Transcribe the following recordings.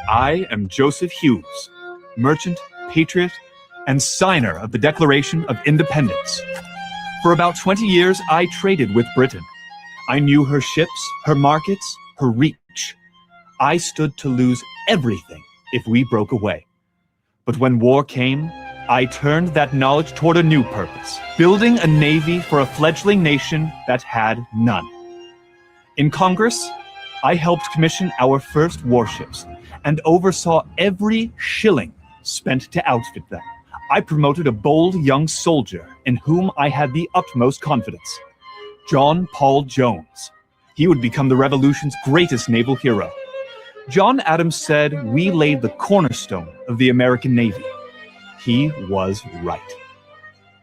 I am Joseph Hughes, merchant, patriot, and signer of the Declaration of Independence. For about 20 years, I traded with Britain. I knew her ships, her markets, her reach. I stood to lose everything if we broke away. But when war came, I turned that knowledge toward a new purpose, building a navy for a fledgling nation that had none. In Congress, I helped commission our first warships and oversaw every shilling spent to outfit them. I promoted a bold young soldier in whom I had the utmost confidence, John Paul Jones. He would become the Revolution's greatest naval hero. John Adams said we laid the cornerstone of the American Navy. He was right.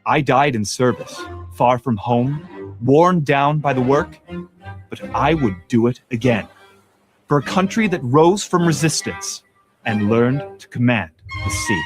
I died in service, far from home, worn down by the work, but I would do it again. For a country that rose from resistance and learned to command the sea.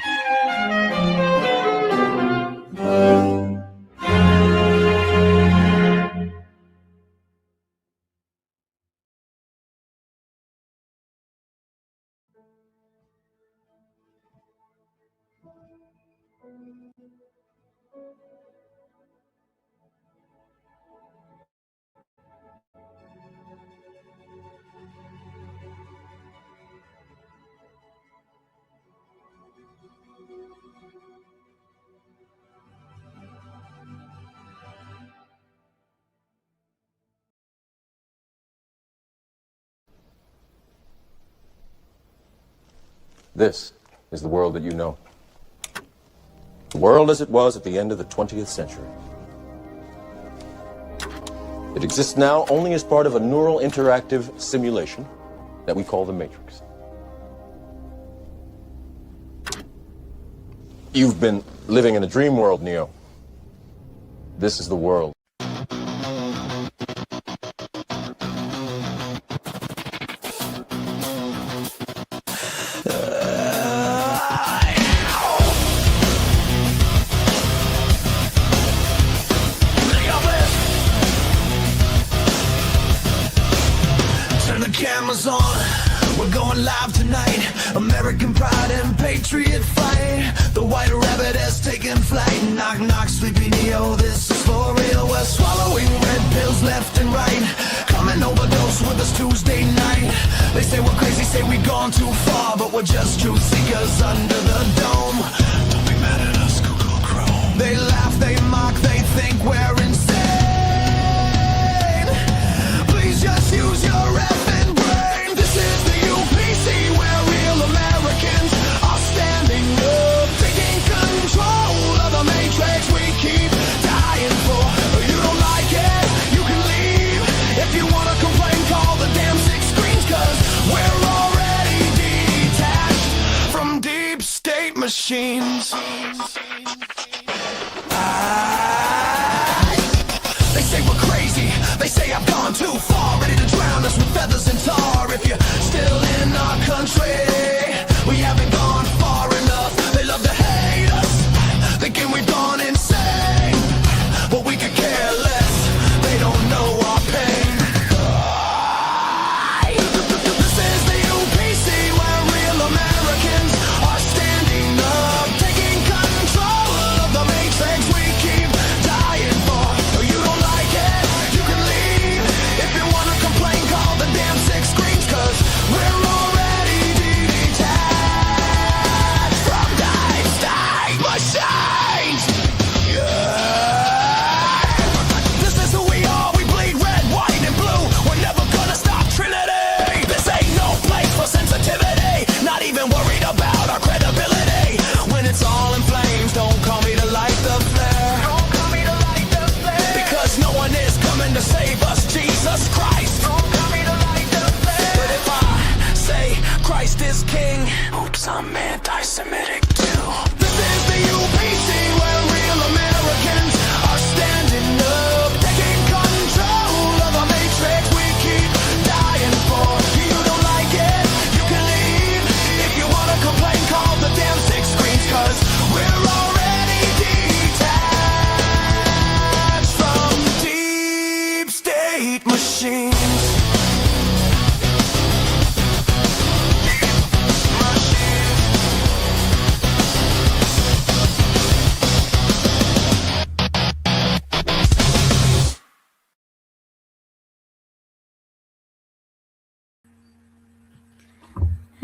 This is the world that you know. The world as it was at the end of the 20th century. It exists now only as part of a neural interactive simulation that we call the Matrix. You've been living in a dream world, Neo. This is the world. Cameras on, we're going live tonight. American pride and patriot fight. The white rabbit has taken flight. Knock, knock, sleepy Neo, this is for real. We're swallowing red pills left and right. Come and overdose with us Tuesday night. They say we're crazy, say we've gone too far, but we're just truth seekers under the dome. Don't be mad at us, Google Chrome. They laugh, they mock, they think we're insane. Please just use your effing brain. This is the UPC where real Americans are standing up, taking control of the matrix we keep dying for. You don't like it, you can leave. If you wanna complain, call the damn 6 screens, cause we're already detached from deep state machines. They say we're crazy, they say I've gone too far, ready to drown us with feathers and tar. If you're still in our country, we haven't gone far enough. They love to hate us, thinking we've gone insane, but we could care less, they don't know our pain. This is the UPC where real Americans are standing up, taking control of the matrix we keep dying for. You don't like it, you can leave. If you wanna complain, call the damn 6 screens, cause we're already detached from deep state machines. This is who we are, we bleed red, white, and blue. We're never gonna stop Trinity. This ain't no place for sensitivity, not even worried about our credibility. When it's all in flames, don't call me to light the flare. Don't call me to light the flare, because no one is coming to save us, Jesus Christ. Don't call me to light the flare. But if I say Christ is king, oops, I'm anti-Semitic too. This is the UPC where real Americans are standing up, taking control of the matrix we keep dying for. You don't like it, you can leave. If you wanna complain, call the damn 6 screens, cause we're already detached from deep state machines.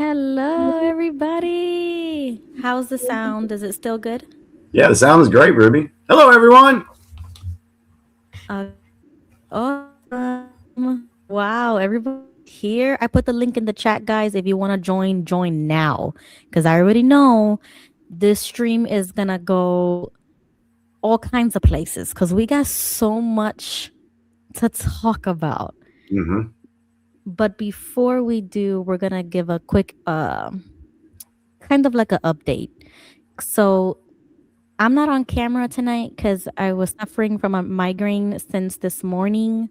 Hello, everybody. How's the sound? Is it still good? Yeah, the sound is great, Ruby. Hello, everyone. Awesome. Wow, everybody here. I put the link in the chat, guys. If you want to join now. Because I already know this stream is going to go all kinds of places because we got so much to talk about. Mm-hmm. But before we do, we're going to give a quick kind of like an update. So I'm not on camera tonight because I was suffering from a migraine since this morning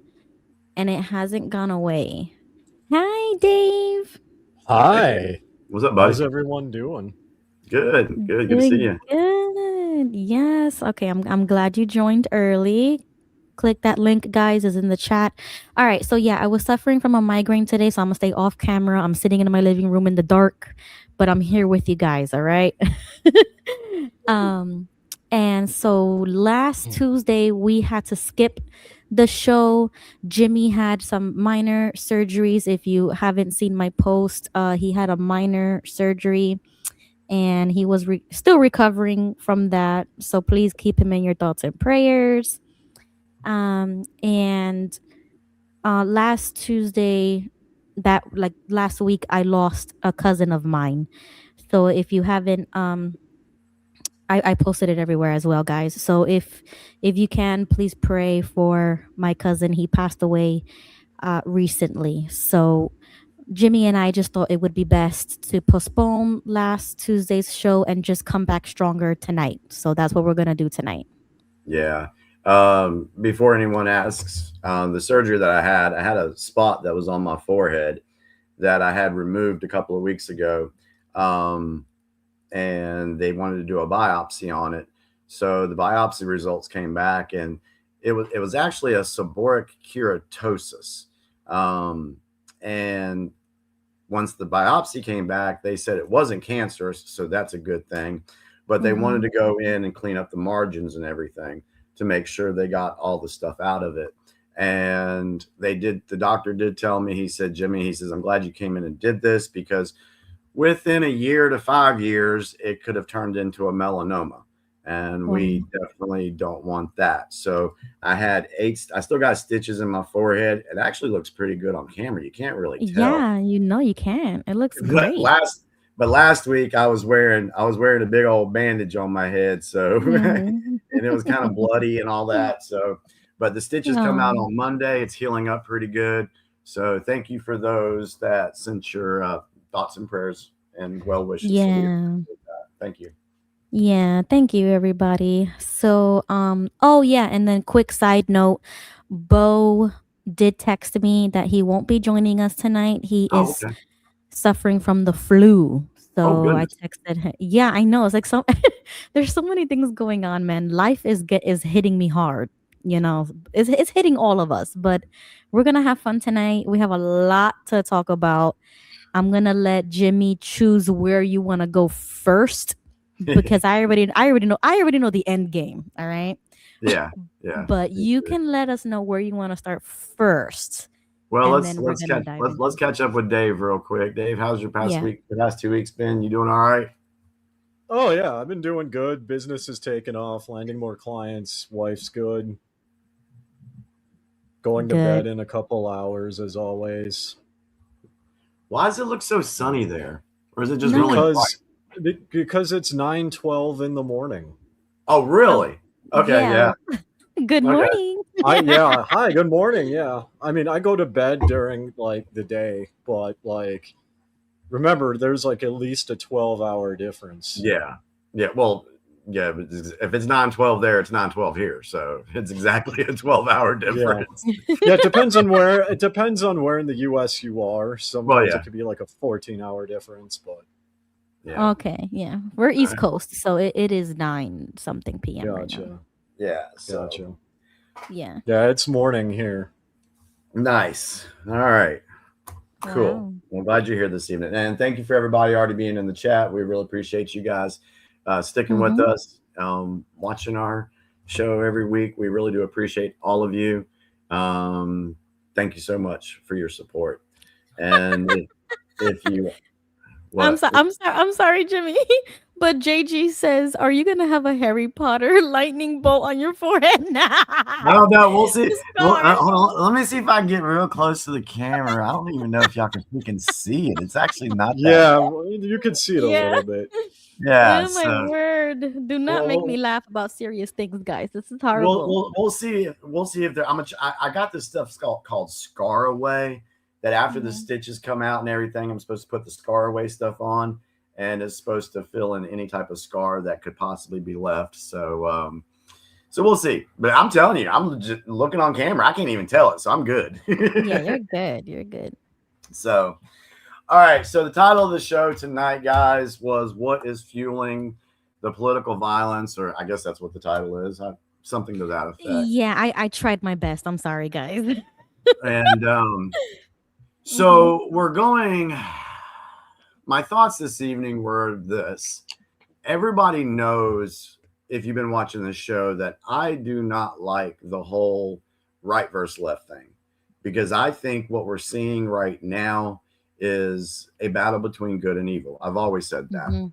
and it hasn't gone away. Hi, Dave. Hi. What's up, buddy? How's everyone doing? Good. Good to see you. Good. Yes. Okay. I'm glad you joined early. Click that link, guys, is in the chat. All right. So yeah, I was suffering from a migraine today, so I'm gonna stay off camera. I'm sitting in my living room in the dark, but I'm here with you guys. All right. And so last Tuesday we had to skip the show. Jimmy had some minor surgeries. If you haven't seen my post, he had a minor surgery and he was still recovering from that. So please keep him in your thoughts and prayers. And last Tuesday, last week, I lost a cousin of mine. So if you haven't, I posted it everywhere as well, guys. So if you can, please pray for my cousin. He passed away recently. So Jimmy and I just thought it would be best to postpone last Tuesday's show and just come back stronger tonight. So that's what we're gonna do tonight. Yeah. Before anyone asks, the surgery that I had a spot that was on my forehead that I had removed a couple of weeks ago. And they wanted to do a biopsy on it. So the biopsy results came back and it was actually a seborrheic keratosis. And once the biopsy came back, they said it wasn't cancerous, so that's a good thing. But they wanted to go in and clean up the margins and everything to make sure they got all the stuff out of it. And they did. The doctor did tell me, he said, Jimmy, he says, I'm glad you came in and did this because within a year to 5 years, it could have turned into a melanoma. And we definitely don't want that. So I still got stitches in my forehead. It actually looks pretty good on camera. You can't really tell. Yeah, you can. It looks great. But last week I was wearing a big old bandage on my head. So, and it was kind of bloody and all that. So, but the stitches come out on Monday. It's healing up pretty good. So thank you for those that sent your thoughts and prayers and well wishes. Yeah. Thank you. Yeah, thank you, everybody. So, and then quick side note, Bo did text me that he won't be joining us tonight. He is suffering from the flu. So I texted him. Yeah, I know. It's like there's so many things going on, man. Life is hitting me hard. You know, it's hitting all of us, but we're gonna have fun tonight. We have a lot to talk about. I'm gonna let Jimmy choose where you want to go first. Because I already know the end game. All right. Yeah. But you can let us know where you want to start first. Well, let's catch up with Dave real quick. Dave, how's your past 2 weeks been? You doing all right? Oh yeah, I've been doing good. Business is taking off, landing more clients. Wife's good. Going to bed in a couple hours as always. Why does it look so sunny there? Or is it just really quiet? Because it's 9:12 in the morning. Oh, really? Okay, yeah. Good morning. Hi, good morning. Yeah. I mean, I go to bed during the day, but remember there's at least a 12-hour difference. Yeah. Well, yeah, but if it's 9:12 there, it's 9:12 here. So it's exactly a 12-hour difference. Yeah, it depends on where in the US you are. Sometimes it could be like a 14-hour difference, but yeah. Okay, yeah. We're East Coast, so it is 9-something p.m. right now. Yeah. Gotcha. Yeah. Yeah, it's morning here. Nice. All right. Cool. Wow. Well, I'm glad you're here this evening. And thank you for everybody already being in the chat. We really appreciate you guys sticking with us, watching our show every week. We really do appreciate all of you. Thank you so much for your support. And if you What? I'm sorry, Jimmy. But JG says, "Are you gonna have a Harry Potter lightning bolt on your forehead?" No, we'll see. Well, Discourse. hold on. Let me see if I can get real close to the camera. I don't even know if y'all can freaking see it. It's actually not that. Yeah, you can see it a Yeah. little bit. Yeah. Oh my word! Do not make me laugh about serious things, guys. This is horrible. We'll see. We'll see if there. I got this stuff called Scar Away. That after the stitches come out and everything, I'm supposed to put the Scar Away stuff on, and it's supposed to fill in any type of scar that could possibly be left. So, so we'll see. But I'm telling you, I'm just looking on camera. I can't even tell it, so I'm good. Yeah, you're good. You're good. So, all right. So the title of the show tonight, guys, was "What is Fueling the Political Violence?" Or I guess that's what the title is. Something to that effect. Yeah, I tried my best. I'm sorry, guys. And so we're going. My thoughts this evening were this. Everybody knows, if you've been watching this show, that I do not like the whole right versus left thing, because I think what we're seeing right now is a battle between good and evil. I've always said that.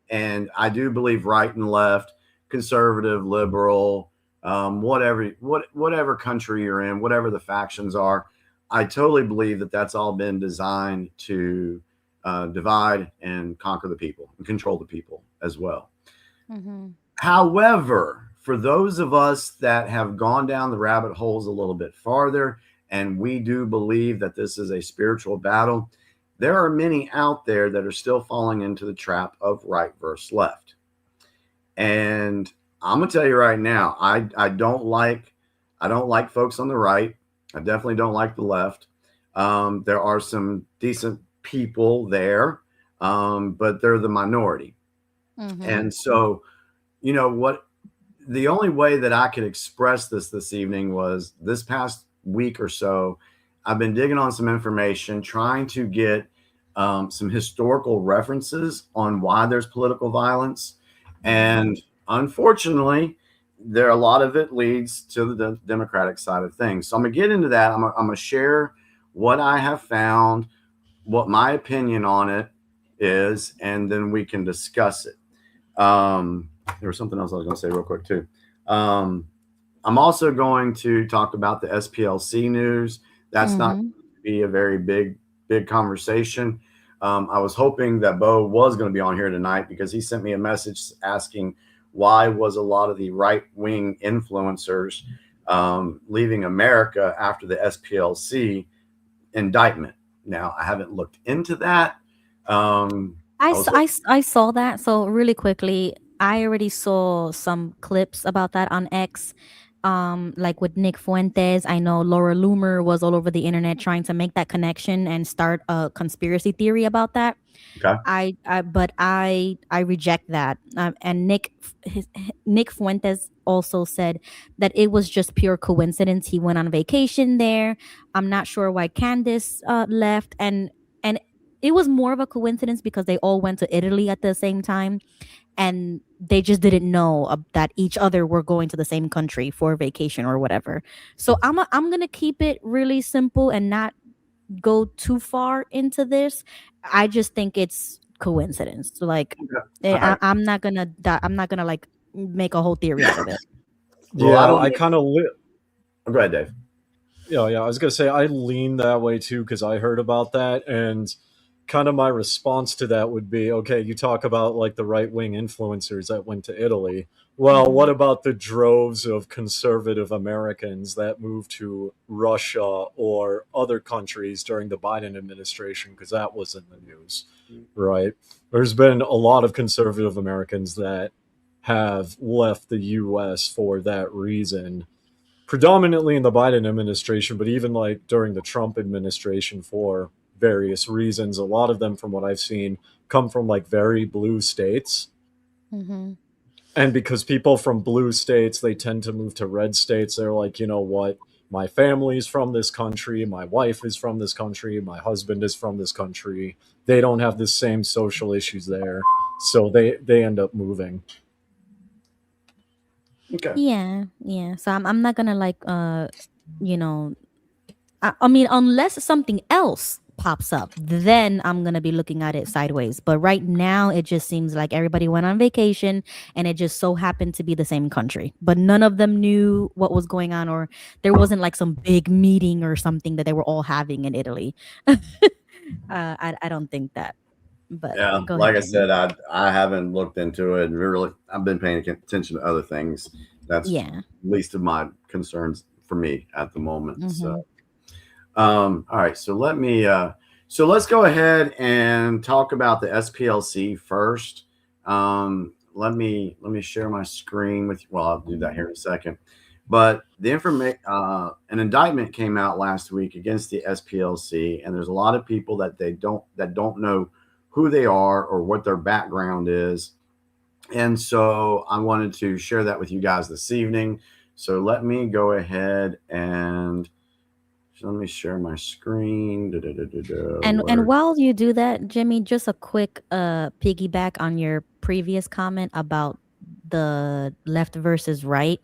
And I do believe right and left, conservative, liberal, whatever country you're in, whatever the factions are, I totally believe that that's all been designed to divide and conquer the people and control the people as well. However, for those of us that have gone down the rabbit holes a little bit farther, and we do believe that this is a spiritual battle, there are many out there that are still falling into the trap of right versus left. And I'm gonna tell you right now, I don't like folks on the right. I definitely don't like the left. There are some decent people there, but they're the minority. And so, you know what? The only way that I could express this evening was this past week or so, I've been digging on some information, trying to get some historical references on why there's political violence. And unfortunately, a lot of it leads to the Democratic side of things. So I'm going to get into that. I'm going to share what I have found, what my opinion on it is, and then we can discuss it. There was something else I was going to say real quick too. I'm also going to talk about the SPLC news. That's not going to be a very big conversation. I was hoping that Bo was going to be on here tonight, because he sent me a message asking why was a lot of the right-wing influencers leaving America after the SPLC indictment. Now, I haven't looked into that. I saw that. So really quickly, I already saw some clips about that on X. Like with Nick Fuentes. I know Laura Loomer was all over the internet trying to make that connection and start a conspiracy theory about that. Okay. But I reject that. And Nick Fuentes also said that it was just pure coincidence. He went on vacation there. I'm not sure why Candace left, and it was more of a coincidence because they all went to Italy at the same time, and they just didn't know that each other were going to the same country for vacation or whatever. So I'm gonna keep it really simple and not go too far into this. I just think it's coincidence. Like, I'm not gonna like make a whole theory out of it. Yeah, I kind of. Go ahead, Dave. Yeah. I was gonna say I lean that way too, because I heard about that, and kind of my response to that would be, okay, you talk about like the right-wing influencers that went to Italy. Well, what about the droves of conservative Americans that moved to Russia or other countries during the Biden administration? Because that was in the news, right? There's been a lot of conservative Americans that have left the U.S. for that reason, predominantly in the Biden administration, but even like during the Trump administration for various reasons. A lot of them, from what I've seen, come from like very blue states. And because people from blue states, they tend to move to red states. They're like, you know what? My family's from this country. My wife is from this country. My husband is from this country. They don't have the same social issues there. So they end up moving. Okay. Yeah. So I'm not gonna like I mean, unless something else pops up, then I'm going to be looking at it sideways. But right now, it just seems like everybody went on vacation and it just so happened to be the same country. But none of them knew what was going on, or there wasn't like some big meeting or something that they were all having in Italy. I don't think that. But Yeah, go like ahead, I Jimmy. said, I haven't looked into it. Really, I've been paying attention to other things. That's Yeah. least of my concerns for me at the moment. Mhm. So, all right. So let's go ahead and talk about the SPLC first. Let me share my screen with you. Well, I'll do that here in a second. But the an indictment came out last week against the SPLC, and there's a lot of people that don't know who they are or what their background is. And so I wanted to share that with you guys this evening. So let me go ahead and let me share my screen. And while you do that, Jimmy, just a quick piggyback on your previous comment about the left versus right.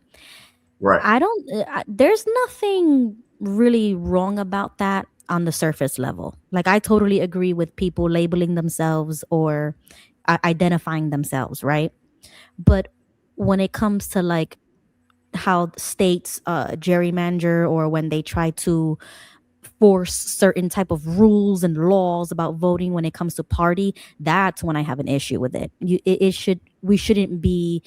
Right. I don't there's nothing really wrong about that on the surface level. Like, I totally agree with people labeling themselves or identifying themselves, right? But when it comes to like how states gerrymander, or when they try to force certain type of rules and laws about voting when it comes to party, that's when I have an issue with it. We shouldn't be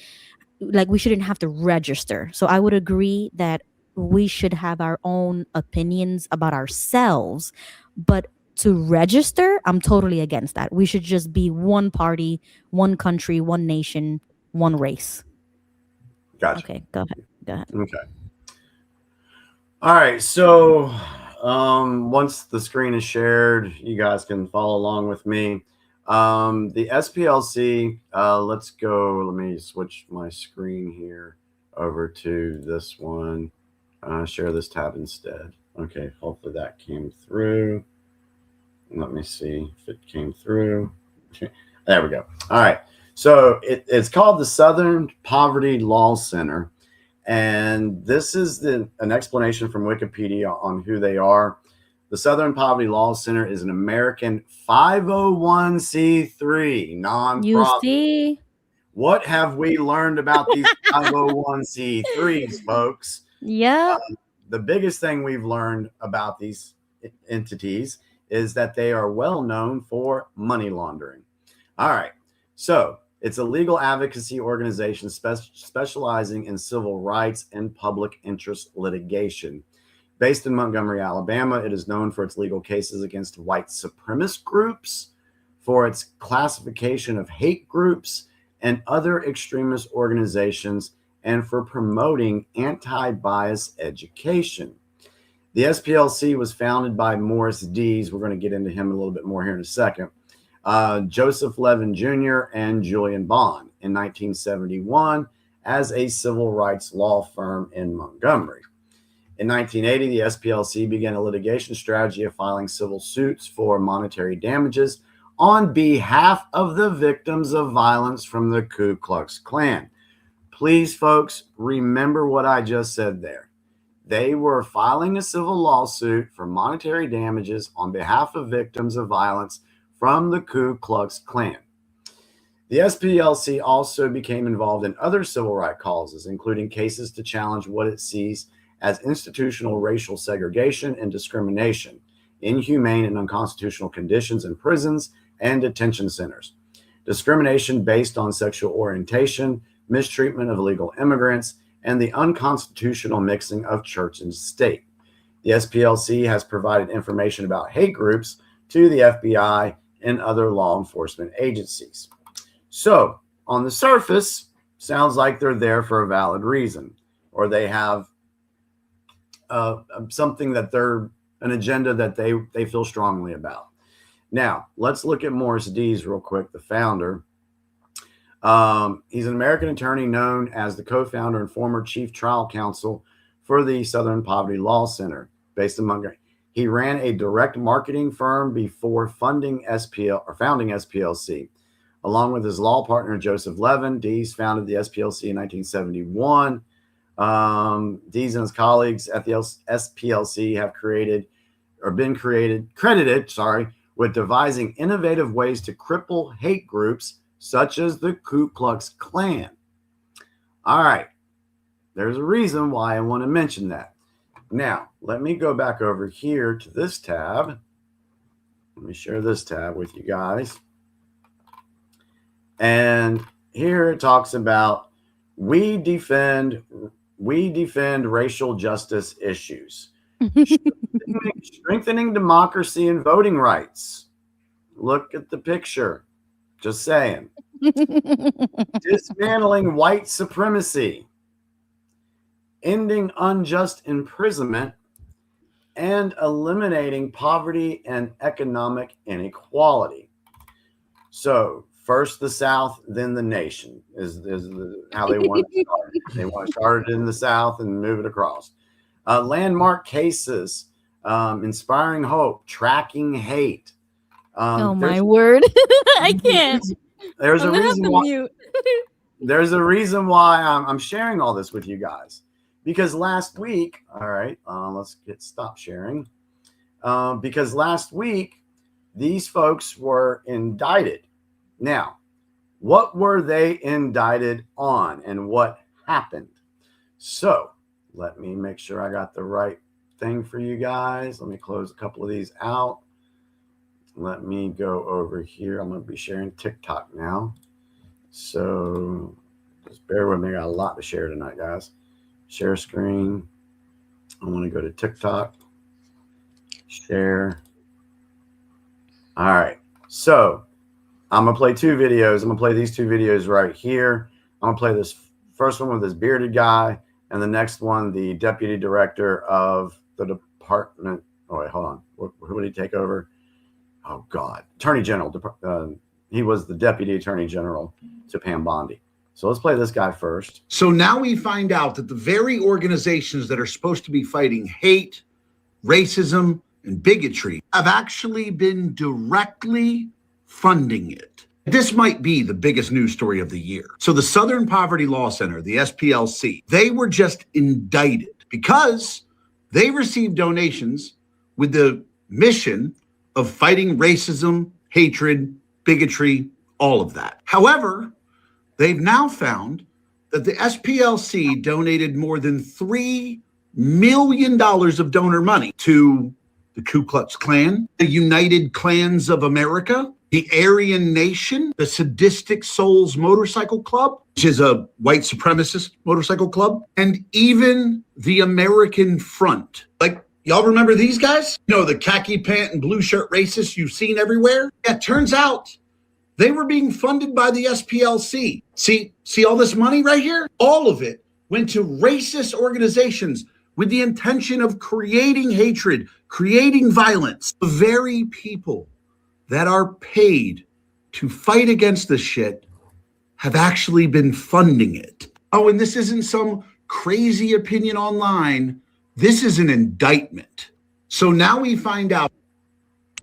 like, we shouldn't have to register. So I would agree that we should have our own opinions about ourselves, but to register, I'm totally against that. We should just be one party, one country, one nation, one race. Gotcha. Okay, go ahead. Okay. All right. So once the screen is shared, you guys can follow along with me. The SPLC, let's go. Let me switch my screen here over to this one. Share this tab instead. Okay. Hopefully that came through. Let me see if it came through. Okay. There we go. All right. So it's called the Southern Poverty Law Center. And this is an explanation from Wikipedia on who they are. The Southern Poverty Law Center is an American 501c3 nonprofit. You see? What have we learned about these 501c3s, folks? Yeah. The biggest thing we've learned about these entities is that they are well known for money laundering. All right. So it's a legal advocacy organization specializing in civil rights and public interest litigation. Based in Montgomery, Alabama, it is known for its legal cases against white supremacist groups, for its classification of hate groups and other extremist organizations, and for promoting anti-bias education. The SPLC was founded by Morris Dees. We're going to get into him a little bit more here in a second. Joseph Levin Jr. and Julian Bond in 1971 as a civil rights law firm in Montgomery. In 1980, the SPLC began a litigation strategy of filing civil suits for monetary damages on behalf of the victims of violence from the Ku Klux Klan. Please, folks, remember what I just said there. They were filing a civil lawsuit for monetary damages on behalf of victims of violence from the Ku Klux Klan. The SPLC also became involved in other civil rights causes, including cases to challenge what it sees as institutional racial segregation and discrimination, inhumane and unconstitutional conditions in prisons and detention centers, discrimination based on sexual orientation, mistreatment of illegal immigrants, and the unconstitutional mixing of church and state. The SPLC has provided information about hate groups to the FBI and other law enforcement agencies. So, on the surface, sounds like they're there for a valid reason, or they have something that they're an agenda that they feel strongly about. Now, let's look at Morris Dees real quick, the founder. He's an American attorney known as the co-founder and former chief trial counsel for the Southern Poverty Law Center, based in Montgomery. He ran a direct marketing firm before founding SPLC. Along with his law partner, Joseph Levin, Dees founded the SPLC in 1971. Dees and his colleagues at the SPLC have created credited with devising innovative ways to cripple hate groups such as the Ku Klux Klan. All right. There's a reason why I want to mention that. Now, let me go back over here to this tab. Let me share this tab with you guys. And here it talks about we defend racial justice issues. Strengthening democracy and voting rights. Look at the picture. Just saying. Dismantling white supremacy. Ending unjust imprisonment. And eliminating poverty and economic inequality. So, first the South, then the nation is how they want to start. They want to start it in the South and move it across. Landmark cases, inspiring hope, tracking hate. Oh my word! I can't. There's a reason why. There's a reason why I'm sharing all this with you guys, because last week. All right, let's stop sharing. Because last week these folks were indicted. Now, what were they indicted on and what happened? So let me make sure I got the right thing for you guys. Let me close a couple of these out. Let me go over here. I'm going to be sharing TikTok now. So just bear with me. I got a lot to share tonight, guys. Share screen. I want to go to TikTok. Share. All right. So I'm going to play two videos. I'm going to play these two videos right here. I'm going to play this first one with this bearded guy, and the next one, the deputy director of the department. Oh, wait, hold on. Who did he take over? Oh, God. Attorney General. He was the deputy attorney general to Pam Bondi. So let's play this guy first. So now we find out that the very organizations that are supposed to be fighting hate, racism, and bigotry have actually been directly funding it. This might be the biggest news story of the year. So the Southern Poverty Law Center, the SPLC, they were just indicted because they received donations with the mission of fighting racism, hatred, bigotry, all of that. However, they've now found that the SPLC donated more than $3 million of donor money to the Ku Klux Klan, the United Klans of America, the Aryan Nation, the Sadistic Souls Motorcycle Club, which is a white supremacist motorcycle club, and even the American Front. Like, y'all remember these guys? You know, the khaki pant and blue shirt racists you've seen everywhere? Yeah, it turns out they were being funded by the SPLC. See all this money right here? All of it went to racist organizations with the intention of creating hatred, creating violence. The very people that are paid to fight against this shit have actually been funding it. Oh, and this isn't some crazy opinion online. This is an indictment. So now we find out.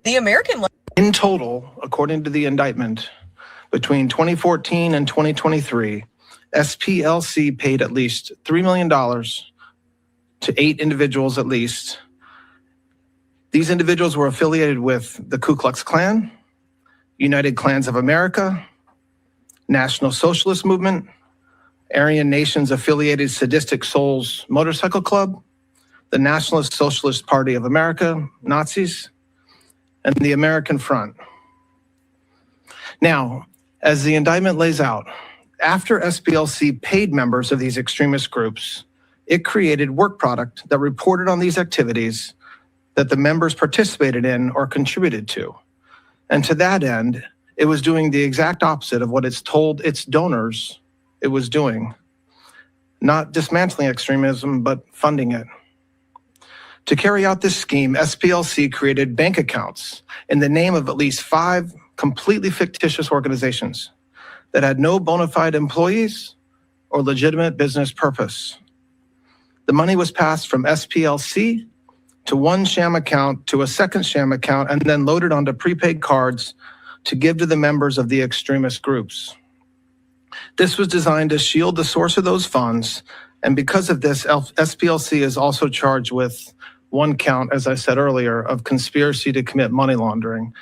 The American in total, according to the indictment, between 2014 and 2023, SPLC paid at least $3 million to 8 individuals at least. These individuals were affiliated with the Ku Klux Klan, United Klans of America, National Socialist Movement, Aryan Nations affiliated Sadistic Souls Motorcycle Club, the Nationalist Socialist Party of America, Nazis, and the American Front. Now, as the indictment lays out, after SPLC paid members of these extremist groups, it created work product that reported on these activities that the members participated in or contributed to. And to that end, it was doing the exact opposite of what it's told its donors it was doing. Not dismantling extremism, but funding it. To carry out this scheme, SPLC created bank accounts in the name of at least 5 completely fictitious organizations that had no bona fide employees or legitimate business purpose. The money was passed from SPLC to one sham account to a second sham account and then loaded onto prepaid cards to give to the members of the extremist groups. This was designed to shield the source of those funds, and because of this, SPLC is also charged with one count, as I said earlier, of conspiracy to commit money laundering.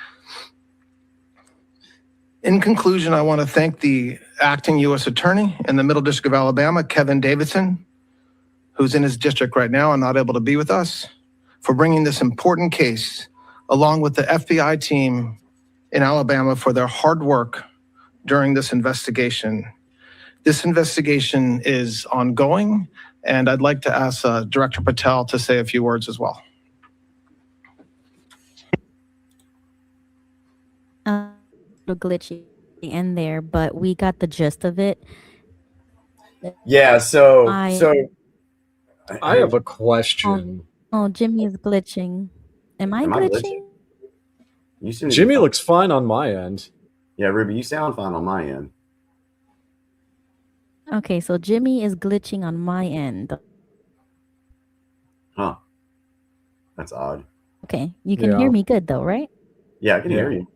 In conclusion, I want to thank the acting U.S. Attorney in the Middle District of Alabama, Kevin Davidson, who's in his district right now and not able to be with us, for bringing this important case, along with the FBI team in Alabama for their hard work during this investigation. This investigation is ongoing, and I'd like to ask Director Patel to say a few words as well. A little glitchy in there, but we got the gist of it. Yeah. So I have a question. Oh, Jimmy is glitching. Am I glitching? You seem to be Jimmy fine. looks fine on my end. Yeah, Ruby, you sound fine on my end. Okay, so Jimmy is glitching on my end. Huh. That's odd. Okay, you can hear me good though, right? Yeah, I can hear you.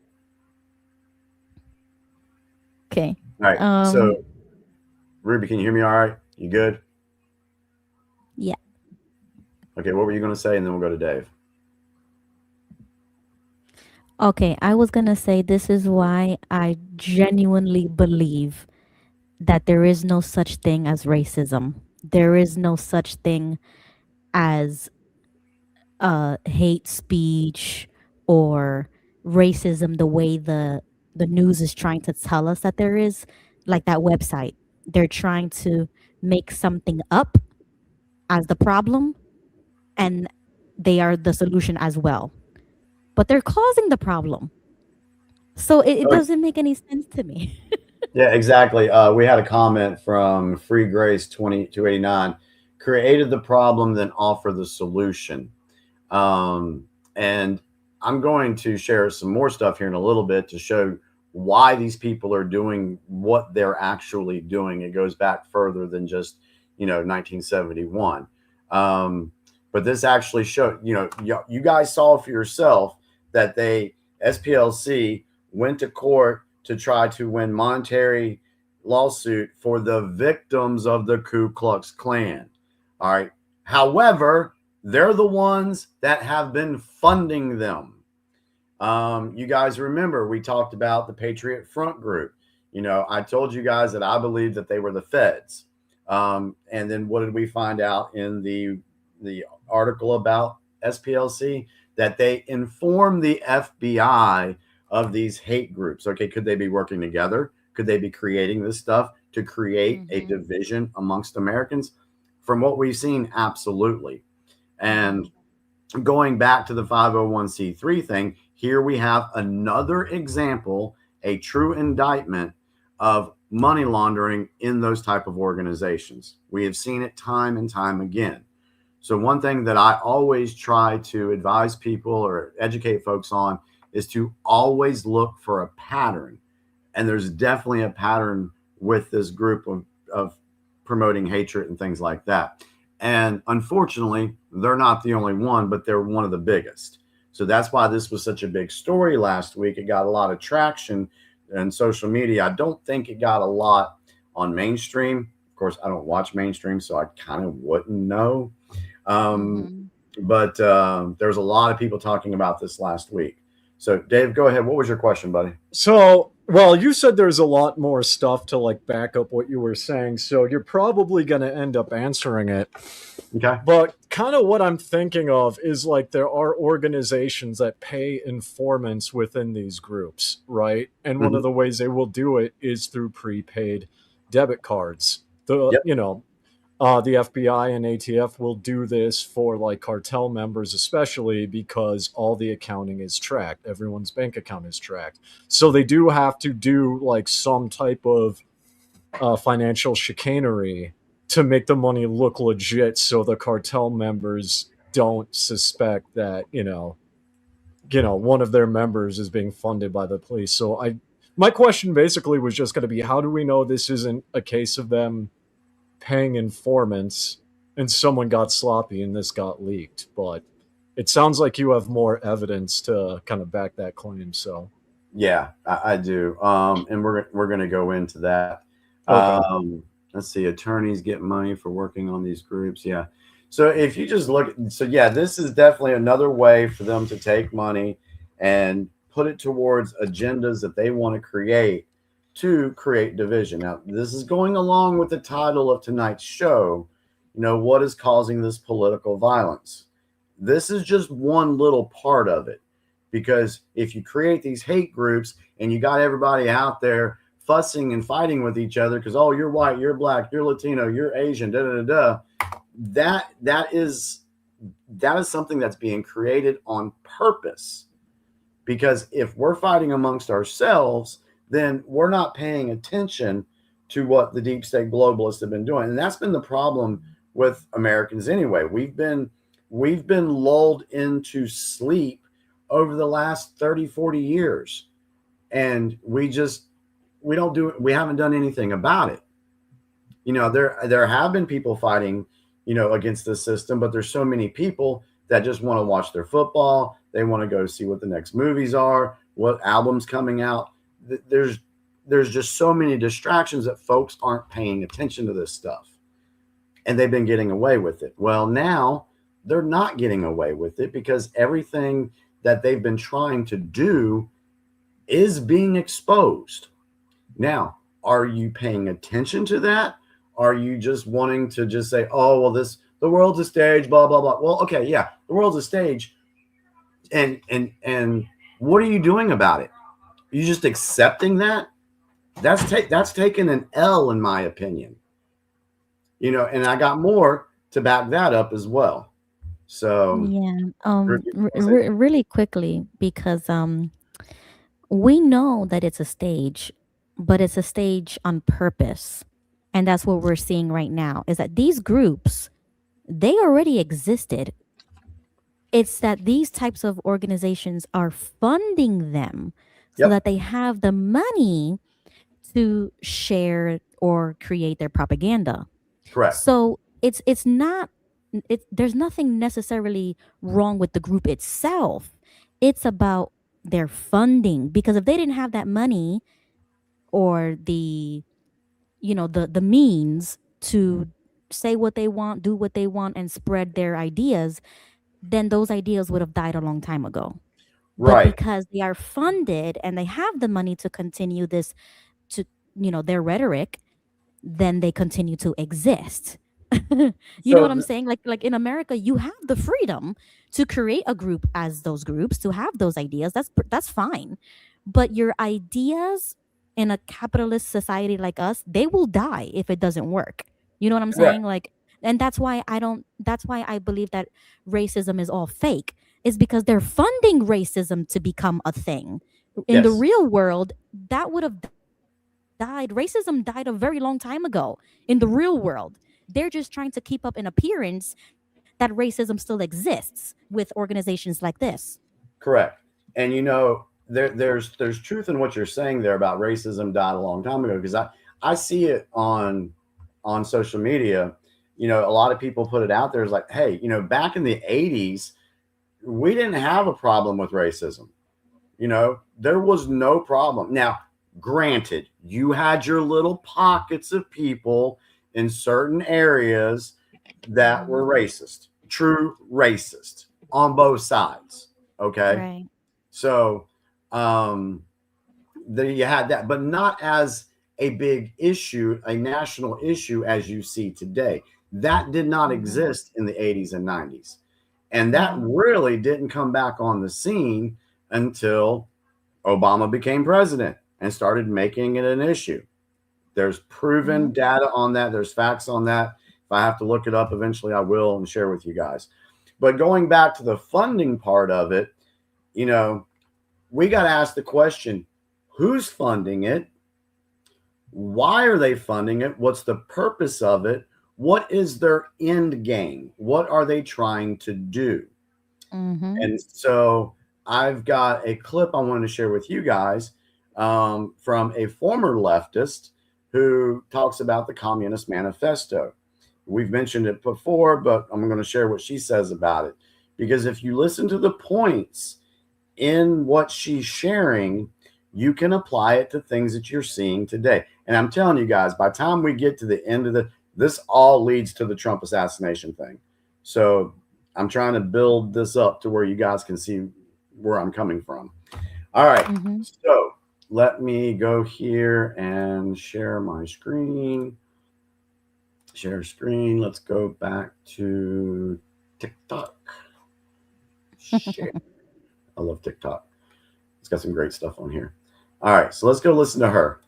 Okay. All right. So, Ruby, can you hear me all right? You good? Yeah. Okay, what were you going to say? And then we'll go to Dave. Okay, I was going to say this is why I genuinely believe that there is no such thing as racism. There is no such thing as hate speech or racism the way the news is trying to tell us that there is, like that website. They're trying to make something up as the problem, and they are the solution as well. But they're causing the problem. So it doesn't make any sense to me. Yeah, exactly. We had a comment from Free Grace 2289. Created the problem, then offer the solution. And I'm going to share some more stuff here in a little bit to show why these people are doing what they're actually doing. It goes back further than just, 1971. But this actually showed, you guys saw for yourself that SPLC went to court to try to win monetary lawsuit for the victims of the Ku Klux Klan. All right. However, they're the ones that have been funding them. You guys remember we talked about the Patriot Front group. I told you guys that I believe that they were the feds. And then what did we find out in the article about SPLC? That they informed the FBI of these hate groups. Okay, could they be working together? Could they be creating this stuff to create a division amongst Americans? From what we've seen, absolutely. And going back to the 501c3 thing, here we have another example, a true indictment of money laundering in those type of organizations. We have seen it time and time again. So one thing that I always try to advise people or educate folks on is to always look for a pattern. And there's definitely a pattern with this group of promoting hatred and things like that. And unfortunately, they're not the only one, but they're one of the biggest. So that's why this was such a big story last week. It got a lot of traction in social media. I don't think it got a lot on mainstream. Of course, I don't watch mainstream, so I kind of wouldn't know. But there's a lot of people talking about this last week. So Dave, go ahead. What was your question, buddy? So, well, you said there's a lot more stuff to back up what you were saying. So you're probably going to end up answering it. Okay. But kind of what I'm thinking of is there are organizations that pay informants within these groups, right? And one of the ways they will do it is through prepaid debit cards. The FBI and ATF will do this for cartel members, especially because all the accounting is tracked. Everyone's bank account is tracked. So they do have to do some type of financial chicanery to make the money look legit, so the cartel members don't suspect that, one of their members is being funded by the police. So my question basically was just going to be, how do we know this isn't a case of them paying informants and someone got sloppy and this got leaked? But it sounds like you have more evidence to kind of back that claim. So yeah, I do. And we're going to go into that. Okay. Let's see. Attorneys get money for working on these groups. Yeah. So if you just look, so yeah, this is definitely another way for them to take money and put it towards agendas that they want to create division. Now, this is going along with the title of tonight's show. You know, what is causing this political violence? This is just one little part of it, because if you create these hate groups and you got everybody out there fussing and fighting with each other because, oh, you're white, you're black, you're Latino, you're Asian, da da da da, that is something that's being created on purpose. Because if we're fighting amongst ourselves, then we're not paying attention to what the deep state globalists have been doing. And that's been the problem with Americans anyway. We've been lulled into sleep over the last 30, 40 years. And we haven't done anything about it. You know, there have been people fighting, you know, against the system, but there's so many people that just want to watch their football. They want to go see what the next movies are, what albums coming out. There's just so many distractions that folks aren't paying attention to this stuff. And they've been getting away with it. Well, now they're not getting away with it because everything that they've been trying to do is being exposed. Now, are you paying attention to that? Are you just wanting to just say, oh, well, the world's a stage, blah, blah, blah. Well, okay, yeah, the world's a stage. And what are you doing about it? Are you just accepting that? That's taking an L, in my opinion. You know, and I got more to back that up as well. So yeah, really quickly, because we know that it's a stage, but it's a stage on purpose. And that's what we're seeing right now, is that these groups, they already existed. It's that these types of organizations are funding them so that they have the money to share or create their propaganda. Correct. So it's not, there's nothing necessarily wrong with the group itself. It's about their funding, because if they didn't have that money or the means to say what they want, do what they want, and spread their ideas, then those ideas would have died a long time ago. Right. But because they are funded and they have the money to continue this, to their rhetoric, then they continue to exist. You know what I'm saying? Like in America, you have the freedom to create a group as those groups, to have those ideas. That's fine. But your ideas in a capitalist society like us, they will die if it doesn't work. You know what I'm saying? Like, and that's why I believe that racism is all fake. Is because they're funding racism to become a thing. In the real world, that would have died. Racism died a very long time ago. In the real world, they're just trying to keep up an appearance that racism still exists with organizations like this. Correct. And you know, there's truth in what you're saying there about racism died a long time ago, because I see it on social media. You know, a lot of people put it out there as like, hey, you know, back in the 80s, we didn't have a problem with racism. You know, there was no problem. Now, granted, you had your little pockets of people in certain areas that were racist, true racist on both sides. Okay. Right. So, there you had that, but not as a big issue, a national issue as you see today. That did not exist in the 80s and 90s. And that really didn't come back on the scene until Obama became president and started making it an issue. There's proven data on that. There's facts on that. If I have to look it up, eventually I will and share with you guys. But going back to the funding part of it, you know, we got to ask the question, who's funding it? Why are they funding it? What's the purpose of it? What is their end game? What are they trying to do? And so I've got a clip I wanted to share with you guys from a former leftist who talks about the Communist Manifesto. We've mentioned it before, but I'm going to share what she says about it. Because if you listen to the points in what she's sharing, you can apply it to things that you're seeing today. And I'm telling you guys, by the time we get to the end of this all leads to the Trump assassination thing. So I'm trying to build this up to where you guys can see where I'm coming from. All right. So let me go here and share my screen. Share screen. Let's go back to TikTok. Share. I love TikTok. It's got some great stuff on here. All right. So let's go listen to her.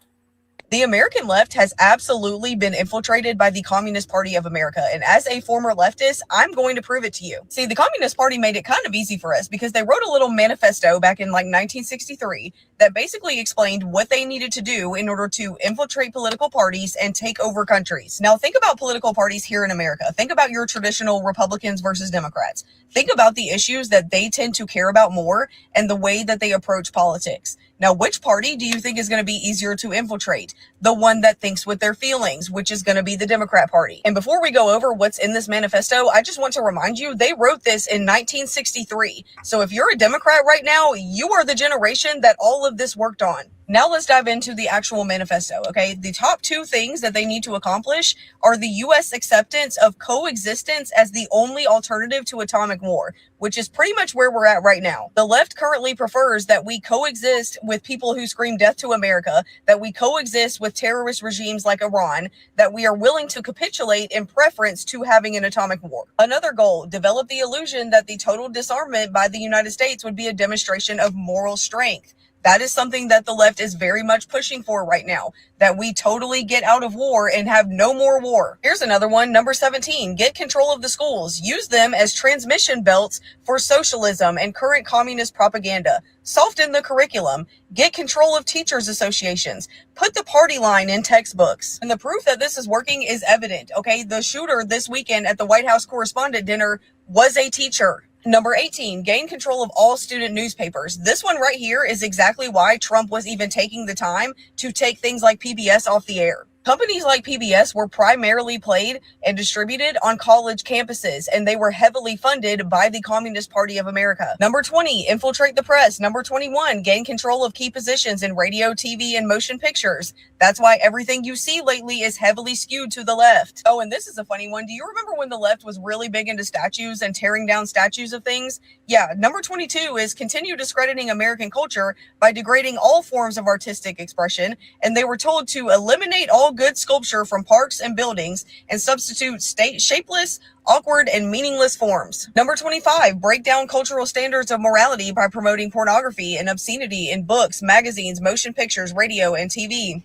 The American left has absolutely been infiltrated by the Communist Party of America. And as a former leftist, I'm going to prove it to you. See, the Communist Party made it kind of easy for us because they wrote a little manifesto back in like 1963 that basically explained what they needed to do in order to infiltrate political parties and take over countries. Now, think about political parties here in America. Think about your traditional Republicans versus Democrats. Think about the issues that they tend to care about more and the way that they approach politics. Now, which party do you think is going to be easier to infiltrate? The one that thinks with their feelings, which is going to be the Democrat Party. And before we go over what's in this manifesto, I just want to remind you, they wrote this in 1963. So if you're a Democrat right now, you are the generation that all of this worked on. Now let's dive into the actual manifesto, okay? The top two things that they need to accomplish are the U.S. acceptance of coexistence as the only alternative to atomic war, which is pretty much where we're at right now. The left currently prefers that we coexist with people who scream death to America, that we coexist with terrorist regimes like Iran, that we are willing to capitulate in preference to having an atomic war. Another goal, develop the illusion that the total disarmament by the United States would be a demonstration of moral strength. That is something that the left is very much pushing for right now, that we totally get out of war and have no more war. Here's another one, number 17, get control of the schools. Use them as transmission belts for socialism and current communist propaganda. Soften the curriculum. Get control of teachers' associations. Put the party line in textbooks. And the proof that this is working is evident, okay? The shooter this weekend at the White House Correspondent Dinner was a teacher. Number 18, gain control of all student newspapers. This one right here is exactly why Trump was even taking the time to take things like PBS off the air. Companies like PBS were primarily played and distributed on college campuses, and they were heavily funded by the Communist Party of America. Number 20, infiltrate the press. Number 21, gain control of key positions in radio, TV, and motion pictures. That's why everything you see lately is heavily skewed to the left. Oh, and this is a funny one. Do you remember when the left was really big into statues and tearing down statues of things? Yeah, number 22 is continue discrediting American culture by degrading all forms of artistic expression, and they were told to eliminate all good sculpture from parks and buildings and substitute shapeless, awkward, and meaningless forms. Number 25, break down cultural standards of morality by promoting pornography and obscenity in books, magazines, motion pictures, radio, and TV.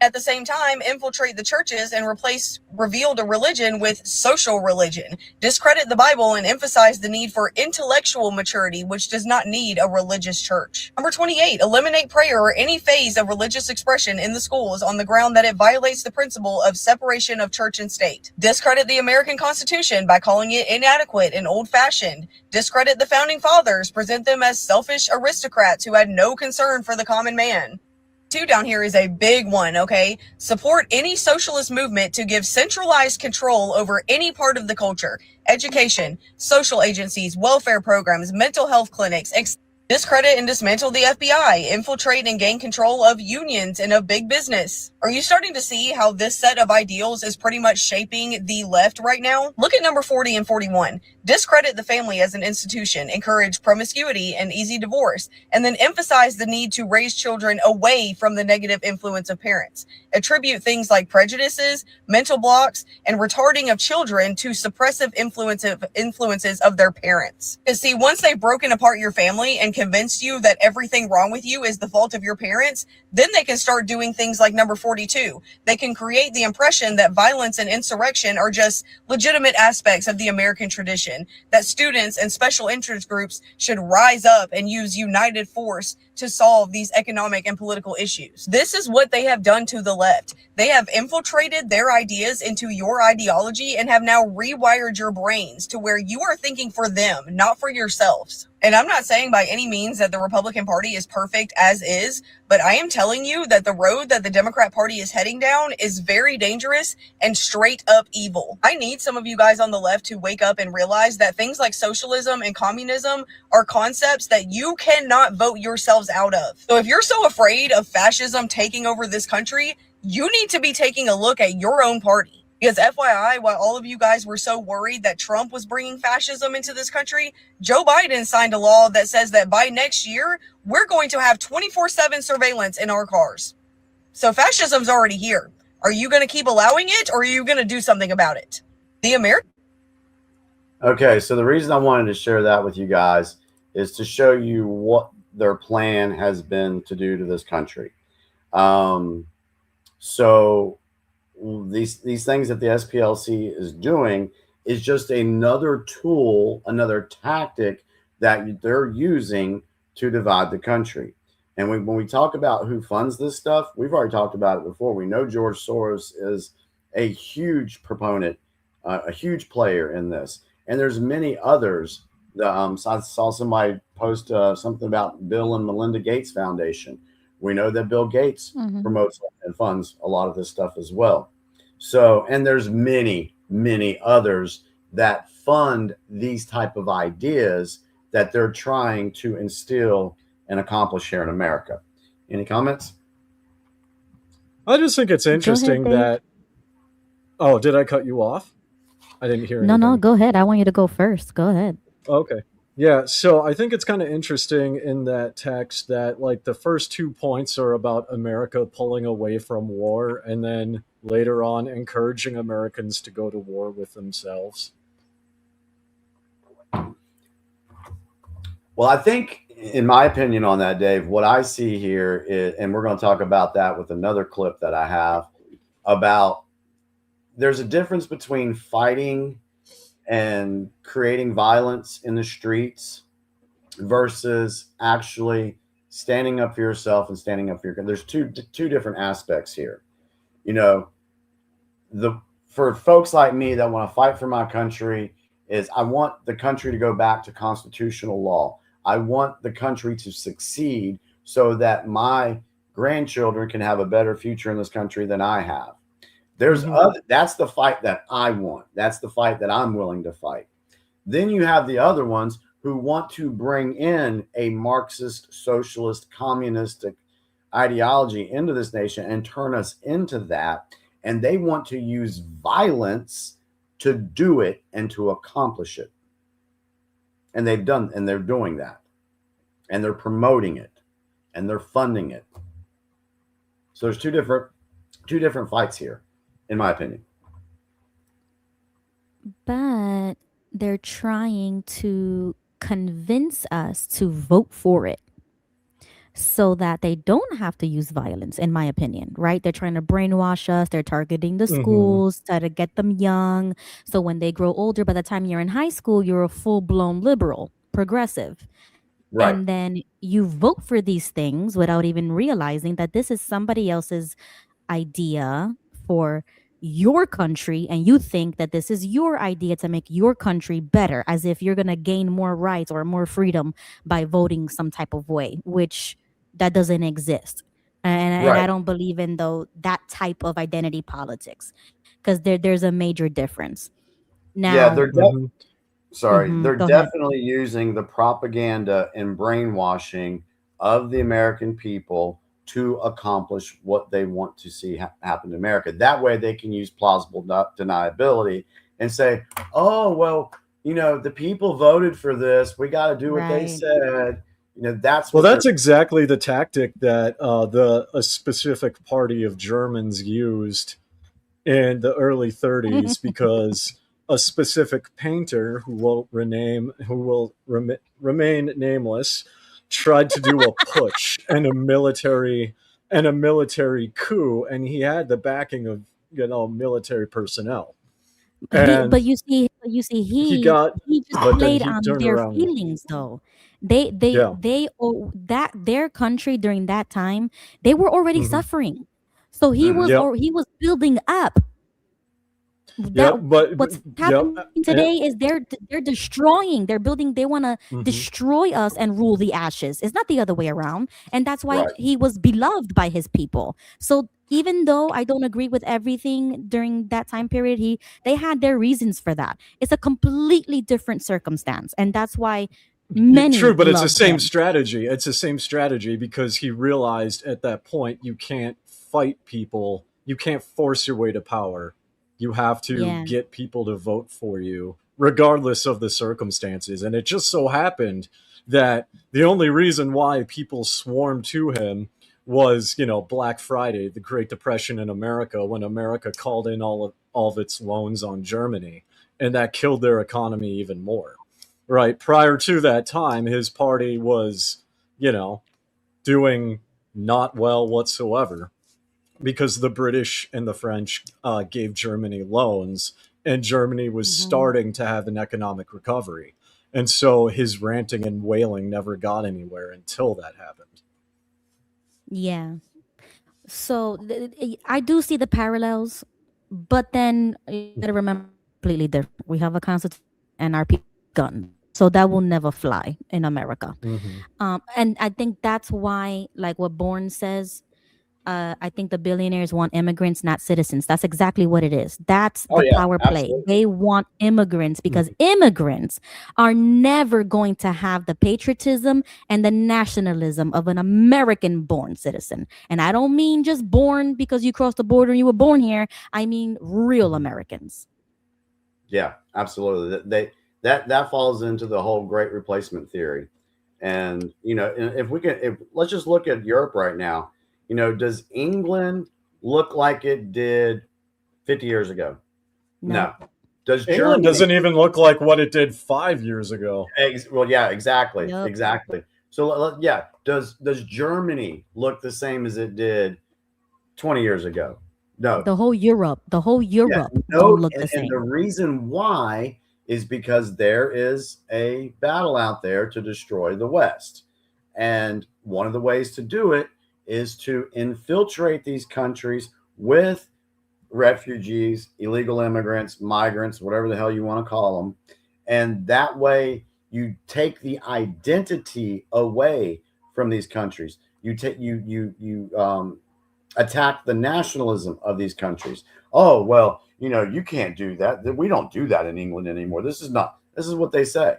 At the same time, infiltrate the churches and replace revealed religion with social religion. Discredit the Bible and emphasize the need for intellectual maturity, which does not need a religious church. Number 28, eliminate prayer or any phase of religious expression in the schools on the ground that it violates the principle of separation of church and state. Discredit the American Constitution by calling it inadequate and old-fashioned. Discredit the founding fathers, present them as selfish aristocrats who had no concern for the common man. 2 down here is a big one, okay? Support any socialist movement to give centralized control over any part of the culture. Education, social agencies, welfare programs, mental health clinics, discredit and dismantle the FBI, infiltrate and gain control of unions and of big business. Are you starting to see how this set of ideals is pretty much shaping the left right now? Look at number 40 and 41. Discredit the family as an institution, encourage promiscuity and easy divorce, and then emphasize the need to raise children away from the negative influence of parents. Attribute things like prejudices, mental blocks, and retarding of children to suppressive influences of their parents. Because see, once they've broken apart your family and convinced you that everything wrong with you is the fault of your parents, then they can start doing things like number 42. They can create the impression that violence and insurrection are just legitimate aspects of the American tradition, that students and special interest groups should rise up and use united force to solve these economic and political issues. This is what they have done to the left. They have infiltrated their ideas into your ideology and have now rewired your brains to where you are thinking for them, not for yourselves. And I'm not saying by any means that the Republican Party is perfect as is, but I am telling you that the road that the Democrat Party is heading down is very dangerous and straight up evil. I need some of you guys on the left to wake up and realize that things like socialism and communism are concepts that you cannot vote yourselves out of. So if you're so afraid of fascism taking over this country, you need to be taking a look at your own party. Because FYI, while all of you guys were so worried that Trump was bringing fascism into this country, Joe Biden signed a law that says that by next year, we're going to have 24/7 surveillance in our cars. So fascism's already here. Are you going to keep allowing it, or are you going to do something about it? The American. Okay, so the reason I wanted to share that with you guys is to show you what their plan has been to do to this country. So these things that the SPLC is doing is just another tool, another tactic that they're using to divide the country. And when we talk about who funds this stuff, we've already talked about it before. We know George Soros is a huge proponent, a huge player in this. And there's many others. I saw somebody post something about Bill and Melinda Gates Foundation. We know that Bill Gates promotes and funds a lot of this stuff as well. So, and there's many, many others that fund these type of ideas that they're trying to instill and accomplish here in America. Any comments? I just think it's interesting that. Oh, did I cut you off? I didn't hear anything. No, go ahead. I want you to go first. Go ahead. Okay. Yeah, so I think it's kind of interesting in that text that like the first 2 points are about America pulling away from war, and then later on encouraging Americans to go to war with themselves. Well, I think, in my opinion on that, Dave, what I see here is, and we're going to talk about that with another clip that I have, about there's a difference between fighting and creating violence in the streets versus actually standing up for yourself and standing up for your country. There's two different aspects here. You know, for folks like me that want to fight for my country, is I want the country to go back to constitutional law. I want the country to succeed so that my grandchildren can have a better future in this country than I have. There's that's the fight that I want. That's the fight that I'm willing to fight. Then you have the other ones who want to bring in a Marxist, socialist, communistic ideology into this nation and turn us into that. And they want to use violence to do it and to accomplish it. And they're doing that. And they're promoting it. And they're funding it. So there's two different fights here, in my opinion. But they're trying to convince us to vote for it so that they don't have to use violence, in my opinion, right? They're trying to brainwash us. They're targeting the schools, try to get them young. So when they grow older, by the time you're in high school, you're a full-blown liberal, progressive. Right. And then you vote for these things without even realizing that this is somebody else's idea for your country, and you think that this is your idea to make your country better, as if you're going to gain more rights or more freedom by voting some type of way, which that doesn't exist. And I don't believe in that type of identity politics, because there's a major difference. Now, yeah, they're they're Go definitely using the propaganda and brainwashing of the American people to accomplish what they want to see happen to America. That way they can use plausible deniability and say, oh, well, you know, the people voted for this. We got to do what they said. You know, that's exactly the tactic that a specific party of Germans used in the early 30s because a specific painter who will remain nameless tried to do a putsch and a military coup, and he had the backing of military personnel. But you see, he just played on their feelings, though. Their country during that time, they were already suffering, so he was building up. What's happening today is they're destroying. They're building. They want to destroy us and rule the ashes. It's not the other way around, and that's why he was beloved by his people. So even though I don't agree with everything during that time period, they had their reasons for that. It's a completely different circumstance, and that's why many. True, but it's the same strategy. It's the same strategy because he realized at that point you can't fight people. You can't force your way to power. You have to Yeah. get people to vote for you, regardless of the circumstances. And it just so happened that the only reason why people swarmed to him was, Black Friday, the Great Depression in America, when America called in all of its loans on Germany, and that killed their economy even more. Right? Prior to that time, his party was, doing not well whatsoever, because the British and the French gave Germany loans, and Germany was starting to have an economic recovery. And so his ranting and wailing never got anywhere until that happened. Yeah. So I do see the parallels, but then you got to remember completely different. We have a constitution and our people gun, so that will never fly in America. And I think that's why, like what Bourne says, I think the billionaires want immigrants, not citizens. That's exactly what it is. That's the power play. absolutely. They want immigrants because immigrants are never going to have the patriotism and the nationalism of an American-born citizen. And I don't mean just born because you crossed the border and you were born here. I mean real Americans. Yeah, absolutely. That falls into the whole great replacement theory. And if let's just look at Europe right now. Does England look like it did 50 years ago? No. Does England Germany doesn't even look like what it did 5 years ago. Well, yeah, exactly. Yep. Exactly. So yeah, does Germany look the same as it did 20 years ago? No. The whole Europe don't look the same. And the reason why is because there is a battle out there to destroy the West. And one of the ways to do it is to infiltrate these countries with refugees, illegal immigrants, migrants, whatever the hell you want to call them. And that way you take the identity away from these countries. You attack the nationalism of these countries. Oh, well, you can't do that. We don't do that in England anymore. This is what they say.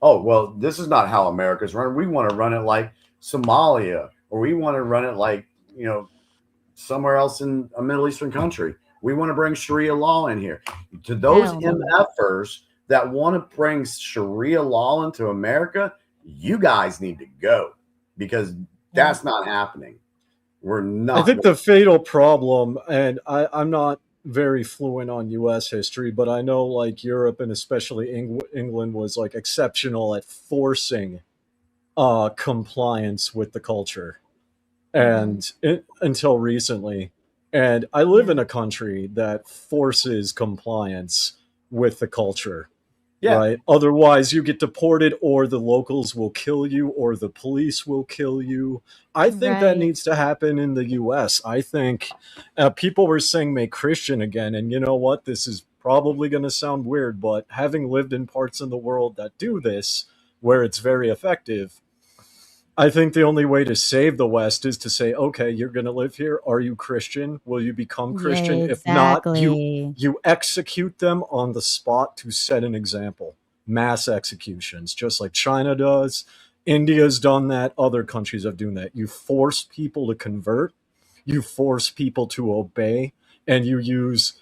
Oh, well, this is not how America's run. We want to run it like Somalia, or we want to run it like, somewhere else in a Middle Eastern country. We want to bring Sharia law in here. To those MFers that want to bring Sharia law into America, you guys need to go, because that's not happening. We're not. I think the fatal problem, and I'm not very fluent on U.S. history, but I know like Europe and especially England was like exceptional at forcing compliance with the culture, and until recently. And I live in a country that forces compliance with the culture. Yeah. Right. Otherwise, you get deported, or the locals will kill you, or the police will kill you. I think that needs to happen in the U.S. I think people were saying make Christian again. And you know what? This is probably going to sound weird, but having lived in parts of the world that do this, where it's very effective, I think the only way to save the West is to say, okay, you're going to live here. Are you Christian? Will you become Christian? Yeah, If not, exactly. you execute them on the spot to set an example. Mass executions, just like China does. India's done that. Other countries have done that. You force people to convert. You force people to obey. And you use,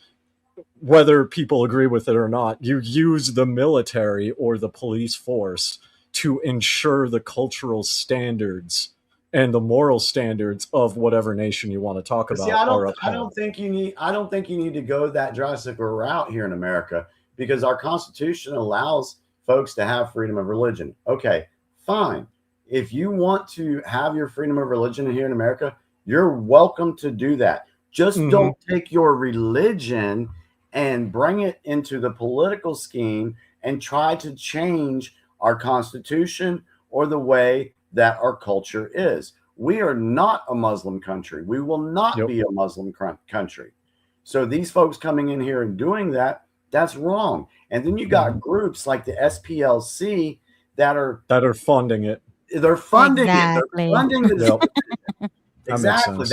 whether people agree with it or not, you use the military or the police force to ensure the cultural standards and the moral standards of whatever nation you want to talk about. See, I don't think you need to go that drastic route here in America, because our Constitution allows folks to have freedom of religion. Okay, fine. If you want to have your freedom of religion here in America, you're welcome to do that. Just don't take your religion and bring it into the political scheme and try to change our Constitution or the way that our culture is. We are not a Muslim country. We will not be a Muslim country. So these folks coming in here and doing that, that's wrong. And then you got groups like the SPLC that are funding it. They're funding it. They're funding it. Exactly.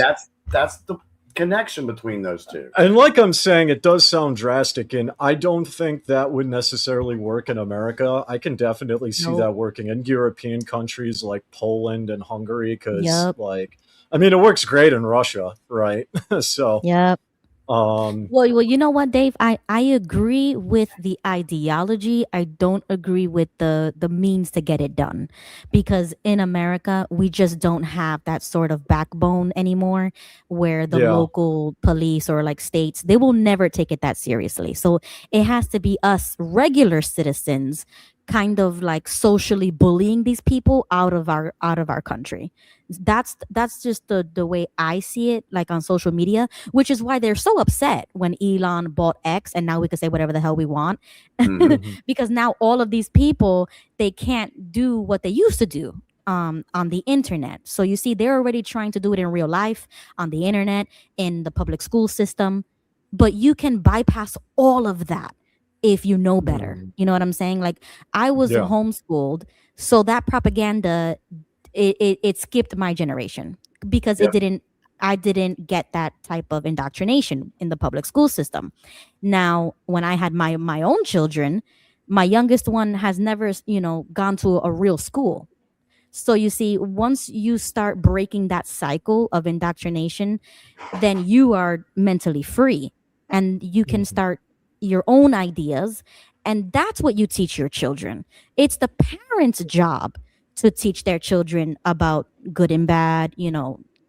That's the connection between those two. And like I'm saying, it does sound drastic, and I don't think that would necessarily work in America. I can definitely see that working in European countries like Poland and Hungary, because it works great in Russia, right? So Well, you know what, Dave? I agree with the ideology. I don't agree with the means to get it done. Because in America, we just don't have that sort of backbone anymore where the Yeah. local police or like states, they will never take it that seriously. So it has to be us regular citizens kind of like socially bullying these people out of our country. That's just the way I see it, like on social media, which is why they're so upset when Elon bought X and now we can say whatever the hell we want. Mhm. Because now all of these people, they can't do what they used to do on the internet. So you see, they're already trying to do it in real life, on the internet, in the public school system. But you can bypass all of that if you know better. Mhm. You know what I'm saying? Like, I was Yeah. homeschooled, so that propaganda, it skipped my generation because Yep. I didn't get that type of indoctrination in the public school system. Now, when I had my own children, my youngest one has never, gone to a real school. So you see, once you start breaking that cycle of indoctrination, then you are mentally free and you can Mhm. start your own ideas. And that's what you teach your children. It's the parents' job to teach their children about good and bad,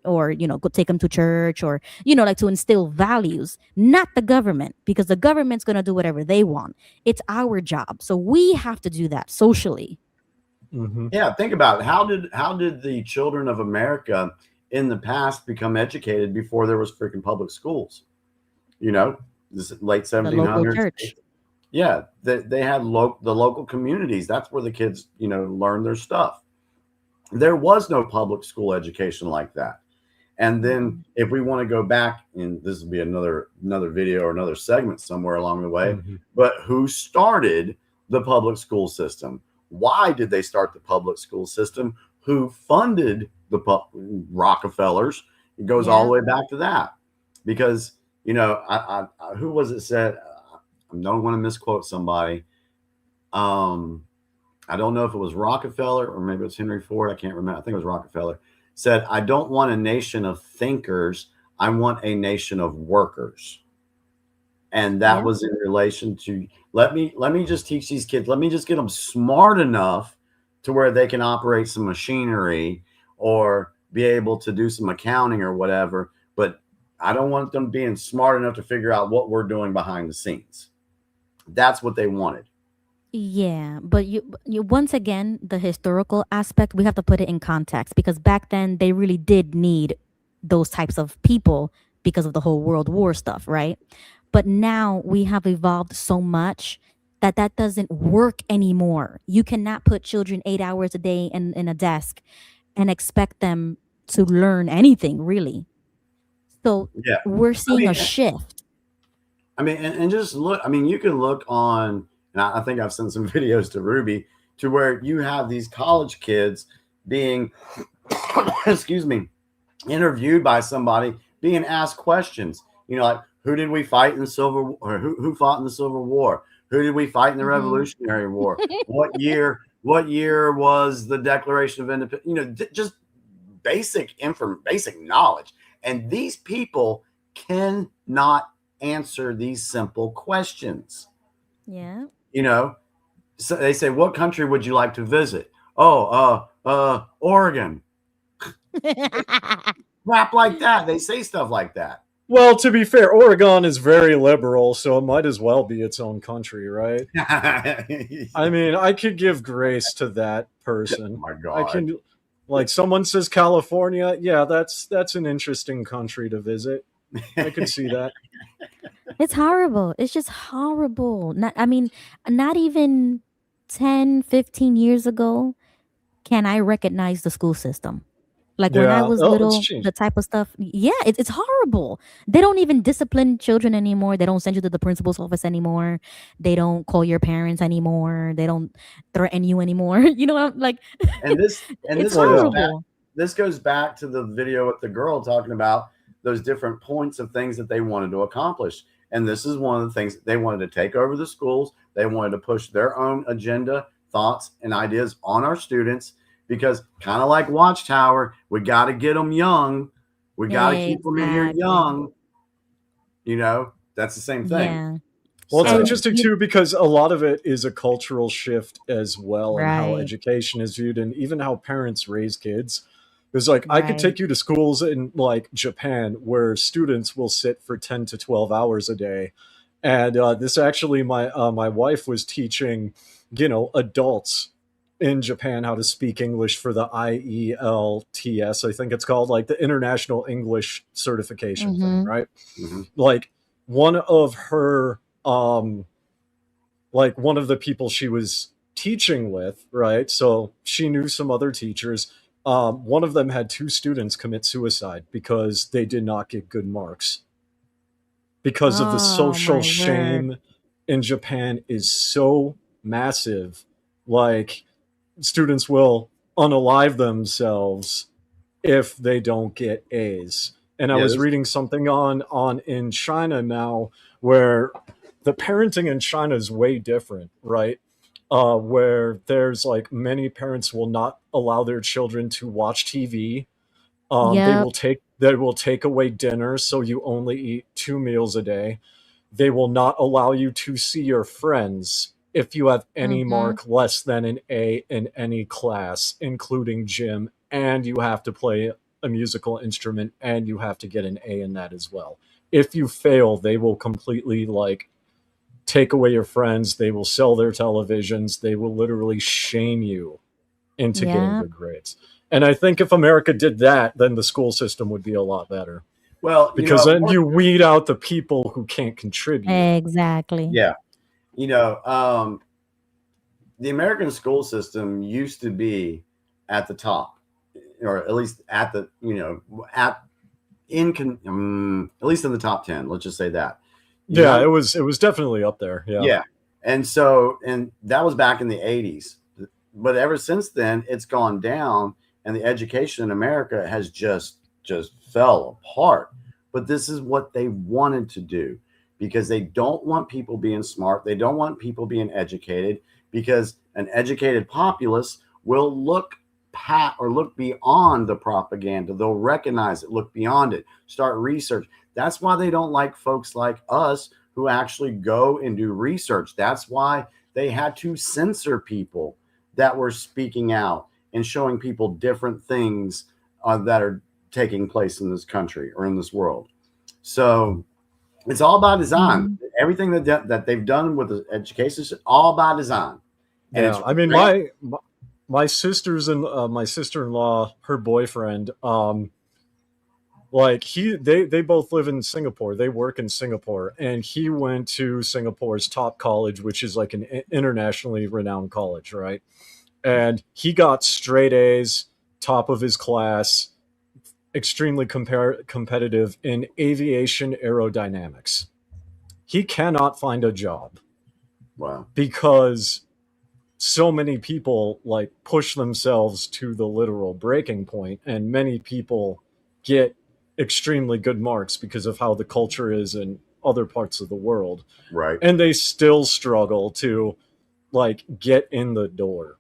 or, go take them to church, or, like to instill values, not the government, because the government's going to do whatever they want. It's our job. So we have to do that socially. Mhm. Yeah, think about it. How did the children of America in the past become educated before there was freaking public schools? You know, this late The local 1700s. church. Yeah, they had the local communities. That's where the kids, learn their stuff. There was no public school education like that. And then if we want to go back, and this will be another video or another segment somewhere along the way, Mhm. but who started the public school system? Why did they start the public school system? Who funded the Rockefellers? It goes all the Yeah. way back to that. Because, who was it said? I don't want to misquote somebody. I don't know if it was Rockefeller or maybe it was Henry Ford. I can't remember. I think it was Rockefeller. Said, I don't want a nation of thinkers. I want a nation of workers. And that Yeah. was in relation to let me just teach these kids. Let me just get them smart enough to where they can operate some machinery or be able to do some accounting or whatever. But I don't want them being smart enough to figure out what we're doing behind the scenes. That's what they wanted. Yeah, but you once again, the historical aspect, we have to put it in context, because back then they really did need those types of people because of the whole World War stuff, right? But now we have evolved so much that that doesn't work anymore. You cannot put children 8 hours a day in a desk and expect them to learn anything, really. So Yeah. we're I seeing mean, a shift. and just look. I mean, you can look on, and I think I've sent some videos to Ruby to where you have these college kids being, excuse me, interviewed by somebody, being asked questions. Like who did we fight in the Civil, or who fought in the Civil War? Who did we fight in the Mhm. Revolutionary War? What year? What year was the Declaration of Independence? Just basic knowledge. And these people cannot answer these simple questions. Yeah. So they say, what country would you like to visit? Oh, Oregon. Crap like that. They say stuff like that. Well, to be fair, Oregon is very liberal, so it might as well be its own country, right? I mean, I could give grace to that person. My I God. can, like, someone says California, yeah, that's an interesting country to visit. I could see that. It's horrible. It's just horrible. I mean, not even 10, 15 years ago can I recognize the school system. Like when I Yeah. was Oh, it's little, changed. the type of stuff, yeah, it's horrible. They don't even discipline children anymore. They don't send you to the principal's office anymore. They don't call your parents anymore. They don't threaten you anymore. You know what I'm like? And this It's Well, yeah. horrible. this goes back to the video with the girl talking about those different points of things that they wanted to accomplish. And this is one of the things. They wanted to take over the schools. They wanted to push their own agenda, thoughts, and ideas on our students, because kind of like Watchtower, we got to get them young. We got to keep them in here Exactly. young. You know, that's the same thing. Yeah. Well, it's So- interesting too because a lot of it is a cultural shift as well, and how Right. education is viewed, and even how parents raise kids. Because like I could Right. take you to schools in like Japan where students will sit for 10 to 12 hours a day, and this actually my wife was teaching, adults in Japan how to speak English for the IELTS, I think it's called, like the International English Certification thing, Mhm. right? Mhm. Like one of her one of the people she was teaching with, right? So she knew some other teachers. One of them had 2 students commit suicide because they did not get good marks. Because of the Oh social my word. shame in Japan is so massive. Like students will unalive themselves if they don't get A's. And I Yeah, was this- reading something on in China now where the parenting in China is way different, right? Where there's like many parents will not allow their children to watch TV. They Yep. will take away dinner, so you only eat 2 meals a day. They will not allow you to see your friends if you have any Mhm. mark less than an A in any class, including gym, and you have to play a musical instrument and you have to get an A in that as well. If you fail, they will completely take away your friends, they will sell their televisions, they will literally shame you into getting Yeah. good grades. And I think if America did that, then the school system would be a lot better. well, Because then you weed out the people who can't contribute. Exactly. yeah, the American school system used to be at the top, or at least at the at least in the top 10. Let's just say that. Yeah, it was definitely up there. Yeah. Yeah. And that was back in the 80s. But ever since then, it's gone down, and the education in America has just fell apart. But this is what they wanted to do, because they don't want people being smart. They don't want people being educated, because an educated populace will look beyond the propaganda. They'll recognize it, look beyond it, start research. That's why they don't like folks like us who actually go and do research. That's why they had to censor people that were speaking out and showing people different things that are taking place in this country or in this world. So it's all by design. Mhm. Everything that they've done with the education is all by design. And Yeah, it's I mean, great. my sisters and my sister-in-law, her boyfriend, they both live in Singapore. They work in Singapore, and he went to Singapore's top college, which is like an internationally renowned college, right? And he got straight A's, top of his class, extremely competitive in aviation aerodynamics. He cannot find a job Wow. because so many people push themselves to the literal breaking point, and many people get extremely good marks because of how the culture is in other parts of the world, Right. and they still struggle to get in the door.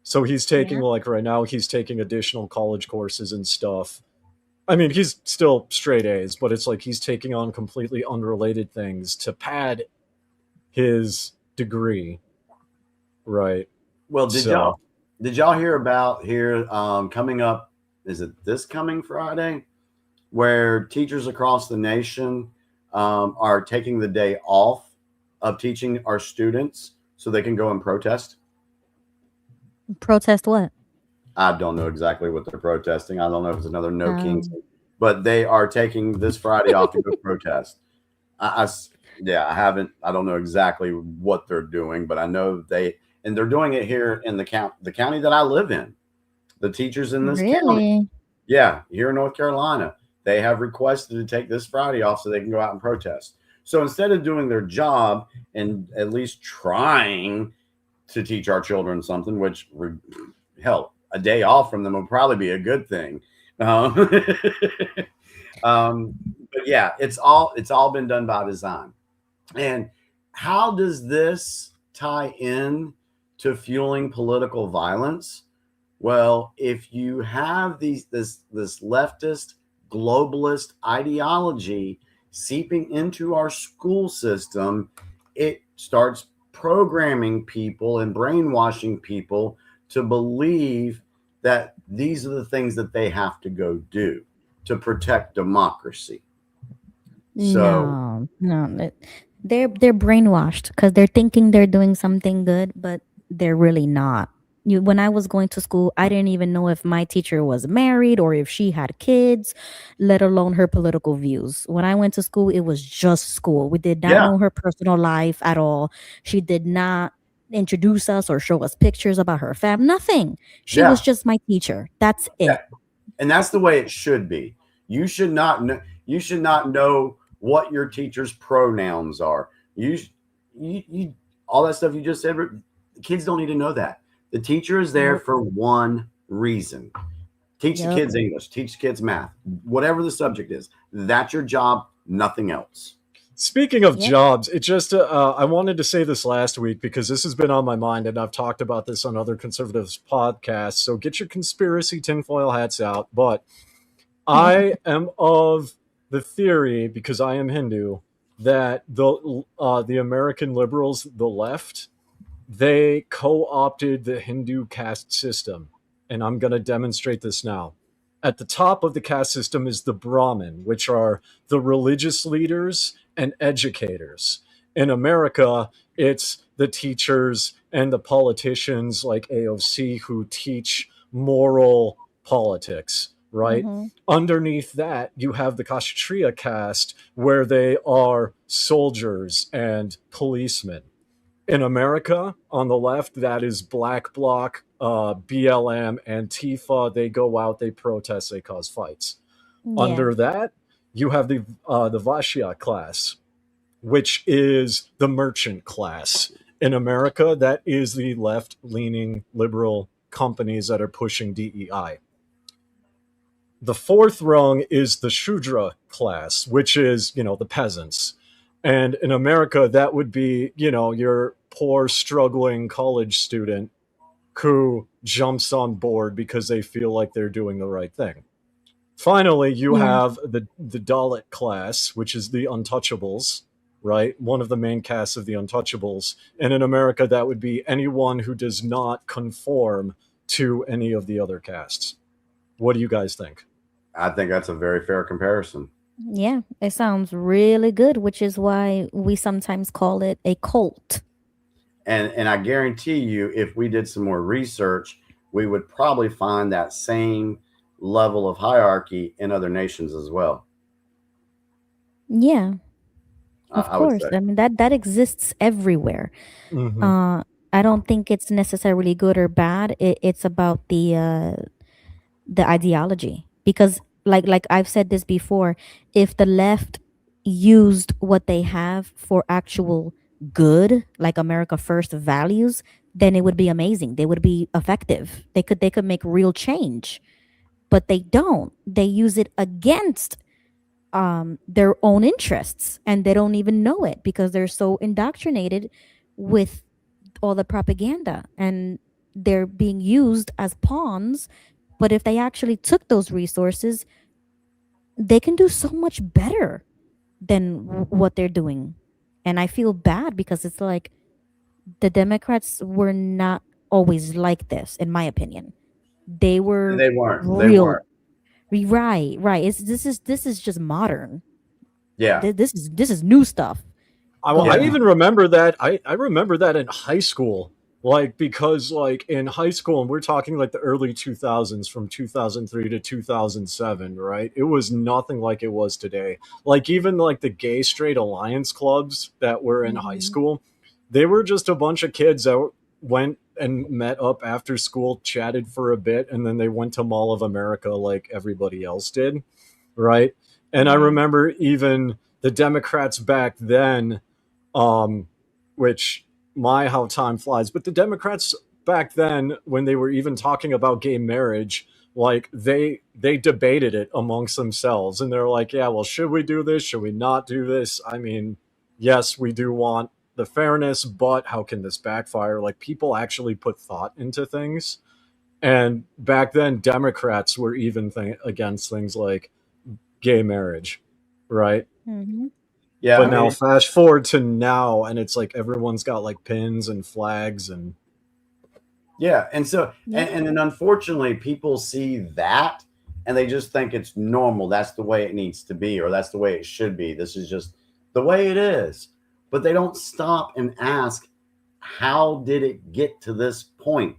So he's taking right now he's taking additional college courses and stuff. I mean, he's still straight A's, but it's like he's taking on completely unrelated things to pad his degree. Right. Well, did y'all hear about coming up? Is it this coming Friday, where teachers across the nation are taking the day off of teaching our students so they can go and protest? Protest what? I don't know exactly what they're protesting. I don't know if it's another No Kings, but they are taking this Friday off to go protest. I don't know exactly what they're doing, but I know they're doing it here in the county that I live in. The teachers in this county, here in North Carolina, they have requested to take this Friday off so they can go out and protest. So instead of doing their job and at least trying to teach our children something, which hell, a day off from them will probably be a good thing. But yeah, it's all been done by design. And how does this tie in to fueling political violence? Well, if you have this leftist globalist ideology seeping into our school system, it starts programming people and brainwashing people to believe that these are the things that they have to go do to protect democracy. So No, they're brainwashed because they're thinking they're doing something good, but they're really not. When I was going to school, I didn't even know if my teacher was married or if she had kids, let alone her political views. When I went to school, it was just school. We did not yeah, know her personal life at all. She did not introduce us or show us pictures about her fam. Nothing. She was yeah, just my teacher. That's it. and that's the way it should be. You should not know. You should not know what your teacher's pronouns are. You all that stuff you just said. Kids don't need to know that. The teacher is there for one reason: teach the kids English, teach the kids math, whatever the subject is. That's your job, nothing else. Speaking of jobs, it just I wanted to say this last week because this has been on my mind, and I've talked about this on other conservatives podcasts. So get your conspiracy tinfoil hats out. But I am of the theory, because I am Hindu, that the American liberals, the left, they co-opted the Hindu caste system, and I'm going to demonstrate this now. At the top of the caste system is the Brahmin, which are the religious leaders and educators. In America, it's the teachers and the politicians like AOC who teach moral politics, right? Underneath that, you have the Kshatriya caste, where they are soldiers and policemen. In America, on the left, that is Black Bloc, BLM, Antifa. They go out, they protest, they cause fights. Under that, you have the Vashya class, which is the merchant class. In America, that is the left-leaning liberal companies that are pushing DEI. The fourth rung is the Shudra class, which is, the peasants. And in America, that would be, your poor, struggling college student who jumps on board because they feel like they're doing the right thing. Finally, you have the Dalit class, which is the untouchables, right? One of the main castes of the untouchables. And in America, that would be anyone who does not conform to any of the other castes. What do you guys think? I think that's a very fair comparison. Yeah, it sounds really good, which is why we sometimes call it a cult. And I guarantee you, if we did some more research, we would probably find that same level of hierarchy in other nations as well. Yeah, of I would course. say. I mean, that exists everywhere. Mhm. I don't think it's necessarily good or bad. It's about the ideology, because like I've said this before, if the left used what they have for actual good, like America First values, then it would be amazing. They would be effective. They could make real change, but they don't. They use it against their own interests, and they don't even know it because they're so indoctrinated with all the propaganda, and they're being used as pawns. But if they actually took those resources, they can do so much better than what they're doing. And I feel bad because it's like the Democrats were not always like this, in my opinion. They were They weren't. real. Right. This is just modern. Yeah. This is new stuff. I even remember that. I remember that in high school, because in high school, and we're talking like the early 2000s, from 2003 to 2007, right? It was nothing like it was today. Even the gay straight alliance clubs that were in high school, they were just a bunch of kids that went and met up after school, chatted for a bit, and then they went to Mall of America like everybody else did, right? And I remember even the Democrats back then, which how time flies, but the Democrats back then, when they were even talking about gay marriage, they debated it amongst themselves, and they're like, yeah, well, should we do this? Should we not do this? I mean, yes, we do want the fairness, but how can this backfire? People actually put thought into things. And back then, Democrats were even against things like gay marriage, right? Mhm. Yeah, But I now mean, fast forward to now, and it's like everyone's got like pins and flags and yeah, and so Yeah. and then unfortunately, people see that and they just think it's normal. That's the way it needs to be, or that's the way it should be. This is just the way it is. But they don't stop and ask, how did it get to this point?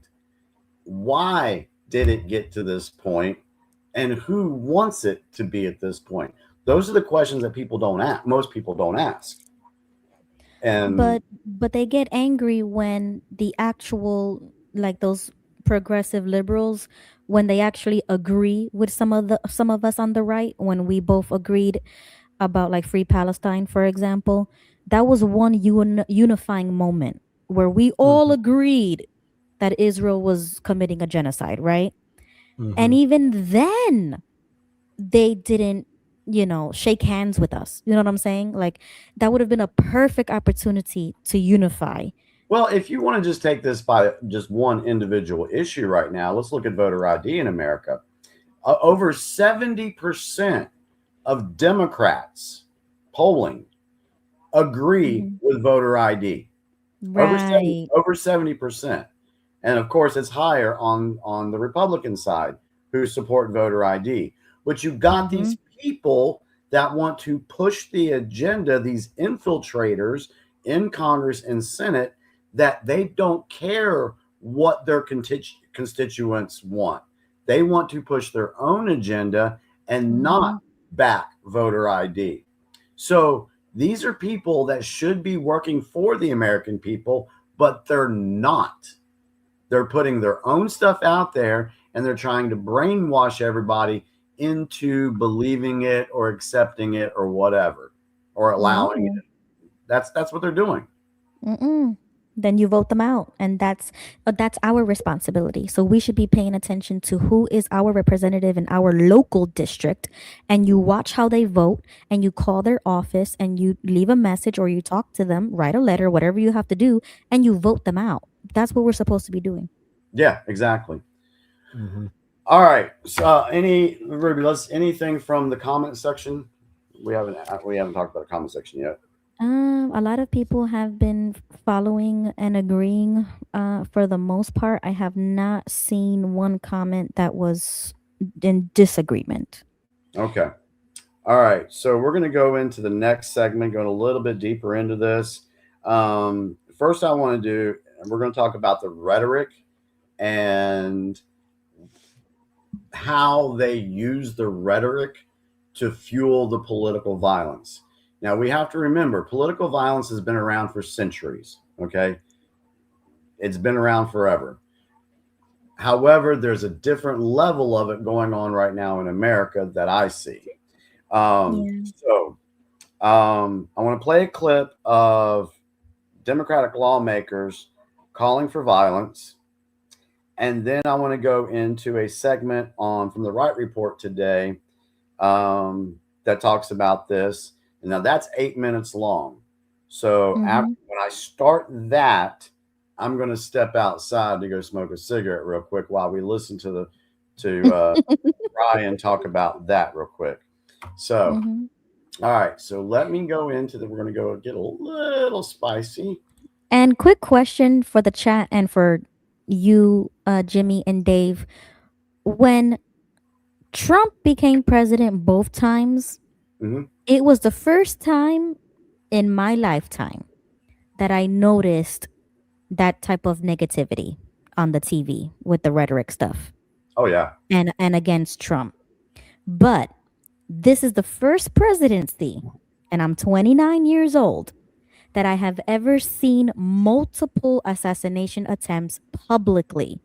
Why did it get to this point? And who wants it to be at this point? Those are the questions that people don't ask. Most people don't ask. And But they get angry when the actual, like, those progressive liberals, when they actually agree with some of us on the right, when we both agreed about like free Palestine, for example. That was one unifying moment where we all agreed that Israel was committing a genocide, right? And even then, they didn't, shake hands with us. You know what I'm saying? Like, that would have been a perfect opportunity to unify. well, if you want to just take this by just one individual issue right now, let's look at voter ID in America. Over 70% of Democrats polling agree Mhm. with voter ID. Right. Over 70%. And of course, it's higher on the Republican side who support voter ID. But you've got these people that want to push the agenda, these infiltrators in Congress and Senate, that they don't care what their constituents want. They want to push their own agenda and not back voter ID. So these are people that should be working for the American people, but they're not. They're putting their own stuff out there and they're trying to brainwash everybody into believing it or accepting it or whatever, or allowing No. it. That's what they're doing. Then you vote them out, and that's our responsibility. So we should be paying attention to who is our representative in our local district, and you watch how they vote, and you call their office, and you leave a message, or you talk to them, write a letter, whatever you have to do, and you vote them out. That's what we're supposed to be doing. Yeah, exactly. All right. So Ruby, anything from the comment section? We haven't talked about the comment section yet. A lot of people have been following and agreeing. For the most part, I have not seen one comment that was in disagreement. Okay. All right. So we're going to go into the next segment, going a little bit deeper into this. First, I want to do, we're going to talk about the rhetoric and how they use the rhetoric to fuel the political violence. Now, we have to remember, political violence has been around for centuries, okay? It's been around forever. However, there's a different level of it going on right now in America that I see. I want to play a clip of Democratic lawmakers calling for violence. And then I want to go into a segment from the Right Report today that talks about this. And now that's 8 minutes long. So when I start that, I'm going to step outside to go smoke a cigarette real quick while we listen to Ryan talk about that real quick. So, all right. So let me go into we're going to go get a little spicy. And quick question for the chat and for you, Jimmy and Dave. When Trump became president both times, it was the first time in my lifetime that I noticed that type of negativity on the TV with the rhetoric stuff. Oh, yeah. And against Trump. But this is the first presidency, and I'm 29 years old, that I have ever seen multiple assassination attempts publicly,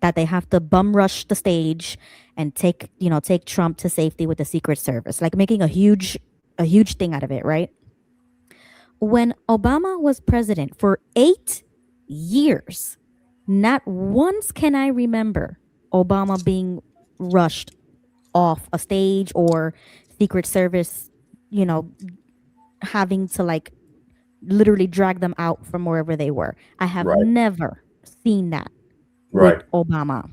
that they have to bum rush the stage and take Trump to safety with the Secret Service, like making a huge thing out of it, right? When Obama was president for 8 years, not once can I remember Obama being rushed off a stage or Secret Service, having to like literally drag them out from wherever they were. I have never seen that with Obama.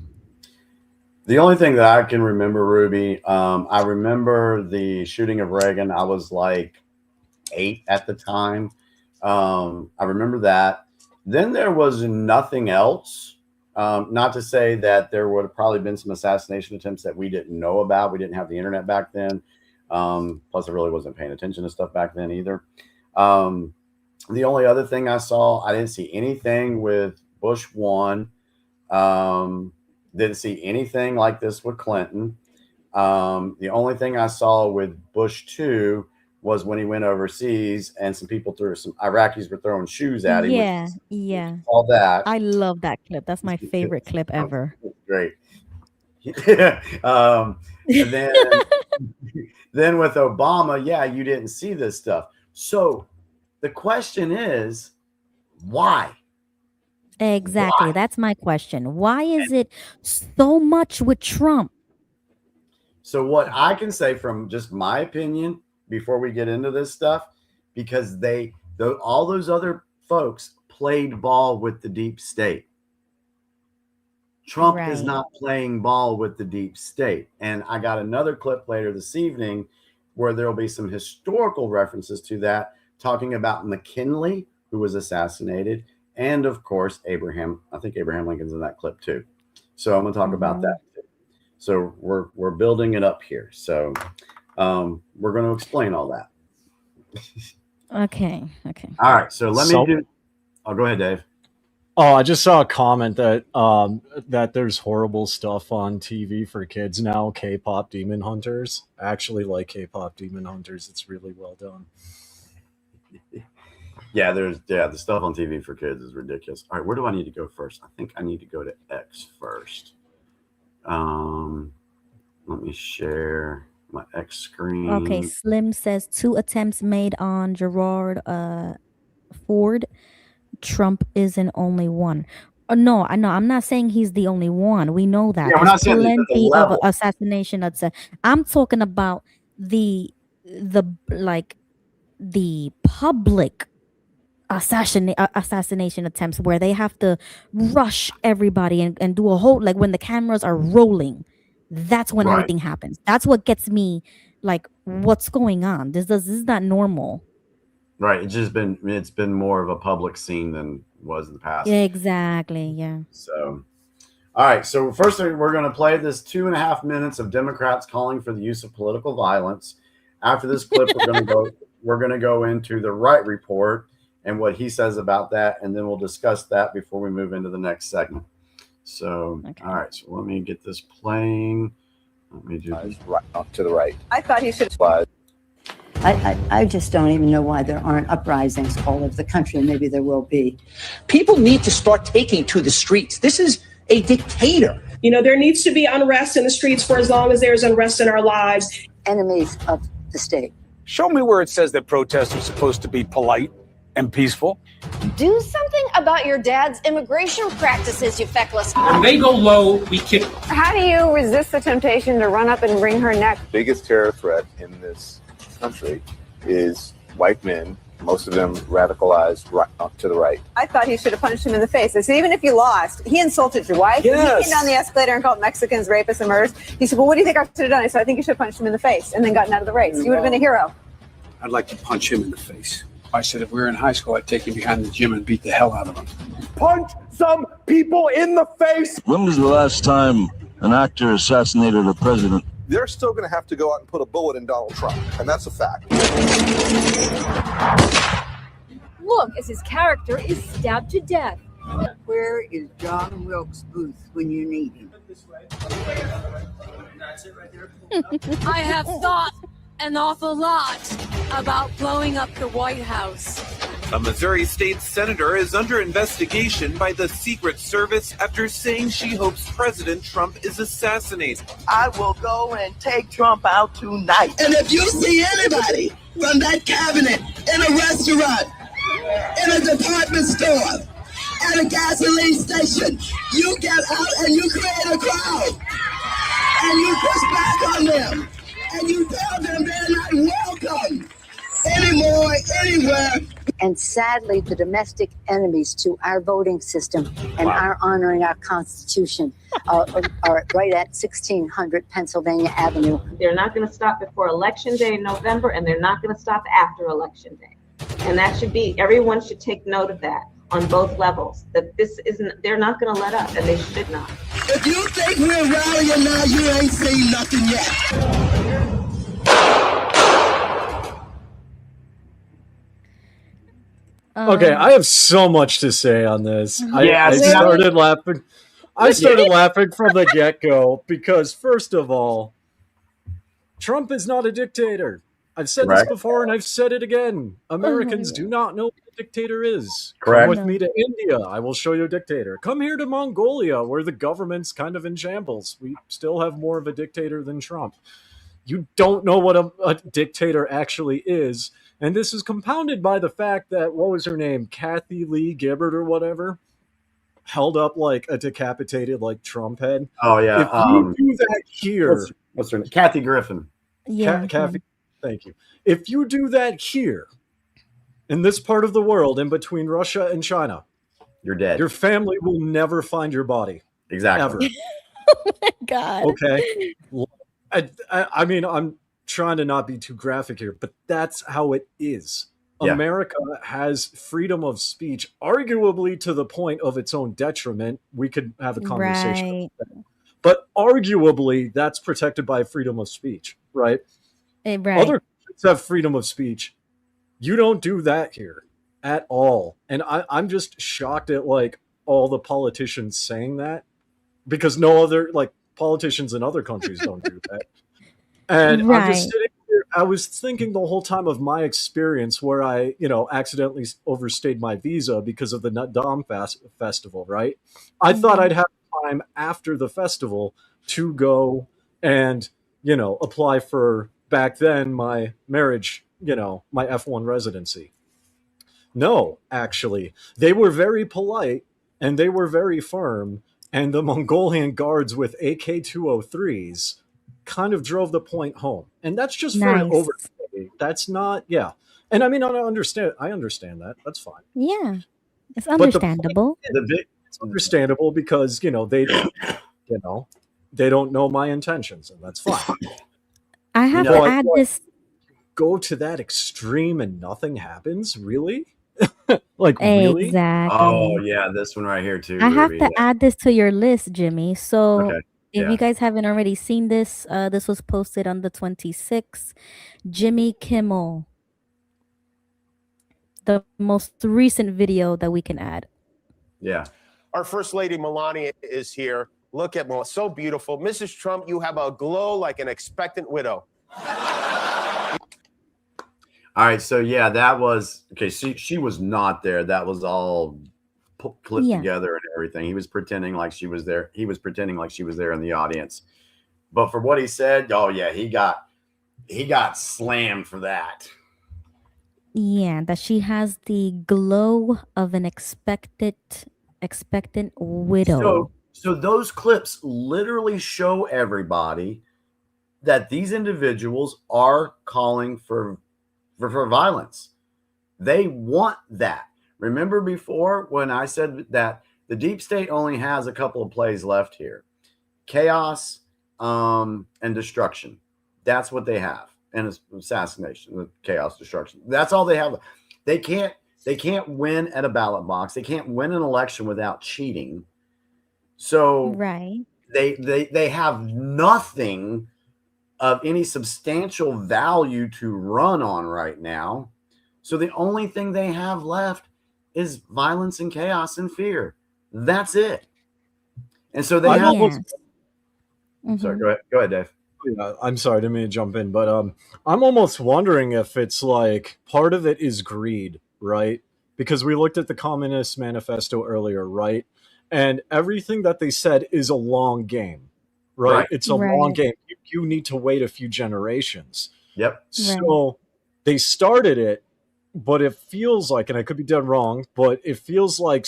The only thing that I can remember, Ruby, I remember the shooting of Reagan. I was like 8 at the time. I remember that. Then there was nothing else. Not to say that there would have probably been some assassination attempts that we didn't know about. We didn't have the internet back then. Plus, I really wasn't paying attention to stuff back then either. The only other thing I saw, I didn't see anything with Bush 1. Didn't see anything like this with Clinton. The only thing I saw with Bush 2 was when he went overseas and some Iraqis were throwing shoes at him. Yeah. All that. I love that clip. That's my favorite clip ever. Great. And then with Obama, yeah, you didn't see this stuff. So the question is, why? Exactly. Why? That's my question. Why is it so much with Trump? So what I can say from just my opinion before we get into this stuff, because all those other folks played ball with the deep state. Trump is not playing ball with the deep state. And I got another clip later this evening where there will be some historical references to that, talking about McKinley, who was assassinated, and of course, Abraham. I think Abraham Lincoln's in that clip too. So I'm going to talk about that too. So we're building it up here. So we're going to explain all that. Okay. All right. So let me do. Oh, go ahead, Dave. Oh, I just saw a comment that that there's horrible stuff on TV for kids now. K-pop Demon Hunters. I actually like K-pop Demon Hunters. It's really well done. Yeah, the stuff on TV for kids is ridiculous. All right, where do I need to go first? I think I need to go to X first. Let me share my X screen. Okay, Slim says 2 attempts made on Gerard Ford. Trump isn't only one. No, I'm not saying he's the only one. We know that. Yeah, we're not saying plenty of assassination. I'm talking about the public assassination attempts where they have to rush everybody and do a whole, like when the cameras are rolling. That's when everything happens. That's what gets me like, what's going on? This is not normal. Right. It's been more of a public scene than was in the past. Yeah, exactly. Yeah. So, all right. So first we're going to play this 2.5 minutes of Democrats calling for the use of political violence. After this clip, we're going to go into the Wright report and what he says about that. And then we'll discuss that before we move into the next segment. So, All right. So let me get this playing. Let me do this. Right off to the right. I thought he should. I just don't even know why there aren't uprisings all over the country, and maybe there will be. People need to start taking to the streets. This is a dictator. You know, there needs to be unrest in the streets for as long as there's unrest in our lives. Enemies of the state. Show me where it says that protests are supposed to be polite and peaceful. Do something about your dad's immigration practices, you feckless. When they go low, we kick. How do you resist the temptation to run up and wring her neck? Biggest terror threat in this country is white men, most of them radicalized right up to the right. I thought he should have punched him in the face. I said, even if you lost, he insulted your wife. Yes. He came down the escalator and called Mexicans rapists and murderers. He said, well, what do you think I should have done? I said, I think you should have punched him in the face and then gotten out of the race. You would have been a hero. I'd like to punch him in the face. I said, if we were in high school, I'd take him behind the gym and beat the hell out of him. Punch some people in the face. When was the last time an actor assassinated a president? They're still going to have to go out and put a bullet in Donald Trump, and that's a fact. Look, as his character is stabbed to death. Where is John Wilkes Booth when you need him? I have thought an awful lot about blowing up the White House. A Missouri state senator is under investigation by the Secret Service after saying she hopes President Trump is assassinated. I will go and take Trump out tonight. And if you see anybody from that cabinet in a restaurant, in a department store, at a gasoline station, you get out and you create a crowd. And you push back on them. And you tell them they're not welcome anymore, anywhere. and sadly, the domestic enemies to our voting system and our honoring our Constitution are right at 1600 Pennsylvania Avenue. They're not going to stop before Election Day in November, and they're not going to stop after Election Day. And that should be, everyone should take note of that on both levels, that this isn't, they're not going to let up, and they should not. If you think we're rallying now, you ain't seen nothing yet. Okay, I have so much to say on this. Yeah, I started laughing. I started laughing from the get-go because, first of all, Trump is not a dictator. I've said this before and I've said it again. Americans do not know what a dictator is. Correct. Come with me to India. I will show you a dictator. Come here to Mongolia, where the government's kind of in shambles. We still have more of a dictator than Trump. You don't know what a dictator actually is. And this is compounded by the fact that, what was her name? Kathy Lee Gibbard or whatever, held up like a decapitated like Trump head. Oh, yeah. If you do that here... What's her name? Kathy Griffin. Yeah. Kathy, thank you. If you do that here, in this part of the world, in between Russia and China, you're dead. Your family will never find your body. Exactly. Ever. Oh my God. Okay. I mean, I'm trying to not be too graphic here, but that's how it is. Yeah. America has freedom of speech, arguably to the point of its own detriment. We could have a conversation Right. about that. But arguably, that's protected by freedom of speech, right? Right. Other countries have freedom of speech. You don't do that here at all. And I'm just shocked at like all the politicians saying that, because no other like politicians in other countries don't do that. And I'm just sitting here, I was thinking the whole time of my experience where I, accidentally overstayed my visa because of the Nut Dom festival, right? I thought I'd have time after the festival to go and, apply for, back then, my marriage, my F1 residency. No, actually. They were very polite and they were very firm, and the Mongolian guards with AK-203s kind of drove the point home. And that's just for an overstay. That's not, yeah. And I mean, I understand that. That's fine. Yeah. It's understandable. It's understandable because, they don't know my intentions, and that's fine. I have to add this. Go to that extreme and nothing happens? Really? Like, really? Exactly. Oh, yeah, this one right here, too. I have to add this to your list, Jimmy. So if Yeah. you guys haven't already seen this, this was posted on the 26th. Jimmy Kimmel. The most recent video that we can add. Yeah. Our First Lady Melania is here. Look at Melania, so beautiful. Mrs. Trump, you have a glow like an expectant widow. All right, so yeah, that was okay. She was not there. That was all clipped together and everything. He was pretending like she was there. He was pretending like she was there in the audience. But for what he said, oh yeah, he got slammed for that. Yeah, that she has the glow of an expectant widow. So those clips literally show everybody that these individuals are calling for violence. They want that. Remember before when I said that the deep state only has a couple of plays left here: chaos and destruction. That's what they have. And assassination, chaos, destruction. That's all they have. They can't win at a ballot box. They can't win an election without cheating. So they have nothing of any substantial value to run on right now. So the only thing they have left is violence and chaos and fear. That's it. And so they have. Sorry, go ahead, Dave. Yeah, I'm sorry, I didn't mean to jump in, but I'm almost wondering if it's like part of it is greed, right? Because we looked at the Communist Manifesto earlier, right? And everything that they said is a long game, right? It's a long game. You need to wait a few generations. Yep. So they started it, but it feels like, and I could be dead wrong, but it feels like,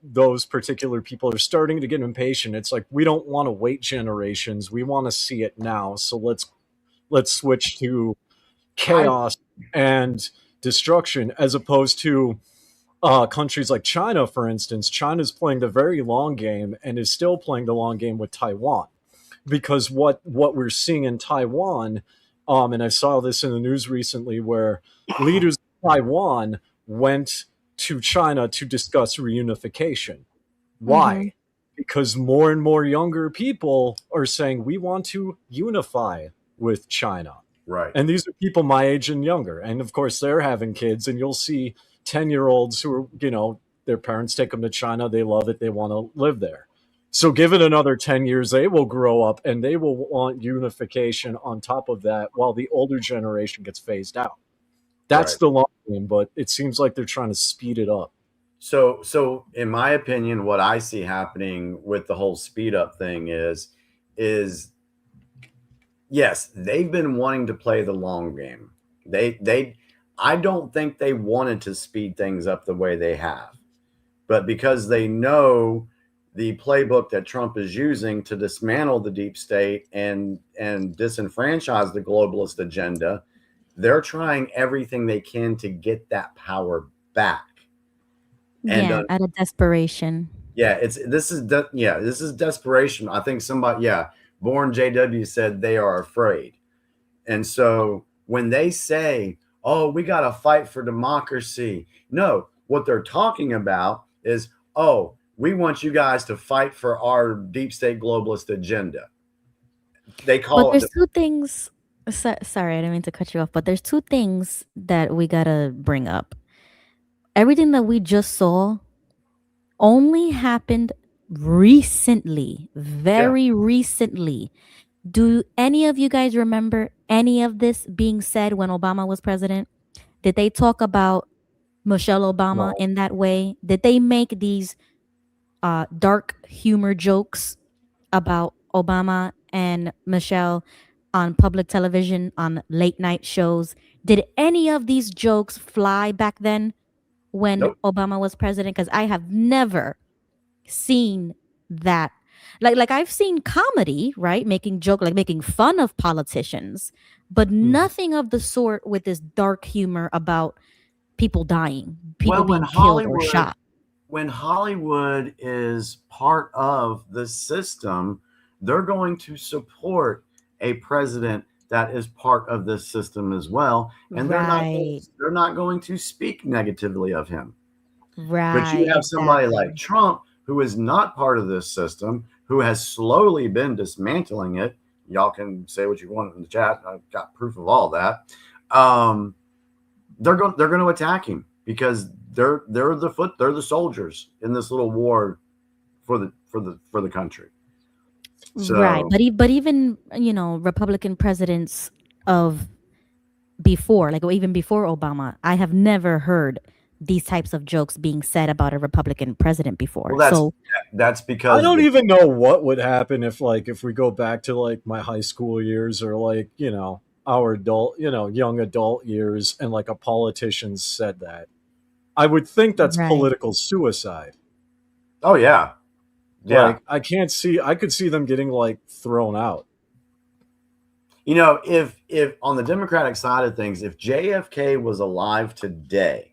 those particular people are starting to get impatient. It's like, we don't want to wait generations. We want to see it now. So let's switch to chaos and destruction, as opposed to countries like China, for instance. China's playing the very long game and is still playing the long game with Taiwan, because what we're seeing in Taiwan, and I saw this in the news recently, where leaders of Taiwan went to China to discuss reunification. Why? Because more and more younger people are saying we want to unify with China. Right. And these are people my age and younger. And of course, they're having kids, and you'll see 10-year-olds who are, you know, their parents take them to China. They love it. They want to live there. So give it another 10 years, they will grow up and they will want unification on top of that while the older generation gets phased out. That's Right. the long game, but it seems like they're trying to speed it up. So in my opinion, what I see happening with the whole speed up thing is yes, they've been wanting to play the long game. I don't think they wanted to speed things up the way they have, but because they know the playbook that Trump is using to dismantle the deep state and disenfranchise the globalist agenda, they're trying everything they can to get that power back. Yeah, out of desperation. Yeah, this is desperation. I think somebody, Born JW said they are afraid. And so when they say, "Oh, we got to fight for democracy," no, what they're talking about is, "Oh, we want you guys to fight for our deep state globalist agenda." They call But it. there's two things. Sorry, I didn't mean to cut you off. But there's two things that we gotta bring up. Everything that we just saw only happened recently, very recently. Do any of you guys remember any of this being said when Obama was president? Did they talk about Michelle Obama in that way? Did they make these dark humor jokes about Obama and Michelle on public television, on late night shows? Did any of these jokes fly back then when Obama was president? Because I have never seen that. Like I've seen comedy, right? Making fun of politicians, but nothing of the sort with this dark humor about people dying, people being killed or shot. When Hollywood is part of the system, they're going to support a president that is part of this system as well, and they're not going to speak negatively of him. Right. But you have somebody like Trump, who is not part of this system, who has slowly been dismantling it. Y'all can say what you want in the chat. I've got proof of all that. They're going to attack him because they're the soldiers in this little war for the country. So, right, but even Republican presidents of before, like even before Obama, I have never heard these types of jokes being said about a Republican president before. Well, that's because I don't even know what would happen if we go back to my high school years or our adult, young adult years, and a politician said that. I would think that's political suicide. Oh yeah. Yeah. I could see them getting thrown out. If on the Democratic side of things, if JFK was alive today,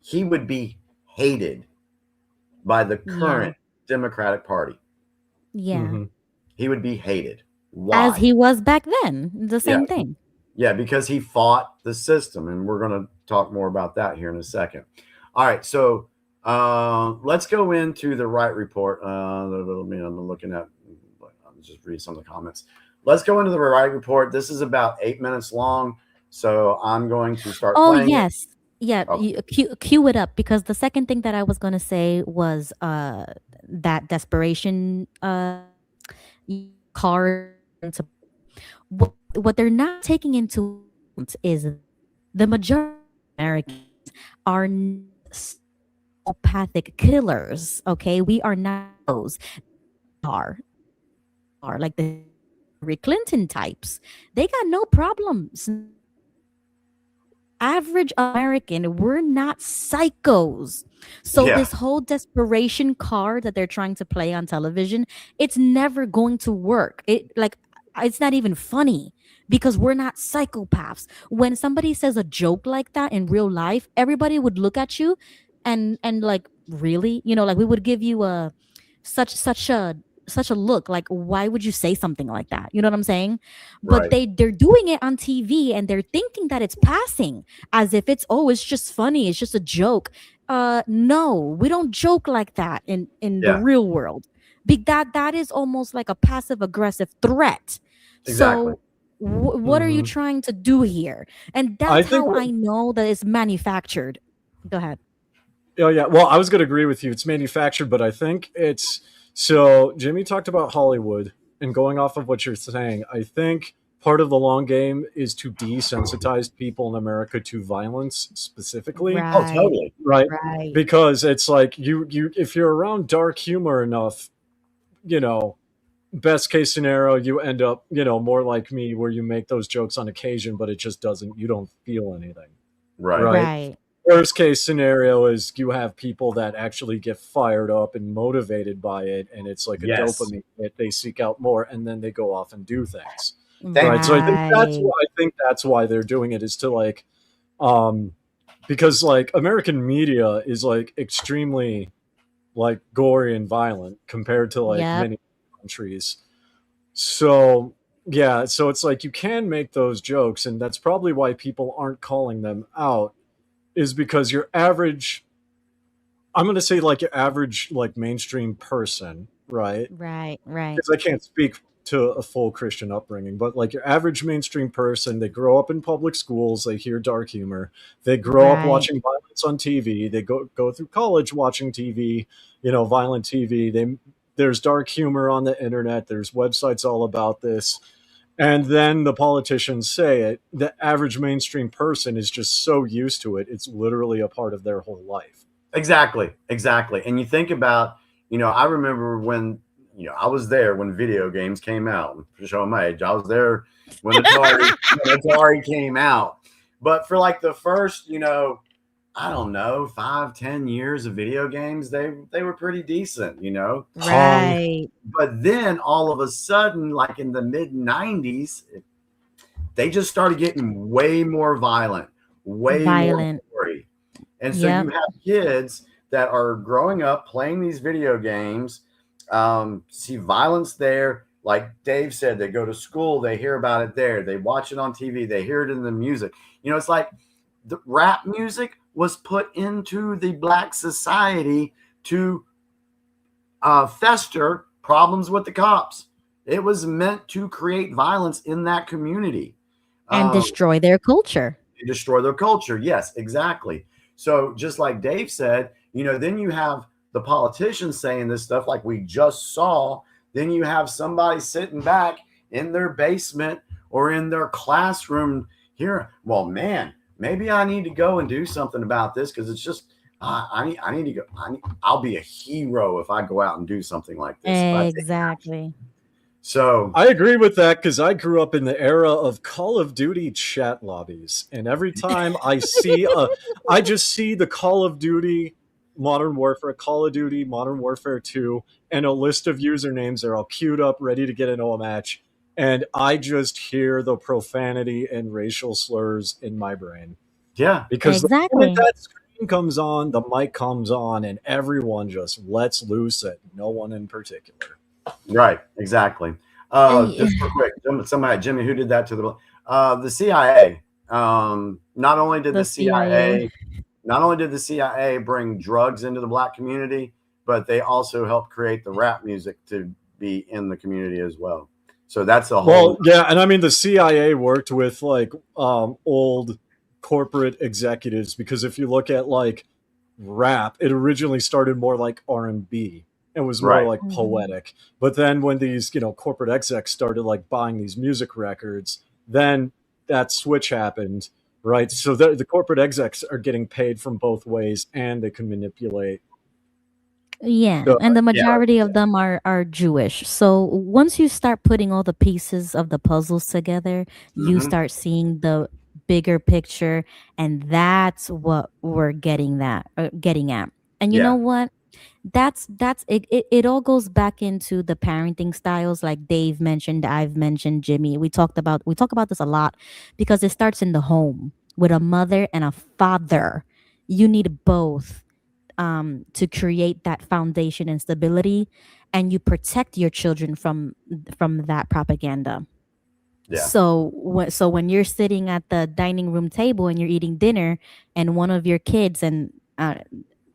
he would be hated by the current Democratic Party. Yeah. Mm-hmm. He would be hated. Why? As he was back then. The same thing. Yeah, because he fought the system, and we're going to talk more about that here in a second. All right, so let's go into the Wright report. I'm looking at, I'll just read some of the comments. Let's go into the Wright report. This is about 8 minutes long, so I'm going to start playing yes. it. Yeah, cue it up, because the second thing that I was going to say was that desperation card. What they're not taking into account is the majority of Americans are psychopathic killers. Okay, we are not those. Are like the Hillary Clinton types. They got no problems. Average American, we're not psychos. So this whole desperation card that they're trying to play on television, it's never going to work. it's not even funny because we're not psychopaths. When somebody says a joke like that in real life, everybody would look at you and like, really, like we would give you a such a look, like, why would you say something like that? You know what I'm saying? But Right. they're doing it on TV and they're thinking that it's passing, as if it's just funny, it's just a joke. No, we don't joke like that in the Yeah. real world. That is almost like a passive aggressive threat. Exactly. So what are you Mhm. trying to do here? And I that's think how I know that it's manufactured. Go ahead. Oh yeah, well, I was going to agree with you. It's manufactured, but I think it's so. Jimmy talked about Hollywood, and going off of what you're saying, I think part of the long game is to desensitize people in America to violence specifically. Oh, Right. totally. Right? Right. Because it's like you if you're around dark humor enough, you know, best case scenario, you end up, more like me, where you make those jokes on occasion, but it just doesn't. You don't feel anything. Right. Right. Right. Worst case scenario is you have people that actually get fired up and motivated by it, and it's like a Yes. dopamine hit. They seek out more, and then they go off and do things. Thank Right. So Right. I think that's why they're doing it, is to like, because like American media is like extremely like gory and violent compared to like Yep. many countries. So yeah, so it's like you can make those jokes, and that's probably why people aren't calling them out, is because your average, I'm going to say like your average like mainstream person, right? Right. Right. Because I can't speak to a full Christian upbringing, but like your average mainstream person, they grow up in public schools, they hear dark humor, they grow up Right. watching violence on TV, they go through college watching TV, violent TV. There's dark humor on the internet, there's websites all about this. And then the politicians say it. The average mainstream person is just so used to it. It's literally a part of their whole life. Exactly. Exactly. And you think about, I remember when, I was there when video games came out. To show my age, I was there when Atari came out. But for like the first, I don't know, 5-10 years of video games, they were pretty decent, Pong. Right. But then all of a sudden, like in the mid 90s, they just started getting way more violent, way more Violent. gory. And so Yep. you have kids that are growing up playing these video games, see violence there. Like Dave said, they go to school, they hear about it there, they watch it on TV, they hear it in the music. It's like the rap music was put into the black society to fester problems with the cops. It was meant to create violence in that community. And destroy their culture. Destroy their culture. Yes, exactly. So just like Dave said, then you have the politicians saying this stuff like we just saw. Then you have somebody sitting back in their basement or in their classroom here. Well, man, maybe I need to go and do something about this, because it's just I need to go. I'll be a hero if I go out and do something like this. Exactly. So I agree with that, because I grew up in the era of Call of Duty chat lobbies, and every time I see I just see the Call of Duty Modern Warfare, Call of Duty Modern Warfare 2, and a list of usernames. They're all queued up, ready to get into a match, and I just hear the profanity and racial slurs in my brain. Yeah, because the Exactly. moment that screen comes on, the mic comes on, and everyone just lets loose at no one in particular. Right, exactly. Just real quick, Jimmy, who did that to the CIA? Not only did the CIA bring drugs into the black community, but they also helped create the rap music to be in the community as well. So that's a whole. Well, yeah, and I mean the CIA worked with like old corporate executives, because if you look at like rap, it originally started more like R&B. It was more Right. like poetic. But then when these, corporate execs started like buying these music records, then that switch happened, right? So the corporate execs are getting paid from both ways, and they can manipulate. Yeah, So, and the yeah. majority of them are Jewish. So once you start putting all the pieces of the puzzles together, you Mhm. start seeing the bigger picture, and that's what we're getting at. And you Yeah. know what? that's it all goes back into the parenting styles, like Dave mentioned, I've mentioned, Jimmy. We talk about this a lot because it starts in the home with a mother and a father. You need both to create that foundation and stability, and you protect your children from that propaganda. Yeah. So when you're sitting at the dining room table and you're eating dinner, and one of your kids, and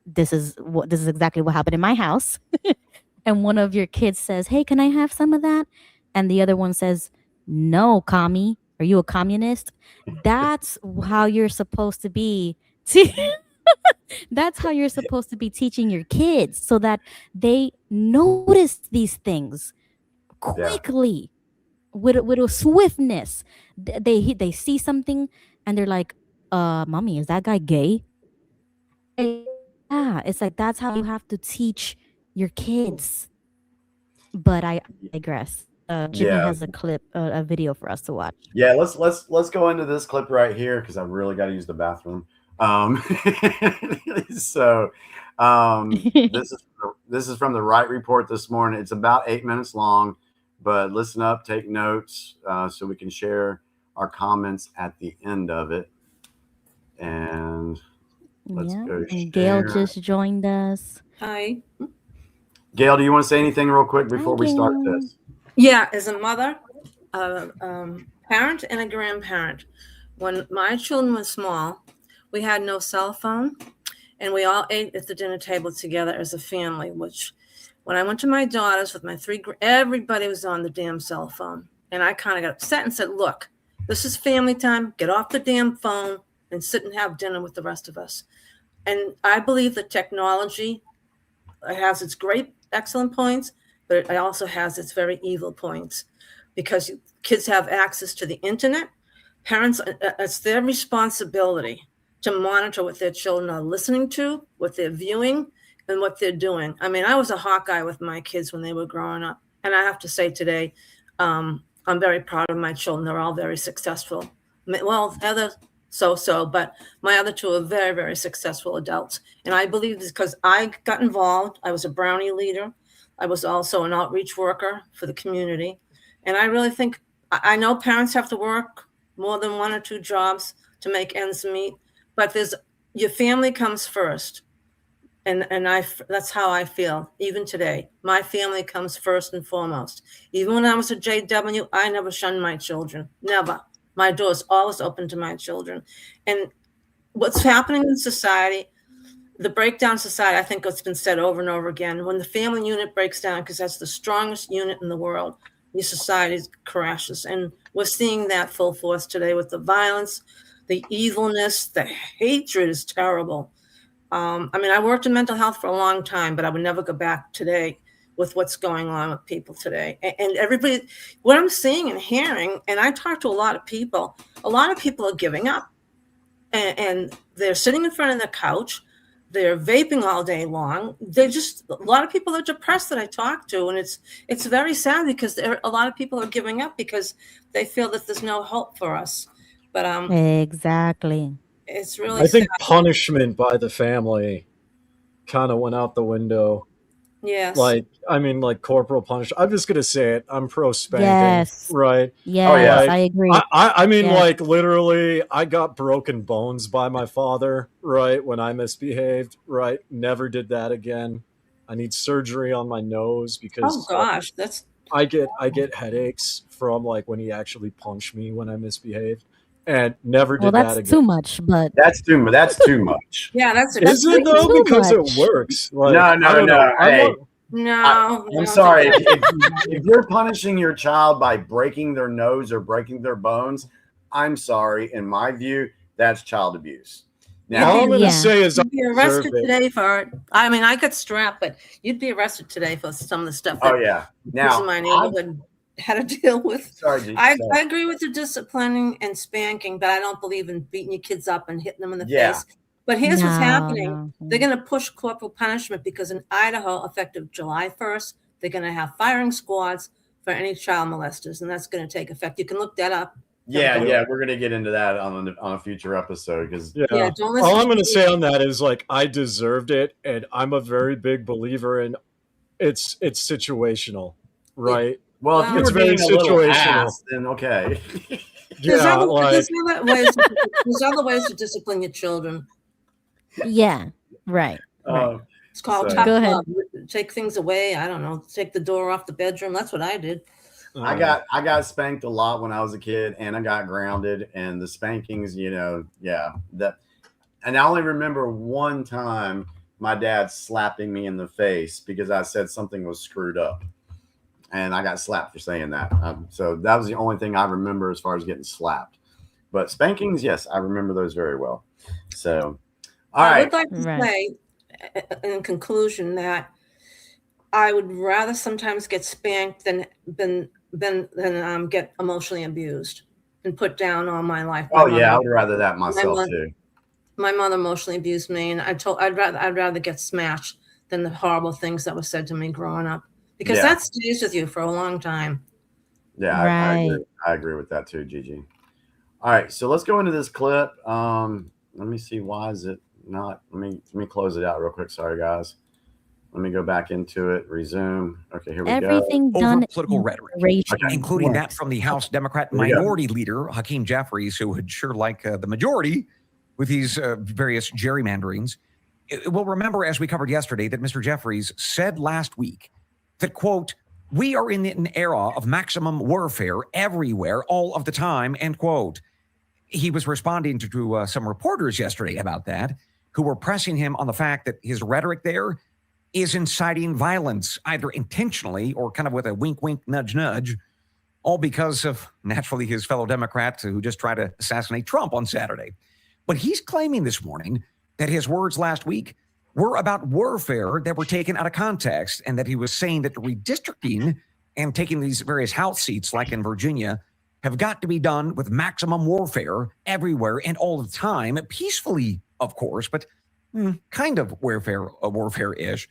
this is exactly what happened in my house, and one of your kids says, "Hey, can I have some of that?" and the other one says, "No, commie. Are you a communist?" That's how you're supposed to be. That's how you're supposed to be teaching your kids, so that they notice these things quickly, with a swiftness. They see something and they're like, "Mommy, is that guy gay?" Yeah, it's like that's how you have to teach your kids. But I digress. Jimmy Yeah. has a clip, a video for us to watch. Yeah, let's go into this clip right here because I really got to use the bathroom. So this is from the Wright Report this morning. It's about 8 minutes long, but listen up, take notes, so we can share our comments at the end of it. And let's go. And Gail just joined us. Hi. Gail, do you want to say anything real quick before we start this? Yeah, as a mother, a parent, and a grandparent, when my children were small, we had no cell phone, and we all ate at the dinner table together as a family, which when I went to my daughters with my three, everybody was on the damn cell phone. And I kind of got upset and said, look, this is family time. Get off the damn phone and sit and have dinner with the rest of us. And I believe that technology has its great, excellent points, but it also has its very evil points, because kids have access to the internet. Parents, it's their responsibility to monitor what their children are listening to, what they're viewing, and what they're doing. I mean, I was a Hawkeye with my kids when they were growing up. And I have to say today, I'm very proud of my children. They're all very successful. Well, other so, but my other two are very, very successful adults. And I believe this because I got involved. I was a Brownie leader. I was also an outreach worker for the community. And I really think, I know parents have to work more than one or two jobs to make ends meet, but your family comes first. And that's how I feel, even today. My family comes first and foremost. Even when I was a JW, I never shunned my children, never. My door's always open to my children. And what's happening in society, the breakdown society, I think it's been said over and over again, when the family unit breaks down, because that's the strongest unit in the world, the society crashes. And we're seeing that full force today with the violence, the evilness, the hatred is terrible. I mean, I worked in mental health for a long time, but I would never go back today with what's going on with people today. And everybody, what I'm seeing and hearing, and I talk to a lot of people are giving up. And they're sitting in front of the couch. They're vaping all day long. A lot of people are depressed that I talk to. And it's very sad because a lot of people are giving up because they feel that there's no hope for us. But exactly. It's really I think sad. punishment by the family kind of went out the window. Yes. Like corporal punishment. I'm just going to say it. I'm pro spanking. Yes. Right. Yes, I agree. I mean, Yes. literally, I got broken bones by my father, right, when I misbehaved, right? Never did that again. I need surgery on my nose because Oh gosh, that's I get headaches from when he actually punched me when I misbehaved, and never did that that's again. too much, but That's too much. yeah, that's Is it though? too Because much. it works. No. I don't know. Hey, no. I'm sorry. If you're punishing your child by breaking their nose or breaking their bones, I'm sorry. In my view, that's child abuse. Now, all I'm going to say is You'd be arrested today for it. I mean, I got strapped, but you'd be arrested today for some of the stuff that oh yeah. kids Now, in my neighborhood had to deal with. sorry, G, I sorry. agree with the disciplining and spanking, but I don't believe in beating your kids up and hitting them in the Yeah. face. But here's what's No, happening. no. They're going to push corporal punishment because in Idaho, effective July 1st, they're going to have firing squads for any child molesters, and that's going to take effect. You can look that up. Yeah, we're gonna get into that on a future episode because Yeah, don't listen all I'm to going to say me. on that is like I deserved it, and I'm a very big believer in it's situational, right? well, if you It's were very being a little situational. ass, then okay. There's Yeah, other, like there's other ways to discipline your children. Yeah, right. It's called So- tough Go ahead. love. Take things away. I don't know. Take the door off the bedroom. That's what I did. I got spanked a lot when I was a kid, and I got grounded. And the spankings, and I only remember one time my dad slapping me in the face because I said something was screwed up, and I got slapped for saying that. So that was the only thing I remember as far as getting slapped. But spankings, yes, I remember those very well. So, all I right. would like to say, in conclusion, that I would rather sometimes get spanked than get emotionally abused and put down all my life. Oh yeah, I would rather that myself too. My mother emotionally abused me, and I'd rather get smashed than the horrible things that were said to me growing up, because that stays with you for a long time. Yeah, I agree with that too, Gigi. All right, so let's go into this clip. Let me see, why is it not? Let me close it out real quick. Sorry, guys. Let me go back into it. Resume. Okay, here we Everything go. done political in rhetoric, moderation including that works. from the House Democrat Here we go. Minority Leader, Hakeem Jeffries, who would sure like the majority with these various gerrymanderings. We'll remember, as we covered yesterday, that Mr. Jeffries said last week that, quote, "We are in an era of maximum warfare everywhere, all of the time," end quote. He was responding to some reporters yesterday about that, who were pressing him on the fact that his rhetoric there is inciting violence, either intentionally or kind of with a wink, wink, nudge, nudge, all because of, naturally, his fellow Democrats who just tried to assassinate Trump on Saturday. But he's claiming this morning that his words last week were about warfare that were taken out of context, and that he was saying that the redistricting and taking these various House seats, like in Virginia, have got to be done with maximum warfare everywhere and all the time, peacefully, of course, but kind of warfare-ish.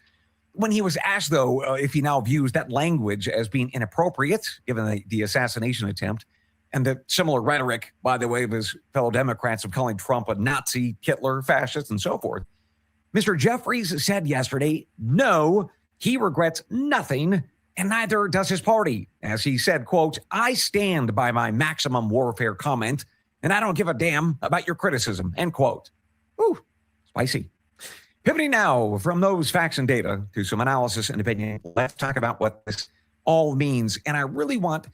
When he was asked, though, if he now views that language as being inappropriate, given the assassination attempt, and the similar rhetoric, by the way, of his fellow Democrats of calling Trump a Nazi, Hitler, fascist, and so forth, Mr. Jeffries said yesterday, no, he regrets nothing, and neither does his party. As he said, quote, "I stand by my maximum warfare comment, and I don't give a damn about your criticism," end quote. Ooh, spicy. Pivoting now from those facts and data to some analysis and opinion, let's talk about what this all means. And I really want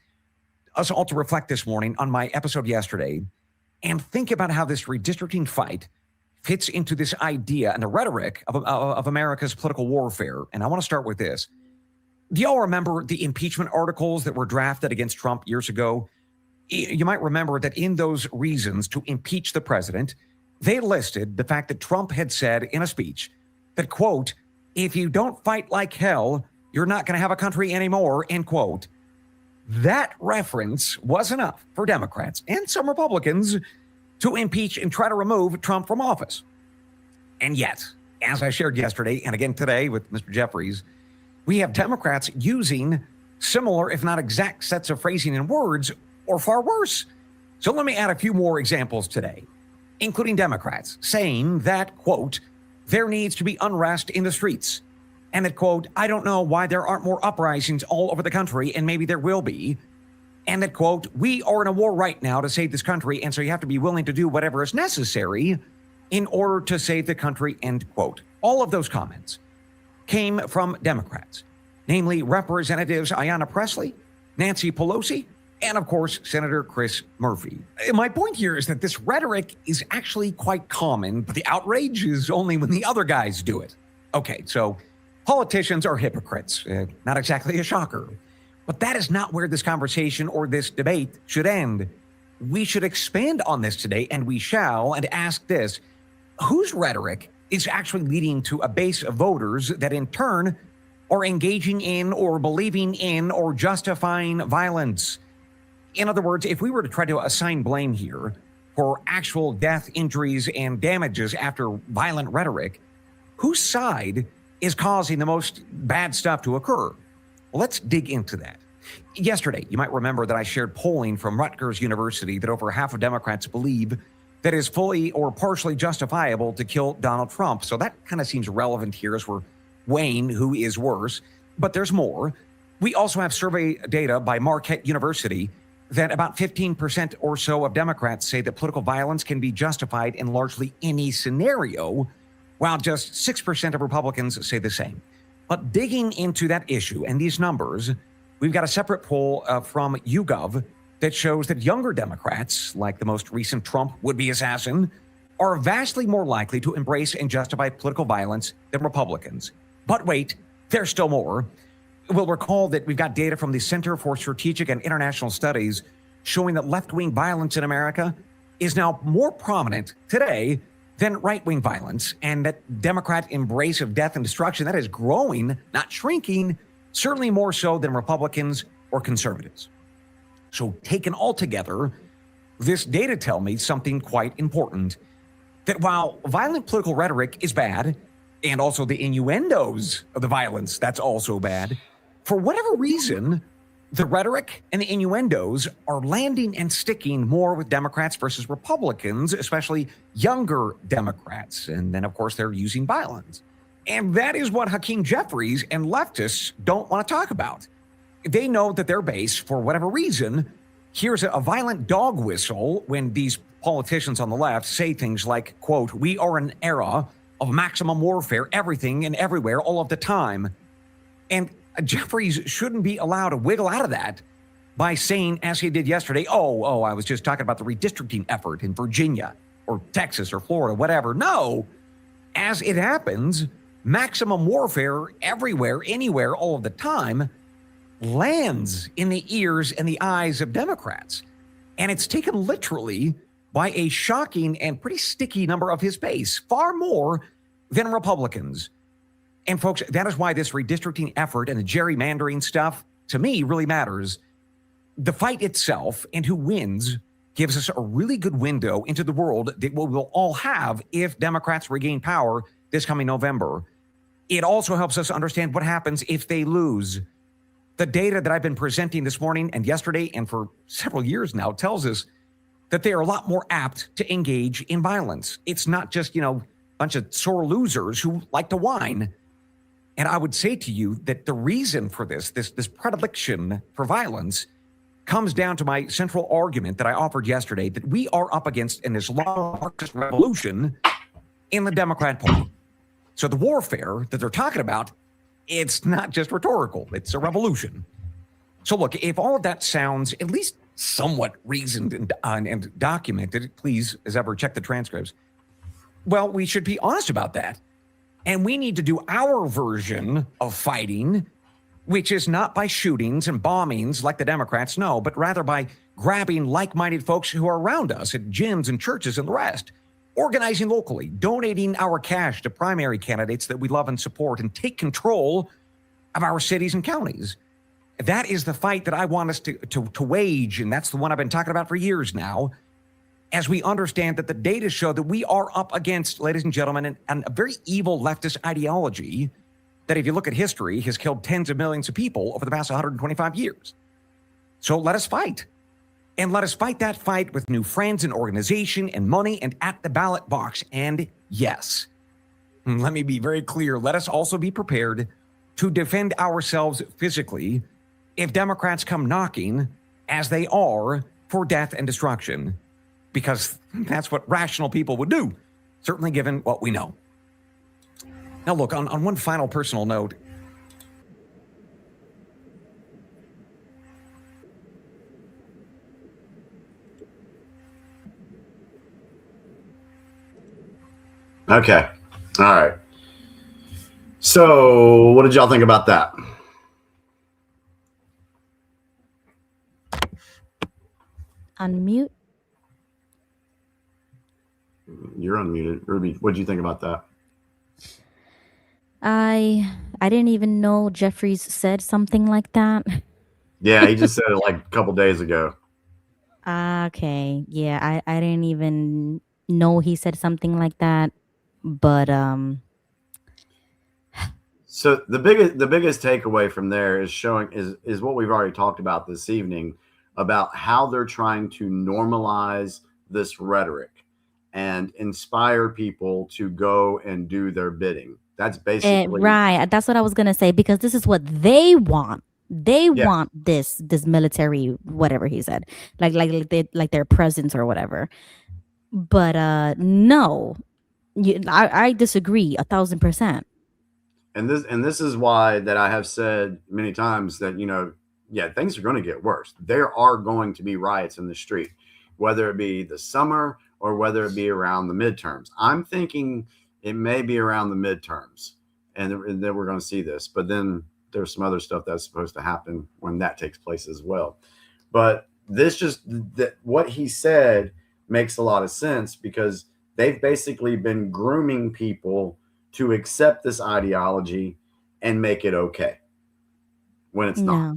us all to reflect this morning on my episode yesterday and think about how this redistricting fight fits into this idea and the rhetoric of America's political warfare. And I want to start with this. Do y'all remember the impeachment articles that were drafted against Trump years ago? You might remember that in those reasons to impeach the president, they listed the fact that Trump had said in a speech that, quote, "If you don't fight like hell, you're not going to have a country anymore," end quote. That reference was enough for Democrats and some Republicans to impeach and try to remove Trump from office. And yet, as I shared yesterday and again today with Mr. Jeffries, we have Democrats using similar, if not exact, sets of phrasing and words, or far worse. So let me add a few more examples today, including Democrats saying that, quote, "There needs to be unrest in the streets," and that, quote, "I don't know why there aren't more uprisings all over the country, and maybe there will be," and that, quote, "We are in a war right now to save this country, and so you have to be willing to do whatever is necessary in order to save the country," end quote. All of those comments came from Democrats, namely Representatives Ayanna Pressley, Nancy Pelosi, and of course, Senator Chris Murphy. My point here is that this rhetoric is actually quite common, but the outrage is only when the other guys do it. Okay, so politicians are hypocrites. Not exactly a shocker. But that is not where this conversation or this debate should end. We should expand on this today, and we shall, and ask this: whose rhetoric is actually leading to a base of voters that in turn are engaging in or believing in or justifying violence? In other words, if we were to try to assign blame here for actual death, injuries, and damages after violent rhetoric, whose side is causing the most bad stuff to occur? Well, let's dig into that. Yesterday, you might remember that I shared polling from Rutgers University that over half of Democrats believe that it is fully or partially justifiable to kill Donald Trump. So that kind of seems relevant here as we're weighing who is worse. But there's more. We also have survey data by Marquette University that about 15% or so of Democrats say that political violence can be justified in largely any scenario, while just 6% of Republicans say the same. But digging into that issue and these numbers, we've got a separate poll from YouGov that shows that younger Democrats, like the most recent Trump would-be assassin, are vastly more likely to embrace and justify political violence than Republicans. But wait, there's still more. We'll recall that we've got data from the Center for Strategic and International Studies showing that left-wing violence in America is now more prominent today than right-wing violence, and that Democrat embrace of death and destruction, that is growing, not shrinking, certainly more so than Republicans or conservatives. So taken all together, this data tell me something quite important, that while violent political rhetoric is bad, and also the innuendos of the violence, that's also bad, for whatever reason, the rhetoric and the innuendos are landing and sticking more with Democrats versus Republicans, especially younger Democrats. And then, of course, they're using violence. And that is what Hakeem Jeffries and leftists don't want to talk about. They know that their base, for whatever reason, hears a violent dog whistle when these politicians on the left say things like, quote, "We are an era of maximum warfare, everything and everywhere, all of the time." And Jeffries shouldn't be allowed to wiggle out of that by saying, as he did yesterday, oh, I was just talking about the redistricting effort in Virginia or Texas or Florida, whatever. No, as it happens, maximum warfare everywhere, anywhere, all of the time lands in the ears and the eyes of Democrats. And it's taken literally by a shocking and pretty sticky number of his base, far more than Republicans. And folks, that is why this redistricting effort and the gerrymandering stuff, to me, really matters. The fight itself and who wins gives us a really good window into the world that we will all have if Democrats regain power this coming November. It also helps us understand what happens if they lose. The data that I've been presenting this morning and yesterday and for several years now tells us that they are a lot more apt to engage in violence. It's not just, a bunch of sore losers who like to whine. And I would say to you that the reason for this predilection for violence comes down to my central argument that I offered yesterday, that we are up against an Islamic Marxist revolution in the Democrat Party. So the warfare that they're talking about, it's not just rhetorical, it's a revolution. So look, if all of that sounds at least somewhat reasoned and documented, please, as ever, check the transcripts. Well, we should be honest about that. And we need to do our version of fighting, which is not by shootings and bombings like the Democrats know, but rather by grabbing like-minded folks who are around us at gyms and churches and the rest, organizing locally, donating our cash to primary candidates that we love and support, and take control of our cities and counties. That is the fight that I want us to wage, and that's the one I've been talking about for years now, as we understand that the data show that we are up against, ladies and gentlemen, a very evil leftist ideology that, if you look at history, has killed tens of millions of people over the past 125 years. So let us fight. And let us fight that fight with new friends and organization and money and at the ballot box. And yes, let me be very clear, let us also be prepared to defend ourselves physically if Democrats come knocking, as they are, for death and destruction. Because that's what rational people would do, certainly given what we know. Now, look, on one final personal note, okay. All right. So what did y'all think about that? Unmute. You're unmuted. Ruby, what did you think about that? I didn't even know Jeffries said something like that. Yeah, he just said it like a couple days ago. Okay. Yeah, I didn't even know he said something like that. But So the biggest takeaway from there is what we've already talked about this evening about how they're trying to normalize this rhetoric and inspire people to go and do their bidding. That's basically right. That's what I was gonna say, because this is what they want. They want this military, whatever he said, like their presence or whatever. But no, I disagree 1,000%. And this is why that I have said many times that, things are going to get worse. There are going to be riots in the street, whether it be the summer or whether it be around the midterms. I'm thinking it may be around the midterms, and then we're going to see this. But then there's some other stuff that's supposed to happen when that takes place as well. But what he said makes a lot of sense, because they've basically been grooming people to accept this ideology and make it okay when it's not.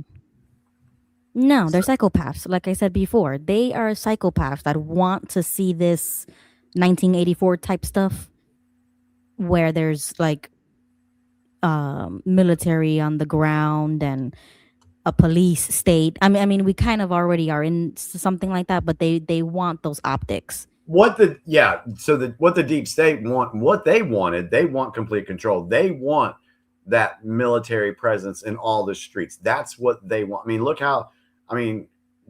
No, they're psychopaths. Like I said before, they are psychopaths that want to see this 1984 type stuff where there's like military on the ground and a police state. I mean, we kind of already are in something like that, but they want those optics. What the deep state what they wanted, they want complete control. They want that military presence in all the streets. That's what they want.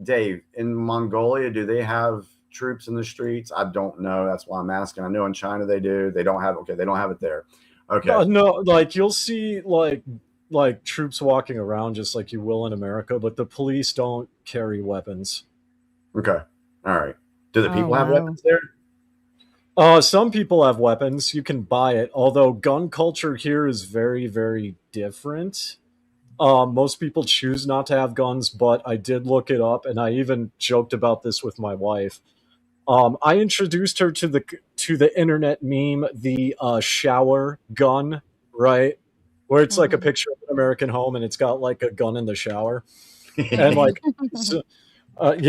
Dave, in Mongolia, do they have troops in the streets? I don't know. That's why I'm asking. I know in China they do. They don't have it there. Okay. No, like you'll see like troops walking around just like you will in America, but the police don't carry weapons. Okay. All right. Do the people have weapons there? Some people have weapons. You can buy it. Although gun culture here is very, very different. Most people choose not to have guns, but I did look it up, and I even joked about this with my wife. I introduced her to the internet meme, the shower gun, right? Where it's like a picture of an American home, and it's got like a gun in the shower, and like,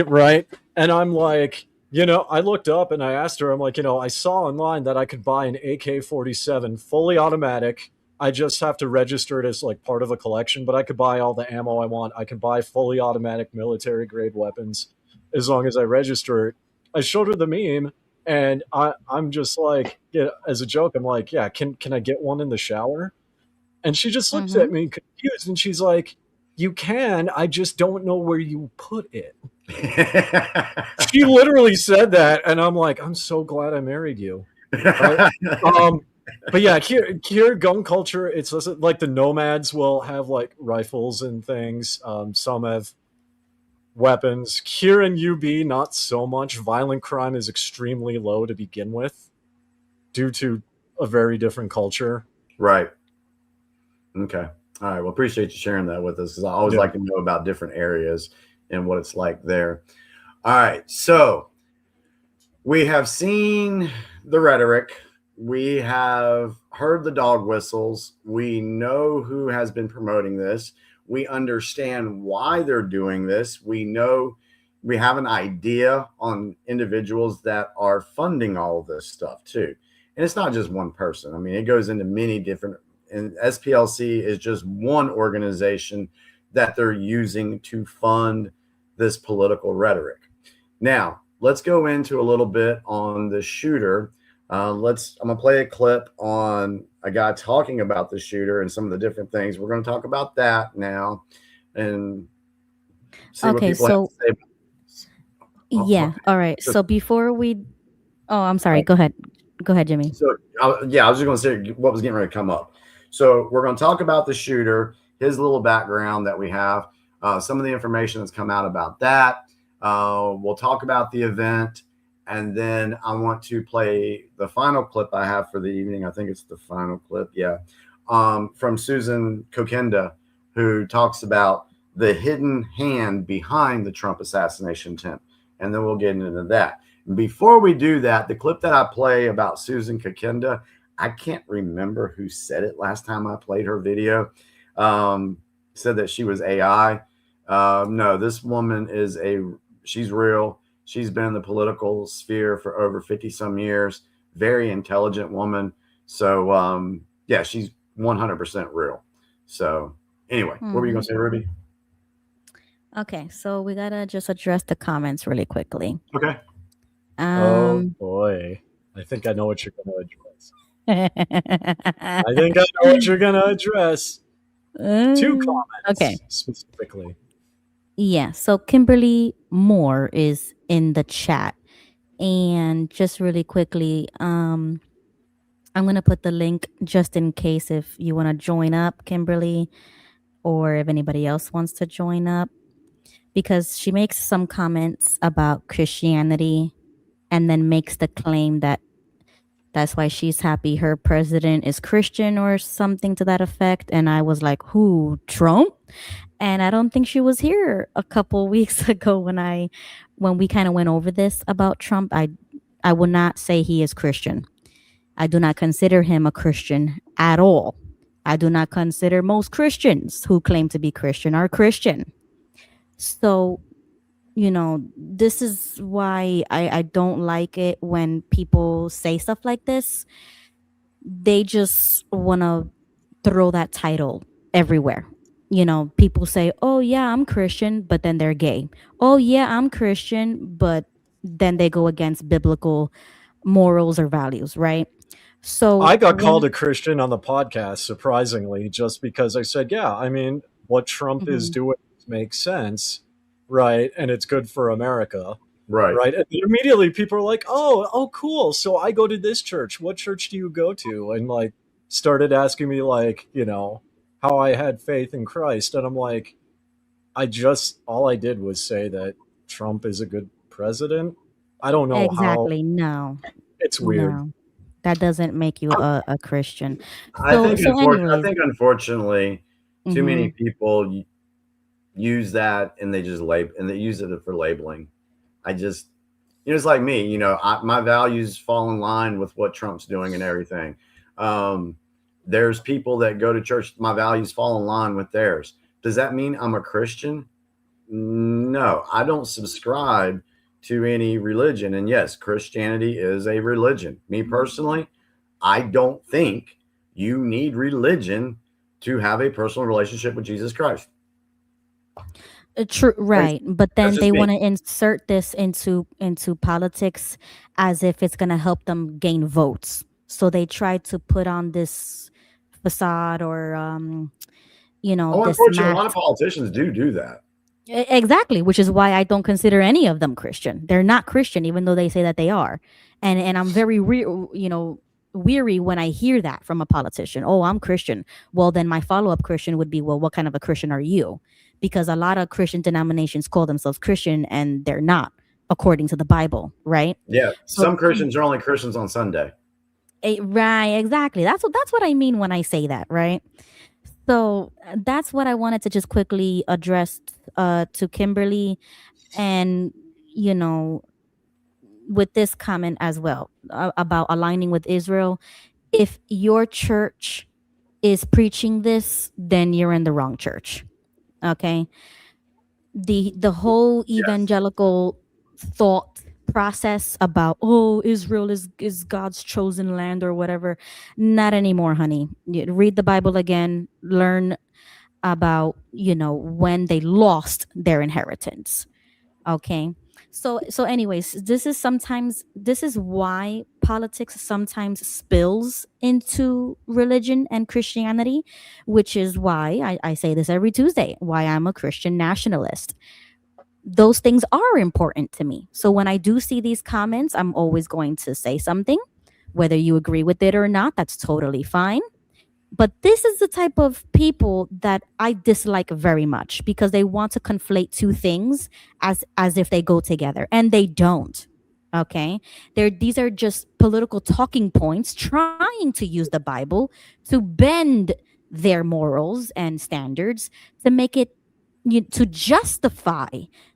right? And I'm like, I looked up and I asked her, I'm like, I saw online that I could buy an AK-47 fully automatic. I just have to register it as like part of a collection, but I could buy all the ammo I want. I can buy fully automatic military grade weapons as long as I register it. I showed her the meme, and I'm just like, as a joke, I'm like, yeah, can I get one in the shower? And she just looks at me confused, and she's like, you can, I just don't know where you put it. She literally said that, and I'm like, I'm so glad I married you. Right? But yeah, here gun culture, it's like the nomads will have like rifles and things. Some have weapons. Here in UB, not so much. Violent crime is extremely low to begin with due to a very different culture. Right. Okay. All right. Well, appreciate you sharing that with us, because I always like to know about different areas and what it's like there. All right. So we have seen the rhetoric. We have heard the dog whistles. We know who has been promoting this. We understand why they're doing this. We know we have an idea on individuals that are funding all of this stuff too. And it's not just one person. I mean, it goes into many different, and SPLC is just one organization that they're using to fund this political rhetoric. Now, let's go into a little bit on the shooter. I'm going to play a clip on a guy talking about the shooter and some of the different things. We're going to talk about that now and see what people have to say about this. Yeah. All right. So before I'm sorry. Go ahead. Go ahead, Jimmy. So I was just going to say what was getting ready to come up. So we're going to talk about the shooter, his little background that we have, some of the information that's come out about that. We'll talk about the event. And then I want to play the final clip I have for the evening. I think it's the final clip. Yeah. From Susan Kokenda, who talks about the hidden hand behind the Trump assassination attempt. And then we'll get into that. Before we do that, the clip that I play about Susan Kokenda, I can't remember who said it last time I played her video. Said that she was AI. No, this woman she's real. She's been in the political sphere for over 50 some years. Very intelligent woman. So, she's 100% real. So anyway, what were you going to say, Ruby? Okay, so we gotta just address the comments really quickly. Okay. Oh boy, I think I know what you're going to address. I think I know what you're going to address. 2 comments Okay. specifically. Yeah, so Kimberly Moore is in the chat. And just really quickly, I'm going to put the link just in case if you want to join up, Kimberly, or if anybody else wants to join up, because she makes some comments about Christianity and then makes the claim that that's why she's happy her president is Christian or something to that effect. And I was like, who, Trump? And I don't think she was here a couple weeks ago when we kind of went over this about Trump. I will not say he is Christian. I do not consider him a Christian at all. I do not consider most Christians who claim to be Christian are Christian. So, this is why I don't like it when people say stuff like this. They just want to throw that title everywhere. People say, oh, yeah, I'm Christian, but then they're gay. Oh, yeah, I'm Christian, but then they go against biblical morals or values, right? So I got called a Christian on the podcast, surprisingly, just because I said, yeah, I mean, what Trump is doing makes sense, right? And it's good for America. Right. And immediately people are like, oh, cool. So I go to this church. What church do you go to? And like started asking me like, how I had faith in Christ. And I'm like, all I did was say that Trump is a good president. I don't know exactly. how. No. It's weird. No. That doesn't make you a Christian. I think unfortunately, too many people use that and they just and they use it for labeling. It's like me, my values fall in line with what Trump's doing and everything. There's people that go to church, my values fall in line with theirs. Does that mean I'm a Christian? No, I don't subscribe to any religion. And yes, Christianity is a religion. Me personally, I don't think you need religion to have a personal relationship with Jesus Christ. True, right? But then they want to insert this into politics as if it's going to help them gain votes. So they try to put on this facade or, unfortunately, a lot of politicians do that. Exactly, which is why I don't consider any of them Christian. They're not Christian, even though they say that they are. And I'm very, weary when I hear that from a politician. Oh, I'm Christian. Well, then my follow-up question would be, well, what kind of a Christian are you? Because a lot of Christian denominations call themselves Christian and they're not, according to the Bible, right? Yeah, some Christians are only Christians on Sunday. Right, exactly. That's what I mean when I say that, right? So that's what I wanted to just quickly address to Kimberly, and with this comment as well about aligning with Israel. If your church is preaching this, then you're in the wrong church. Okay. The whole evangelical thought process about, oh, Israel is God's chosen land or whatever. Not anymore, honey. You read the Bible again, learn about, when they lost their inheritance. Okay. So anyways, this is why politics sometimes spills into religion and Christianity, which is why I say this every Tuesday, why I'm a Christian nationalist. Those things are important to me. So when I do see these comments, I'm always going to say something. Whether you agree with it or not, that's totally fine. But this is the type of people that I dislike very much, because they want to conflate two things as if they go together, and they don't. Okay, these are just political talking points trying to use the Bible to bend their morals and standards to make it to justify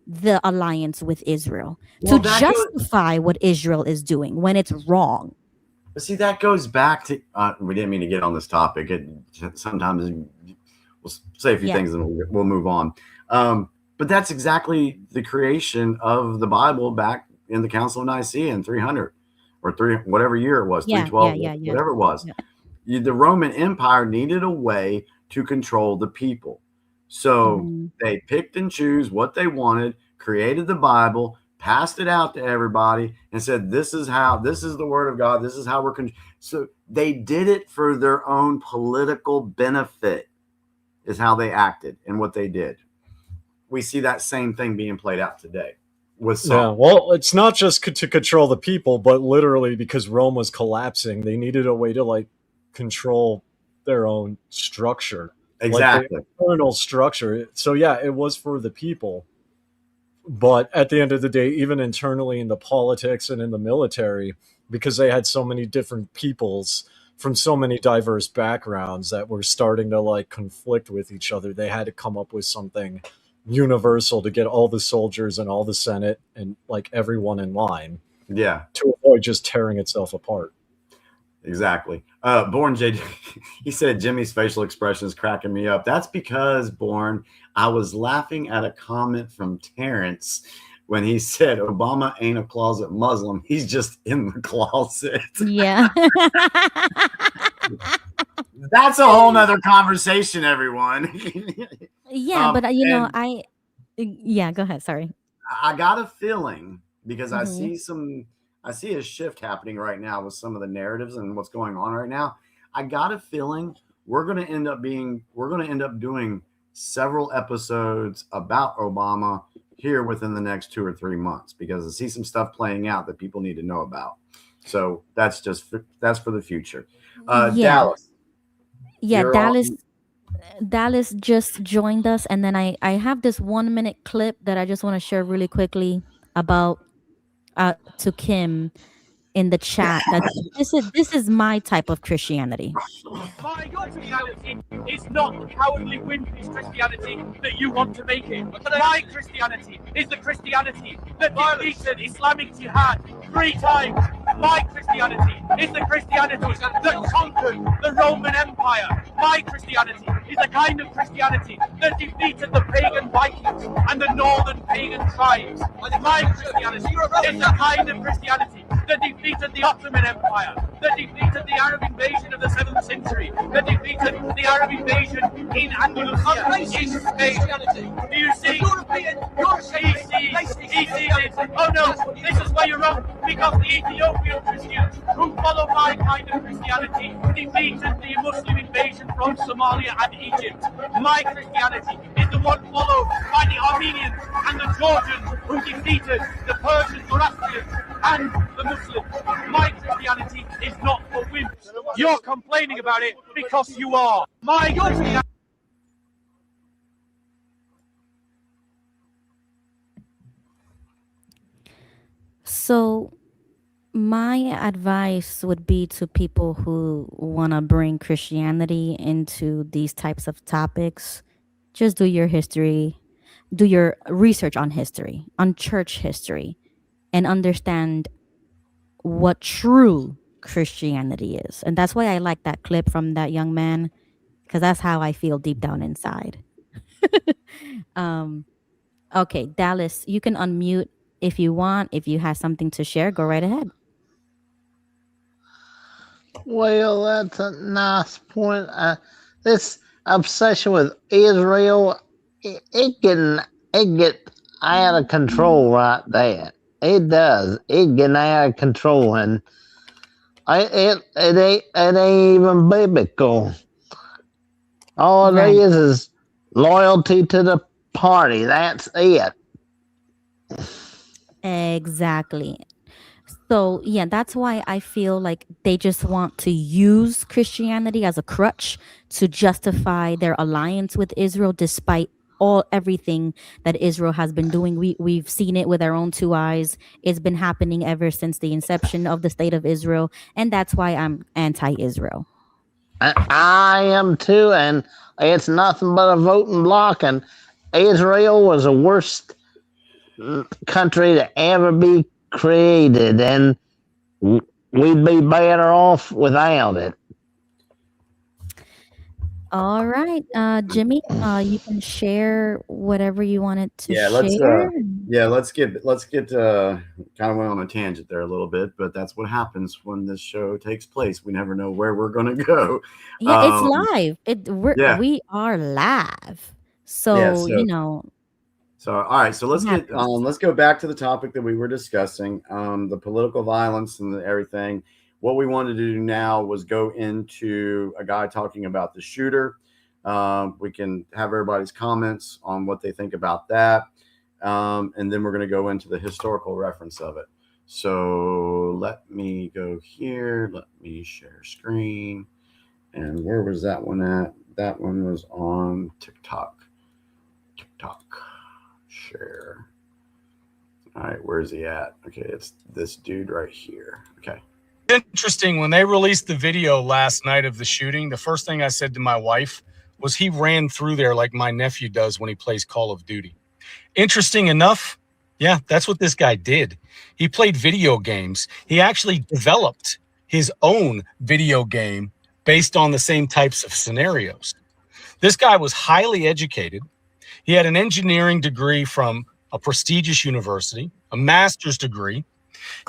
the alliance with Israel, to justify what Israel is doing when it's wrong. But see, that goes back to, we didn't mean to get on this topic. Sometimes we'll say a few things and we'll move on. But that's exactly the creation of the Bible back in the Council of Nicaea in 300 or whatever year it was, 312, whatever it was. The Roman Empire needed a way to control the people. So they picked and choose what they wanted, created the Bible, passed it out to everybody, and said, this is the word of God. This is how we're so they did it for their own political benefit, is how they acted and what they did. We see that same thing being played out today with some. Yeah, well, it's not just to control the people, but literally because Rome was collapsing, they needed a way to like control their own structure. Exactly. Like the internal structure. So yeah, it was for the people. But at the end of the day, even internally in the politics and in the military, because they had so many different peoples from so many diverse backgrounds that were starting to like conflict with each other, they had to come up with something universal to get all the soldiers and all the Senate and like everyone in line. Yeah. To avoid just tearing itself apart. Exactly. Born JD, he said Jimmy's facial expression is cracking me up. That's because, Born, I was laughing at a comment from Terrence when he said Obama ain't a closet Muslim. He's just in the closet. Yeah. That's a whole nother conversation, everyone. Yeah, but you know, go ahead. Sorry. I got a feeling because I see a shift happening right now with some of the narratives and what's going on right now. I got a feeling we're going to end up doing several episodes about Obama here within the next 2 or 3 months, because I see some stuff playing out that people need to know about. So that's for the future. Dallas. Yeah, Dallas just joined us, and then I have this 1 minute clip that I just want to share really quickly about to Kim in the chat. That this is my type of Christianity. My Christianity is not the cowardly wimpy Christianity that you want to make it. My Christianity is the Christianity that defeated Islamic Jihad 3 times. My Christianity is the Christianity that conquered the Roman Empire. My Christianity is the kind of Christianity that defeated the pagan Vikings and the northern pagan tribes. My Christianity is the kind of Christianity that defeated the Ottoman Empire, that defeated the Arab invasion of the 7th century, that defeated the Arab invasion in Andalusia, in Spain. Do you see? He sees it. Oh no, this is where you're wrong, because the Ethiopian Christians who follow my kind of Christianity defeated the Muslim invasion from Somalia and Egypt. My Christianity is the one followed by the Armenians and the Georgians who defeated the Persians, Zoroastrians, and the Muslims. My Christianity is not for wimps. You're complaining about it because you are. My Christianity. So my advice would be to people who want to bring Christianity into these types of topics, just do your history, do your research on history, on church history, and understand what true Christianity is. And that's why I like that clip from that young man, because that's how I feel deep down inside. Okay, Dallas, you can unmute if you want. If you have something to share, go right ahead. Well, that's a nice point. This obsession with Israel, it get out of control right there. It does. It getting out of control, and it ain't even biblical. All it is loyalty to the party. That's it. Exactly. So yeah, that's why I feel like they just want to use Christianity as a crutch to justify their alliance with Israel, despite everything that Israel has been doing. We've seen it with our own 2 eyes. It's been happening ever since the inception of the state of Israel, and that's why I'm anti-Israel. I am too, and it's nothing but a voting bloc, and Israel was the worst country to ever be created, and we'd be better off without it. All right, Jimmy, you can share whatever you wanted to share. Yeah, let's get kind of went on a tangent there a little bit, but that's what happens when this show takes place. We never know where we're going to go. Yeah, it's live. We are live. Yeah, So, So, all right. So let's go back to the topic that we were discussing, the political violence and everything. What we wanted to do now was go into a guy talking about the shooter. We can have everybody's comments on what they think about that. And then we're going to go into the historical reference of it. So let me go here. Let me share screen. And where was that one at? That one was on TikTok. Share. All right, where's he at? Okay, it's this dude right here. Okay. Interesting. When they released the video last night of the shooting, the first thing I said to my wife was he ran through there like my nephew does when he plays Call of Duty. Interesting enough, yeah, that's what this guy did. He played video games. He actually developed his own video game based on the same types of scenarios. This guy was highly educated. He had an engineering degree from a prestigious university, a master's degree.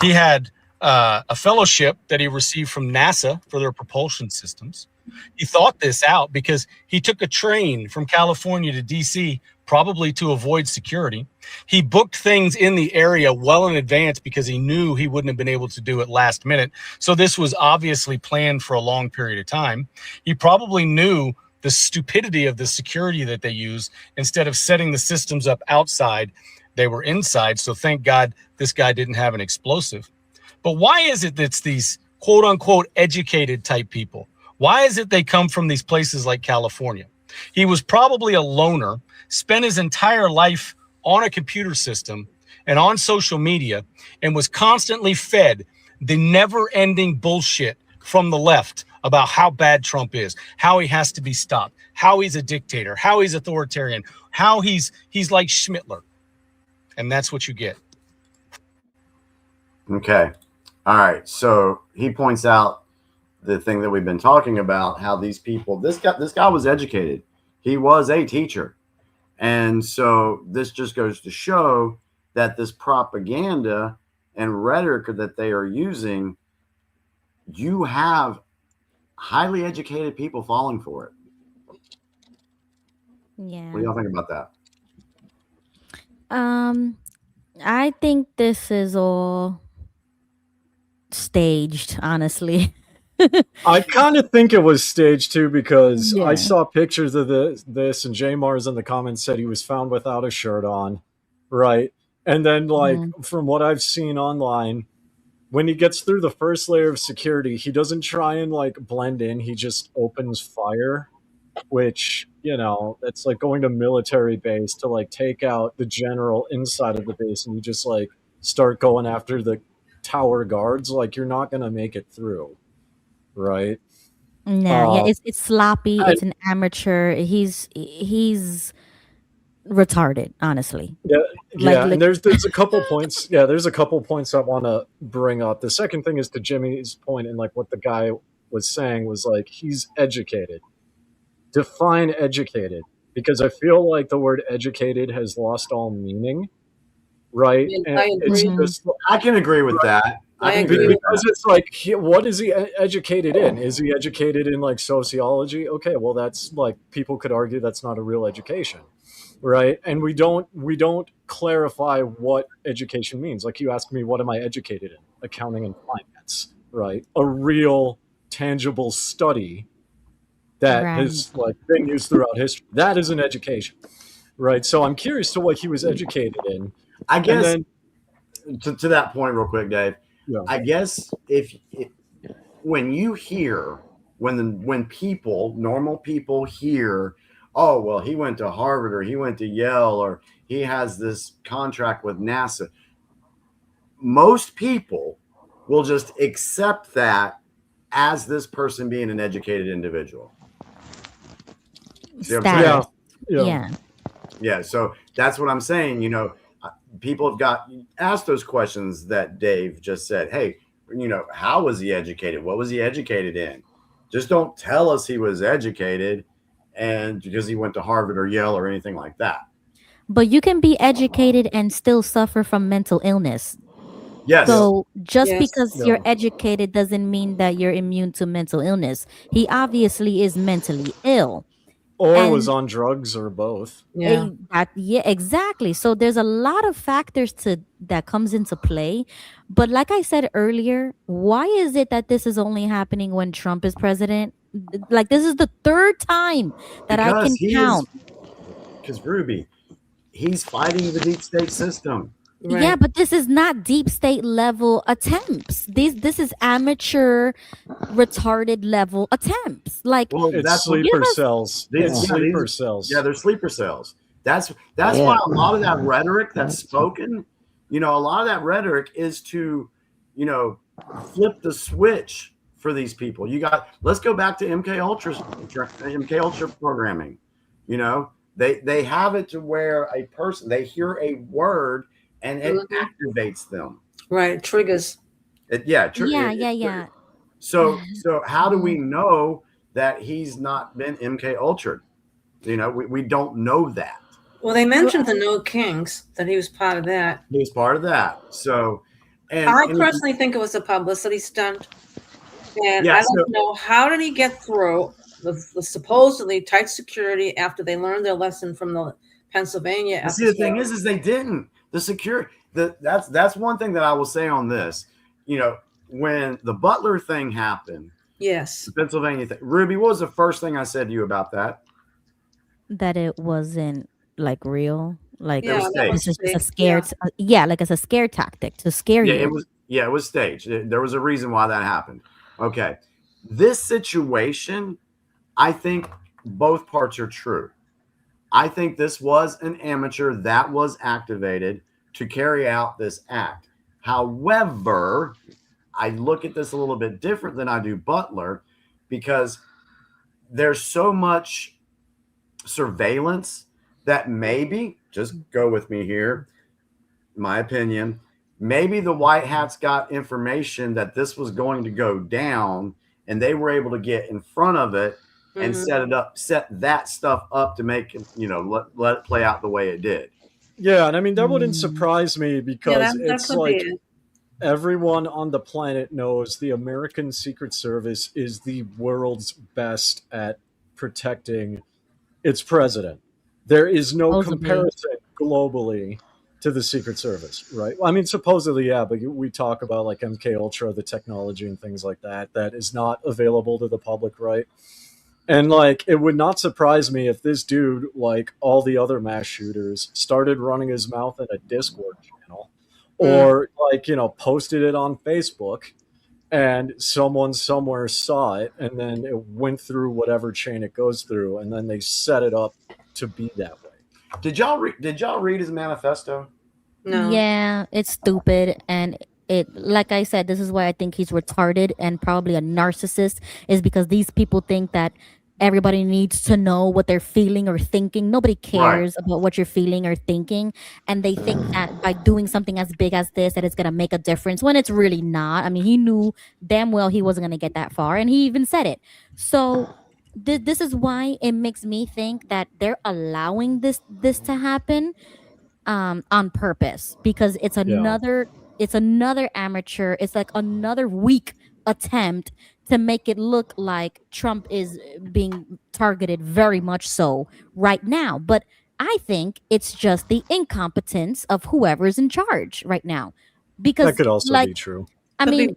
He had a fellowship that he received from NASA for their propulsion systems. He thought this out because he took a train from California to DC, probably to avoid security. He booked things in the area well in advance because he knew he wouldn't have been able to do it last minute. So this was obviously planned for a long period of time. He probably knew the stupidity of the security that they use. Instead of setting the systems up outside, they were inside. So thank God this guy didn't have an explosive. But why is it that's these quote unquote educated type people? Why is it they come from these places like California? He was probably a loner, spent his entire life on a computer system and on social media, and was constantly fed the never-ending bullshit from the left about how bad Trump is, how he has to be stopped, how he's a dictator, how he's authoritarian, how he's like Schmittler. And that's what you get. Okay. All right. So he points out the thing that we've been talking about, how these people, this guy was educated. He was a teacher. And so this just goes to show that this propaganda and rhetoric that they are using, you have highly educated people falling for it. Yeah. What do y'all think about that? I think this is all staged, honestly. I kind of think it was staged too, because Yeah. I saw pictures of this and J Mars in the comments said he was found without a shirt on, right? And then from what I've seen online, when he gets through the first layer of security, he doesn't try and blend in. He just opens fire, which, that's like going to military base to take out the general inside of the base, and you just start going after the tower guards. You're not going to make it through. Right. No, yeah, it's sloppy. It's an amateur. He's retarded, honestly. Yeah, and there's a couple points. Yeah, there's a couple points I want to bring up. The second thing is to Jimmy's point, and what the guy was saying was he's educated. Define educated, because I feel like the word educated has lost all meaning. Right. And it's just, I can agree with that. Because it's what is he educated in? Is he educated in sociology? Okay, well that's people could argue that's not a real education, right? And we don't clarify what education means. You ask me, what am I educated in? Accounting and finance, right? A real tangible study that has been used throughout history. That is an education, right? So I'm curious to what he was educated in. I guess to that point real quick, Dave. Yeah. I guess if when you hear when people, normal people hear, oh well, he went to Harvard or he went to Yale or he has this contract with NASA, most people will just accept that as this person being an educated individual. See what I'm saying? Yeah. So that's what I'm saying. People have got asked those questions that Dave just said. Hey, how was he educated? What was he educated in? Just don't tell us he was educated and because he went to Harvard or Yale or anything like that. But you can be educated and still suffer from mental illness. Yes. So just Yes. because Yeah. you're educated doesn't mean that you're immune to mental illness. He obviously is mentally ill. Or was And on drugs or both. Yeah. yeah, exactly. So there's a lot of factors to that comes into play. But like I said earlier, why is it that this is only happening when Trump is president? Like this is the third time that I Because can he count. because Ruby, he's fighting the deep state system. Yeah, but this is not deep state level attempts. This is amateur, retarded level attempts. Like Well, It's that's what sleeper give us- cells. these, It's yeah, sleeper these- cells. Yeah, they're sleeper cells. That's Yeah. why a lot of that rhetoric that's spoken, a lot of that rhetoric is to, flip the switch for these people. Let's go back to MK Ultra programming. They have it to where a person, they hear a word and it activates them. Right. Triggers. Yeah. So how do we know that he's not been MK Ultra? We don't know that. Well, they mentioned the No Kings, that he was part of that. He was part of that. So, I personally think it was a publicity stunt. And Yeah, I don't know, how did he get through the supposedly tight security after they learned their lesson from the Pennsylvania see, the thing is they didn't. The security. That's one thing that I will say on this. When the Butler thing happened, Yes. the Pennsylvania thing, Ruby, what was the first thing I said to you about that? that it wasn't like real. Like Yeah, that was this is just a fake, scared like it's a scare tactic to scare Yeah, you. it was staged. There was a reason why that happened. Okay. This situation, I think both parts are true. I think this was an amateur that was activated to carry out this act. However, I look at this a little bit different than I do Butler because there's so much surveillance that maybe, just go with me here, my opinion, maybe the White Hats got information that this was going to go down and they were able to get in front of it and set that stuff up to make it, let it play out the way it did. Yeah, and I mean that wouldn't surprise me because that it's could like be it. everyone on the planet knows the American Secret Service is the world's best at protecting its president. There is no Supposedly. comparison globally to the Secret Service, right? I mean, supposedly, yeah, but we talk about like MK Ultra, the technology and things like that is not available to the public, right? And like, it would not surprise me if this dude, like all the other mass shooters, started running his mouth in a Discord channel, or like posted it on Facebook, and someone somewhere saw it, and then it went through whatever chain it goes through, and then they set it up to be that way. Did y'all read his manifesto? No. Yeah, it's stupid and like I said, this is why I think he's retarded and probably a narcissist, is because these people think that everybody needs to know what they're feeling or thinking. Nobody cares about what you're feeling or thinking, and they think that by doing something as big as this that it's going to make a difference when it's really not. I mean, he knew damn well he wasn't going to get that far, and he even said it. So this is why it makes me think that they're allowing this to happen on purpose, because it's another amateur, it's like another weak attempt to make it look like Trump is being targeted very much so right now. But I think it's just the incompetence of whoever's in charge right now, because That could also like, be true. I mean,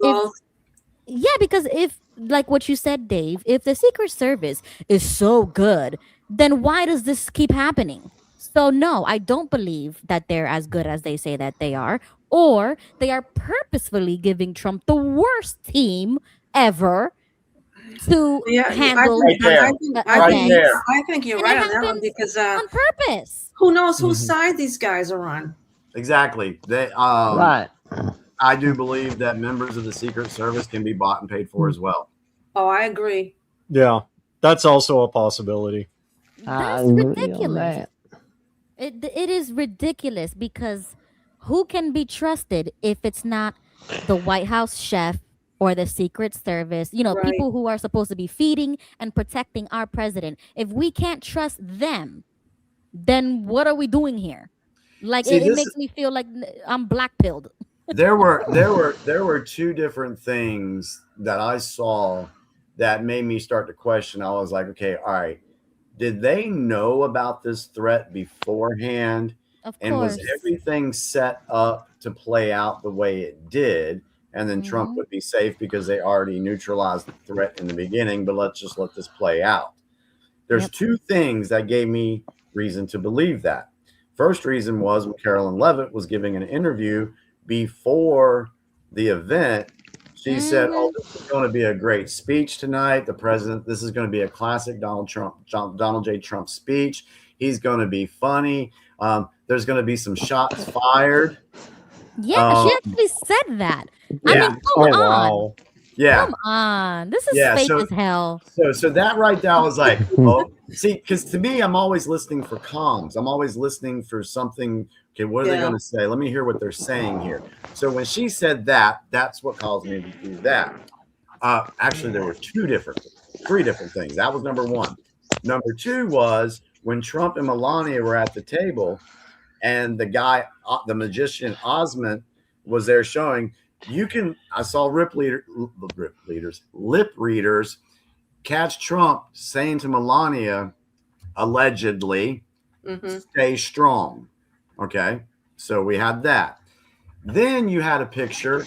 because if, like what you said, Dave, if the Secret Service is so good, then why does this keep happening? So no, I don't believe that they're as good as they say that they are, or they are purposefully giving Trump the worst team ever to handle. I think you're right on that one, because on purpose. Who knows whose side these guys are on? Exactly. They Right. I do believe that members of the Secret Service can be bought and paid for as well. Oh, I agree. Yeah, that's also a possibility. That's ridiculous. It is ridiculous, because who can be trusted if it's not the White House chef or the Secret Service, people who are supposed to be feeding and protecting our president? If we can't trust them, then what are we doing here? Like See, it makes me feel like I'm blackpilled. there were two different things that I saw that made me start to question. I was like, okay, all right, did they know about this threat beforehand? Of And was course. everything set up to play out the way it did? And then Trump would be safe because they already neutralized the threat in the beginning, but let's just let this play out. There's two things that gave me reason to believe that. First reason was when Carolyn Levitt was giving an interview before the event. She said, "Oh, this is going to be a great speech tonight. The president, this is going to be a classic Donald J. Trump speech. He's going to be funny. There's going to be some shots fired." Yeah, she actually said that. I Yeah. mean, come on. Wow. Yeah. Come on. This is fake as hell. So that right there, I was like, oh, see, because to me, I'm always listening for comms. I'm always listening for something. Okay, what are they going to say? Let me hear what they're saying here. So when she said that, that's what caused me to do that. Actually, there were three different things. That was number one. Number two was when Trump and Melania were at the table, and the guy, the magician Osment, was there showing. I saw lip readers catch Trump saying to Melania, allegedly, stay strong. Okay. So we had that. Then you had a picture.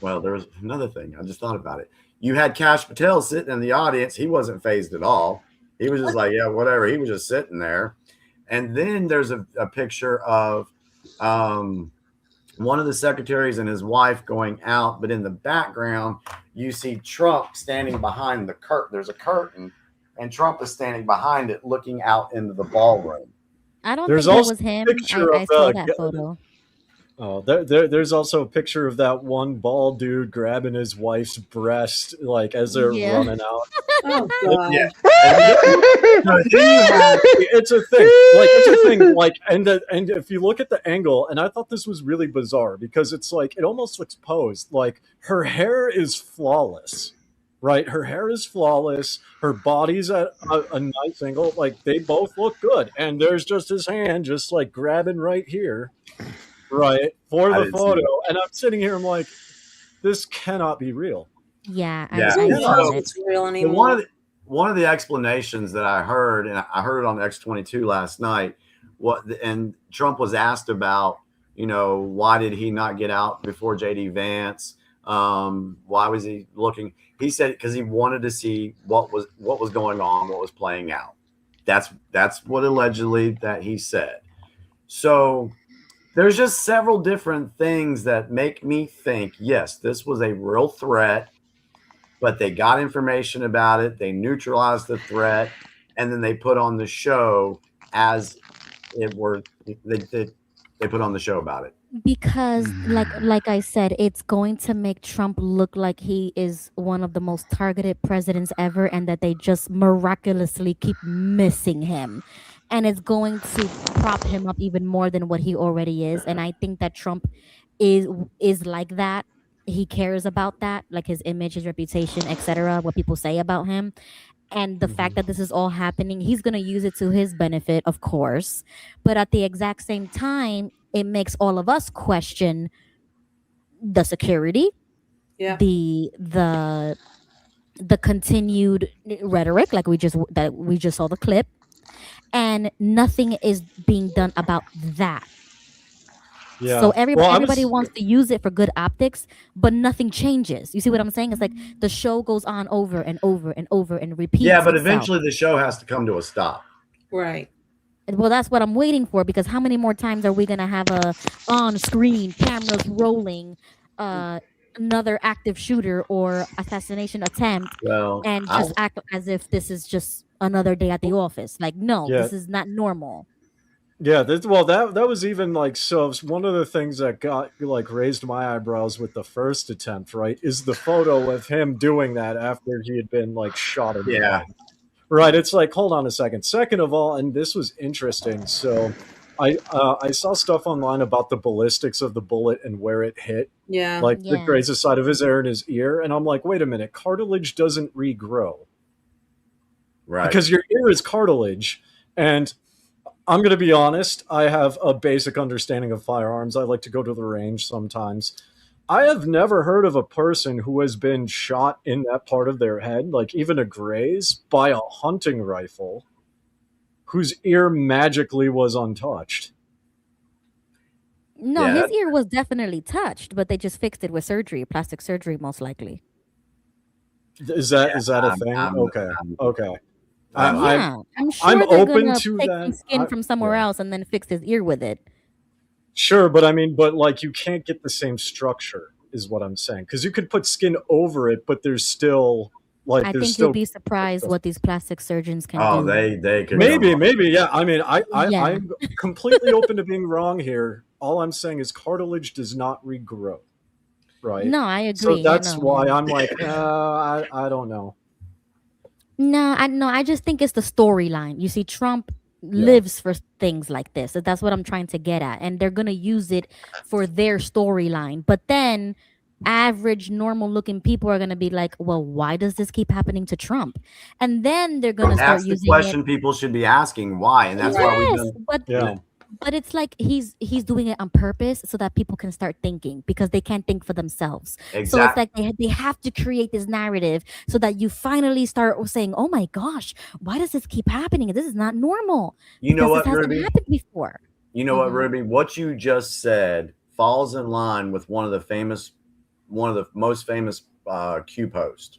Well, there was another thing. I just thought about it. You had Kash Patel sitting in the audience. He wasn't fazed at all. He was just like, yeah, whatever. He was just sitting there. And then there's a picture of one of the secretaries and his wife going out, but in the background, you see Trump standing behind the curtain. There's a curtain, and Trump is standing behind it, looking out into the ballroom. I don't think that was him. I saw that photo. Oh, there's also a picture of that one bald dude grabbing his wife's breast, like as they're running out. Oh God! Yeah. It's a thing. Like, and if you look at the angle, and I thought this was really bizarre because it's like it almost looks posed. Like her hair is flawless, right? Her hair is flawless. Her body's at a nice angle. Like they both look good, and there's just his hand, just like grabbing right here. Right, for the photo. And I'm sitting here, I'm like, this cannot be real. Yeah, I don't know if it's real anymore. One of the explanations that I heard, and I heard it on X22 last night, and Trump was asked about, why did he not get out before JD Vance? Why was he looking? He said because he wanted to see what was going on, what was playing out. That's what allegedly that he said. So there's just several different things that make me think, yes, this was a real threat, but they got information about it. They neutralized the threat, and then they put on the show as it were. They put on the show about it. Because like I said, it's going to make Trump look like he is one of the most targeted presidents ever, and that they just miraculously keep missing him. And it's going to prop him up even more than what he already is. And I think that Trump is like that. He cares about that, like his image, his reputation, etc., what people say about him. And the fact that this is all happening, he's going to use it to his benefit, of course. But at the exact same time, it makes all of us question the security, the continued rhetoric, like we just saw the clip. And nothing is being done about that. Yeah. So everybody wants to use it for good optics, but nothing changes. You see what I'm saying? It's like the show goes on over and over and over and repeats. Yeah, but eventually the show has to come to a stop. Right. Well, that's what I'm waiting for, because how many more times are we going to have a on-screen, cameras rolling, another active shooter or assassination attempt, and just act as if this is just another day at the office? Like, no, this is not normal. Yeah, that was even like, so one of the things that got like raised my eyebrows with the first attempt, right, is the photo of him doing that after he had been like shot in the leg. Right, it's like, hold on a second. Second of all, and this was interesting, so I saw stuff online about the ballistics of the bullet and where it hit. Yeah. Like it grazed the side of his ear and his ear, and I'm like, wait a minute, cartilage doesn't regrow. Right. Because your ear is cartilage, and I'm going to be honest. I have a basic understanding of firearms. I like to go to the range sometimes. I have never heard of a person who has been shot in that part of their head, like even a graze, by a hunting rifle, whose ear magically was untouched. No, his ear was definitely touched, but they just fixed it with surgery, plastic surgery, most likely. Is that a thing? Okay. I'm sure I'm they're open gonna to take that. some skin from somewhere else and then fix his ear with it. Sure, but I mean, like you can't get the same structure, is what I'm saying. Because you could put skin over it, but there's still like I there's think still you'll be surprised what these plastic surgeons can Oh, do. they could maybe, yeah. I mean, Yeah. I'm completely open to being wrong here. All I'm saying is cartilage does not regrow, right? No, I So agree. that's I know. why I'm like, I don't know. No, I just think it's the storyline. You see, Trump lives for things like this. So that's what I'm trying to get at. And they're gonna use it for their storyline. But then average, normal looking people are gonna be like, well, why does this keep happening to Trump? And then they're gonna start That's the using question it. people should be asking. Why? And that's why we've Yes, done. but it's like he's doing it on purpose so that people can start thinking because they can't think for themselves. So it's Exactly. like they have to create this narrative so that you finally start saying, "Oh my gosh, why does this keep happening? This is not normal." You know Because what, this hasn't Ruby? happened before. You know what, Ruby? What you just said falls in line with one of the most famous Q posts,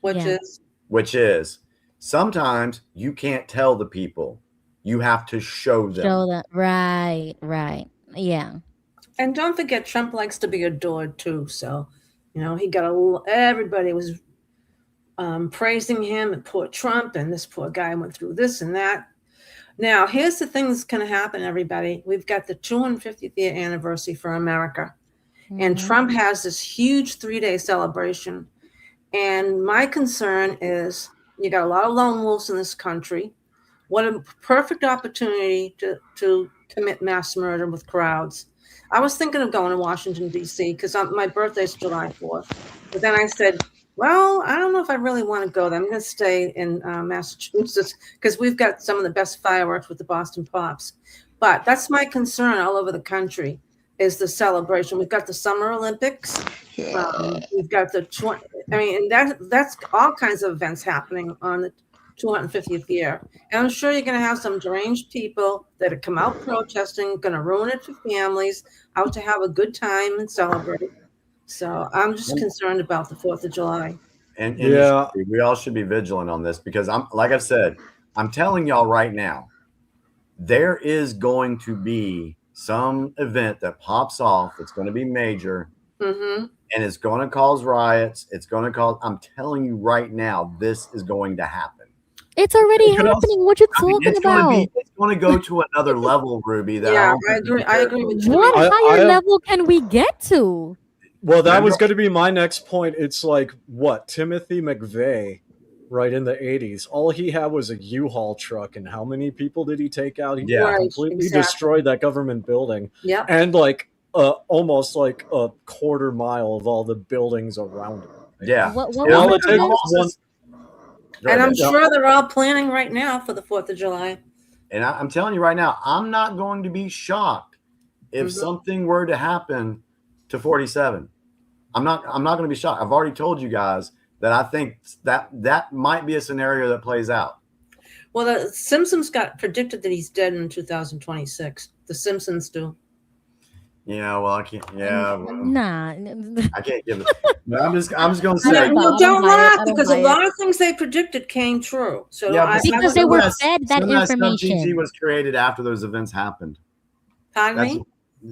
which is sometimes you can't tell the people, you have to show them. Show that right, yeah. And don't forget, Trump likes to be adored too. So, he got everybody was praising him and poor Trump, and this poor guy went through this and that. Now, here's the thing that's going to happen, everybody. We've got the 250th year anniversary for America. And Trump has this huge 3-day celebration. And my concern is you got a lot of lone wolves in this country. What a perfect opportunity to commit mass murder with crowds. I was thinking of going to Washington, D.C. because my birthday's July 4th. But then I said, well, I don't know if I really want to go there. I'm going to stay in Massachusetts because we've got some of the best fireworks with the Boston Pops. But that's my concern all over the country is the celebration. We've got the Summer Olympics. We've got that's all kinds of events happening on the 250th year. And I'm sure you're going to have some deranged people that have come out protesting, going to ruin it for families, out to have a good time and celebrate. So I'm just concerned about the 4th of July. And we all should be vigilant on this because like I've said, I'm telling y'all right now, there is going to be some event that pops off. It's going to be major. And it's going to cause riots. I'm telling you right now, this is going to happen. It's already happening. What you talking about? It's going to go to another level, Ruby. I agree with you. What higher level can we get to? Well, that was going to be my next point. It's like, what, Timothy McVeigh, right in the 80s, all he had was a U-Haul truck, and how many people did he take out? He completely destroyed that government building. Yeah. And almost like a quarter mile of all the buildings around it. Yeah. And I'm sure they're all planning right now for the 4th of July. And I'm telling you right now, I'm not going to be shocked if something were to happen to 47. I'm not going to be shocked. I've already told you guys that I think that might be a scenario that plays out. Well, the Simpsons got predicted that he's dead in 2026. The Simpsons do. Yeah, well, I can't. Yeah, nah, I can't give it. But I'm just going to say. No, don't laugh because a lot of things they predicted came true. So yeah, because they were fed that information. He was created after those events happened. Pardon me?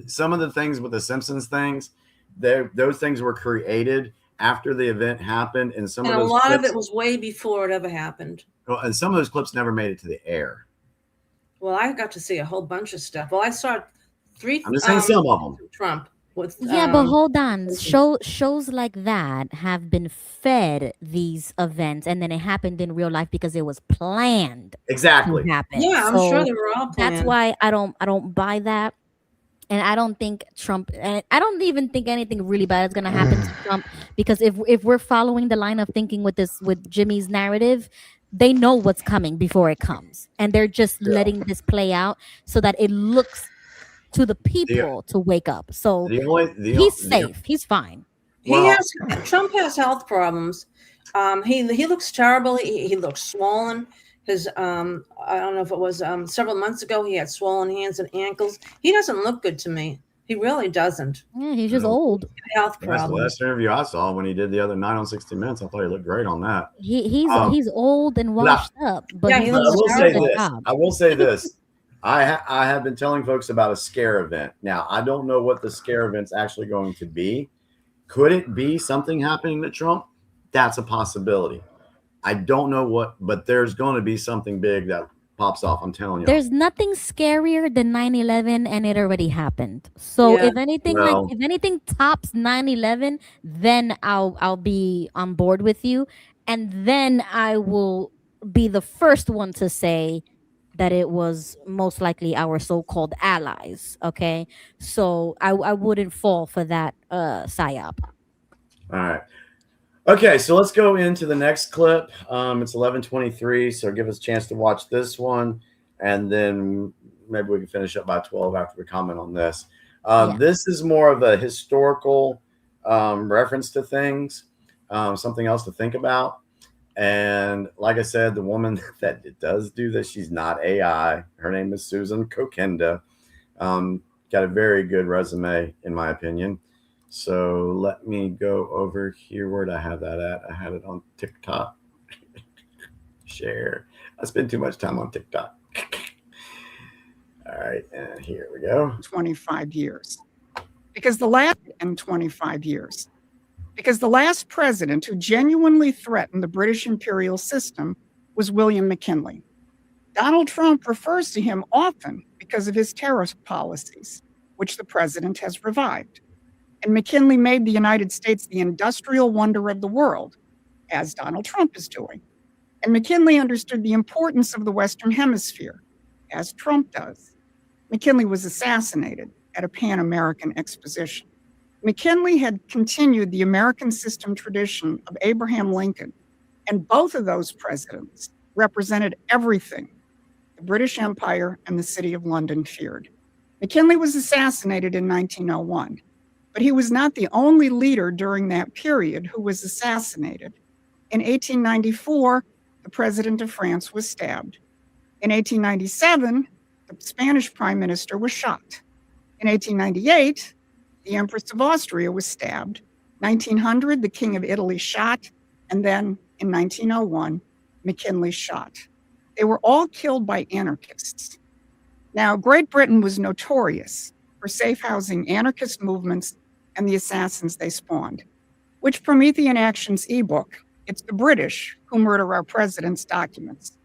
Some of the things with the Simpsons things, those things were created after the event happened, and a lot of it was way before it ever happened. Well, and some of those clips never made it to the air. Well, I got to see a whole bunch of stuff. Well, I saw 3. I'm just saying some of them. Trump. With, but hold on. Shows like that have been fed these events, and then it happened in real life because it was planned. Exactly. To happen. Yeah, I'm sure they were all planned. That's why I don't buy that. And I don't think Trump, and I don't even think anything really bad is going to happen to Trump, because if we're following the line of thinking with Jimmy's narrative, they know what's coming before it comes, and they're just letting this play out so that it looks to the people to wake up. So he's safe. He's fine. Trump has health problems. He looks terrible. He looks swollen. His I don't know if it was several months ago, he had swollen hands and ankles. He doesn't look good to me. He really doesn't. Yeah, he's just old. Health That's the problems. last interview I saw when he did the other night on 60 Minutes. I thought he looked great on that. He's old and washed up, but I he will looks say good this. job. I will say this. I have been telling folks about a scare event. Now, I don't know what the scare event's actually going to be. Could it be something happening to Trump? That's a possibility. I don't know what, but there's going to be something big that pops off. I'm telling you. There's nothing scarier than 9/11, and it already happened. So if anything, if anything tops 9/11, then I'll be on board with you, and then I will be the first one to say that it was most likely our so-called allies. Okay, so I wouldn't fall for that psyop. All right. Okay, so let's go into the next clip. It's 11:23, so give us a chance to watch this one, and then maybe we can finish up by 12 after we comment on this. This is more of a historical reference to things, something else to think about. And like I said, the woman that does do this, she's not AI. Her name is Susan Kokenda. Got a very good resume, in my opinion. So let me go over here. Where'd I have that at? I had it on TikTok. Share. I spend too much time on TikTok. All right, and here we go. 25 years. Because the last 25 years. Because the last president who genuinely threatened the British imperial system was William McKinley. Donald Trump refers to him often because of his terrorist policies, which the president has revived. And McKinley made the United States the industrial wonder of the world, as Donald Trump is doing. And McKinley understood the importance of the Western Hemisphere, as Trump does. McKinley was assassinated at a Pan-American exposition. McKinley had continued the American system tradition of Abraham Lincoln, and both of those presidents represented everything the British Empire and the City of London feared. McKinley was assassinated in 1901. But he was not the only leader during that period who was assassinated. In 1894, the president of France was stabbed. In 1897, the Spanish prime minister was shot. In 1898, the Empress of Austria was stabbed. 1900, the King of Italy shot. And then in 1901, McKinley shot. They were all killed by anarchists. Now, Great Britain was notorious for safe housing anarchist movements and the assassins they spawned. Which Promethean Actions ebook, it's the British who murder our president's documents.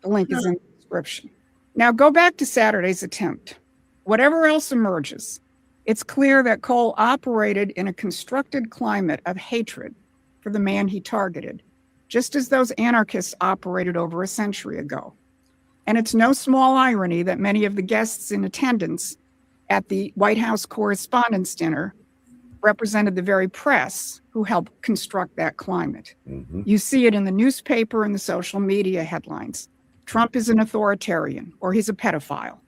The link is in the description. Now go back to Saturday's attempt. Whatever else emerges, it's clear that Cole operated in a constructed climate of hatred for the man he targeted, just as those anarchists operated over a century ago. And it's no small irony that many of the guests in attendance at the White House Correspondents' Dinner represented the very press who helped construct that climate. You see it in the newspaper and the social media headlines. Trump is an authoritarian, or he's a pedophile.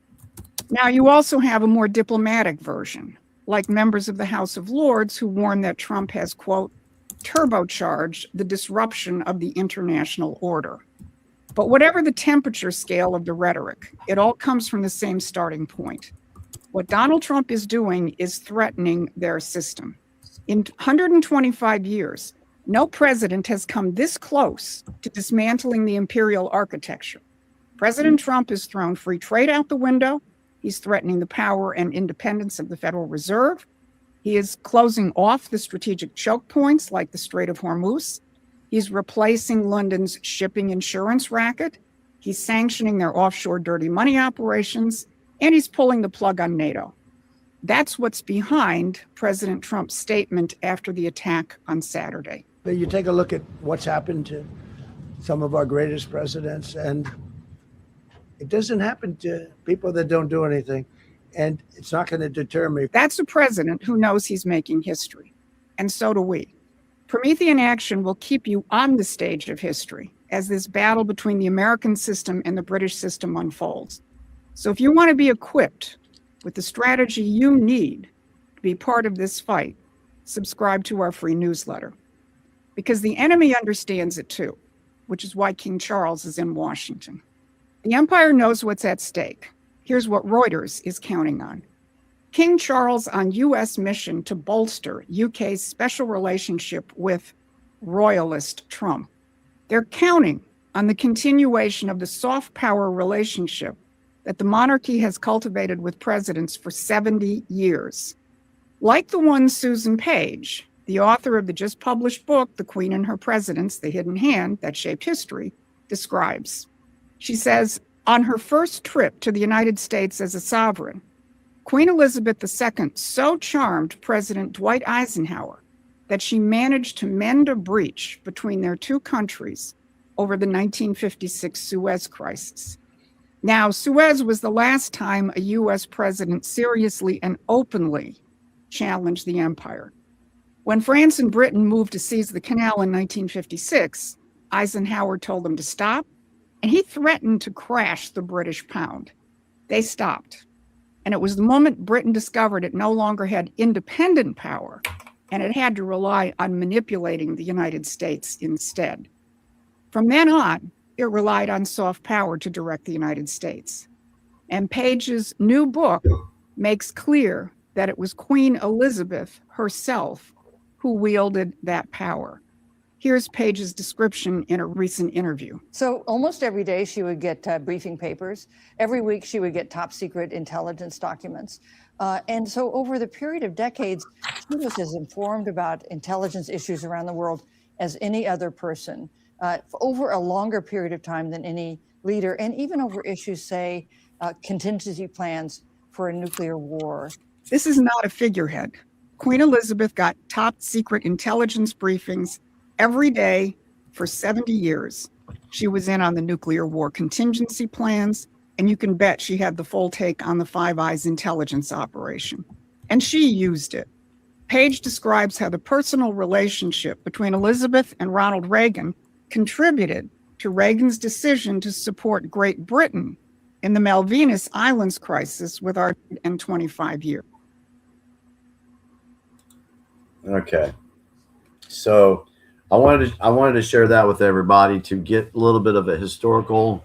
Now, you also have a more diplomatic version, like members of the House of Lords who warn that Trump has, quote, turbocharged the disruption of the international order. But whatever the temperature scale of the rhetoric, it all comes from the same starting point. What Donald Trump is doing is threatening their system. In 125 years, no president has come this close to dismantling the imperial architecture. President Trump has thrown free trade out the window. He's threatening the power and independence of the Federal Reserve. He is closing off the strategic choke points like the Strait of Hormuz. He's replacing London's shipping insurance racket. He's sanctioning their offshore dirty money operations. And he's pulling the plug on NATO. That's what's behind President Trump's statement after the attack on Saturday. You take a look at what's happened to some of our greatest presidents, and it doesn't happen to people that don't do anything. And it's not going to deter me. That's a president who knows he's making history. And so do we. Promethean Action will keep you on the stage of history as this battle between the American system and the British system unfolds. So if you want to be equipped with the strategy you need to be part of this fight, subscribe to our free newsletter. Because the enemy understands it too, which is why King Charles is in Washington. The empire knows what's at stake. Here's what Reuters is counting on. King Charles on U.S. mission to bolster UK's special relationship with royalist Trump. They're counting on the continuation of the soft power relationship that the monarchy has cultivated with presidents for 70 years. Like the one Susan Page, the author of the just published book, The Queen and Her Presidents, The Hidden Hand That Shaped History, describes. She says, on her first trip to the United States as a sovereign, Queen Elizabeth II so charmed President Dwight Eisenhower that she managed to mend a breach between their two countries over the 1956 Suez Crisis. Now, Suez was the last time a U.S. president seriously and openly challenged the empire. When France and Britain moved to seize the canal in 1956, Eisenhower told them to stop, and he threatened to crash the British pound. They stopped. And it was the moment Britain discovered it no longer had independent power, and it had to rely on manipulating the United States instead. From then on, it relied on soft power to direct the United States. And Page's new book makes clear that it was Queen Elizabeth herself who wielded that power. Here's Page's description in a recent interview. So almost every day she would get briefing papers. Every week she would get top secret intelligence documents. And so over the period of decades, she was as informed about intelligence issues around the world as any other person, over a longer period of time than any leader, and even over issues, say, contingency plans for a nuclear war. This is not a figurehead. Queen Elizabeth got top secret intelligence briefings every day for 70 years. She was in on the nuclear war contingency plans, and you can bet she had the full take on the Five Eyes intelligence operation. And she used it. Page describes how the personal relationship between Elizabeth and Ronald Reagan contributed to Reagan's decision to support Great Britain in the Malvinas Islands crisis with our 25 years. Okay. So I wanted to share that with everybody to get a little bit of a historical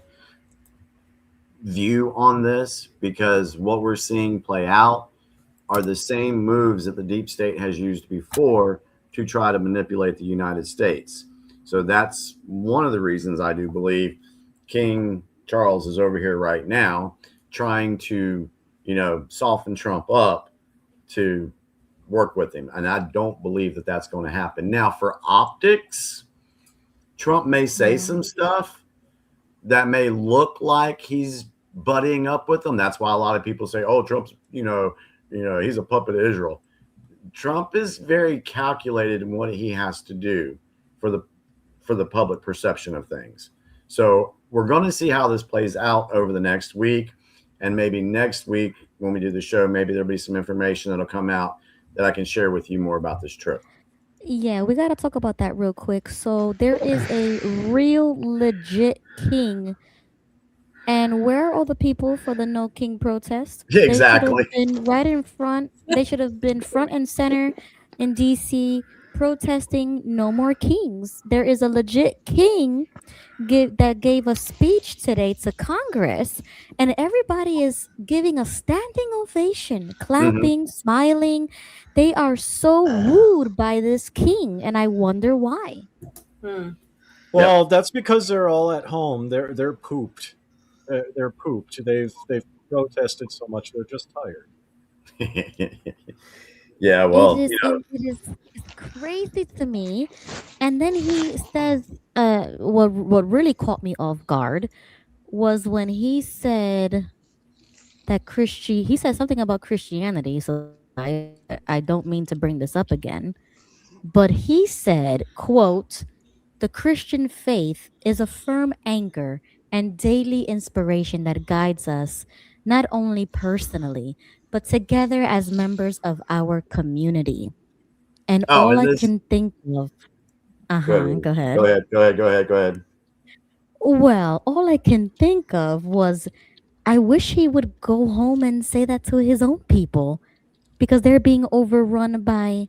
view on this, because what we're seeing play out are the same moves that the deep state has used before to try to manipulate the United States. So that's one of the reasons I do believe King Charles is over here right now trying to, soften Trump up to work with him. And I don't believe that that's going to happen. Now, for optics, Trump may say some stuff that may look like he's buddying up with them. That's why a lot of people say, oh, Trump's, he's a puppet of Israel. Trump is very calculated in what he has to do for the public perception of things. So we're going to see how this plays out over the next week. And maybe next week when we do the show, maybe there'll be some information that'll come out that I can share with you more about this trip. Yeah, we got to talk about that real quick. So there is a real legit king. And where are all the people for the No King protest? Yeah, exactly. They should have been right in front. They should have been front and center in DC protesting no more kings. There is a legit king that gave a speech today to Congress, and everybody is giving a standing ovation, clapping, smiling. They are so wooed by this king, and I wonder why. Well, that's because they're all at home. They're pooped. They're pooped. They've protested so much they're just tired. Yeah, well, it's crazy to me. And then he says, what really caught me off guard was when he said that he said something about Christianity. So I don't mean to bring this up again, but he said, quote, "The Christian faith is a firm anchor and daily inspiration that guides us not only personally, but together as members of our community." And all I can think of, go ahead. Go ahead. Well, all I can think of was I wish he would go home and say that to his own people because they're being overrun by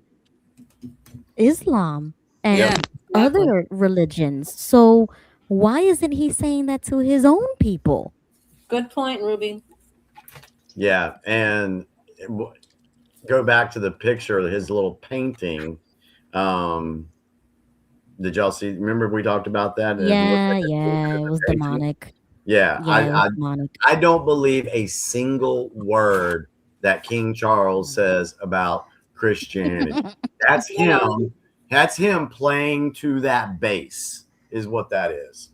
Islam and Yeah, exactly. other religions. So why isn't he saying that to his own people? Good point, Ruby. Yeah, and go back to the picture of his little painting. Did y'all see? Remember we talked about that? Yeah, it was demonic. Yeah, Yeah, it was demonic. I don't believe a single word that King Charles says about Christianity. That's him. That's him playing to that bass, is what that is.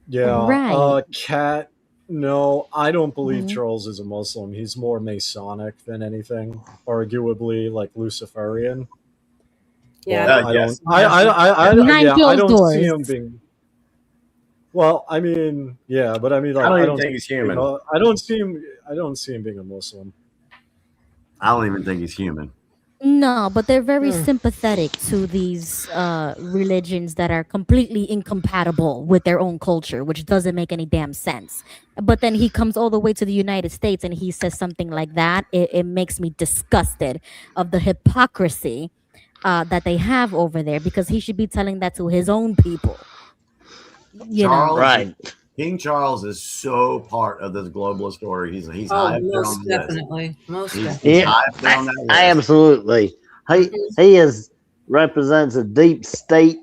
Yeah. Right. Cat. No, I don't believe Mhm. Charles is a Muslim. He's more Masonic than anything, arguably like Luciferian. Yeah. But I yes. don't. I Behind yeah. I closed don't doors. see him being. Well, I mean, yeah, but I mean, like, I don't I even don't think he's being human. a- I don't see him. I don't see him being a Muslim. I don't even think he's human. No, but they're very sympathetic to these religions that are completely incompatible with their own culture, which doesn't make any damn sense. But then he comes all the way to the United States and he says something like that. It makes me disgusted of the hypocrisy that they have over there because he should be telling that to his own people. You know, Charles, King Charles is so part of this globalist order. He's high up there on most the list. definitely. Most He's definitely. high up there on that list. Absolutely. He represents a deep state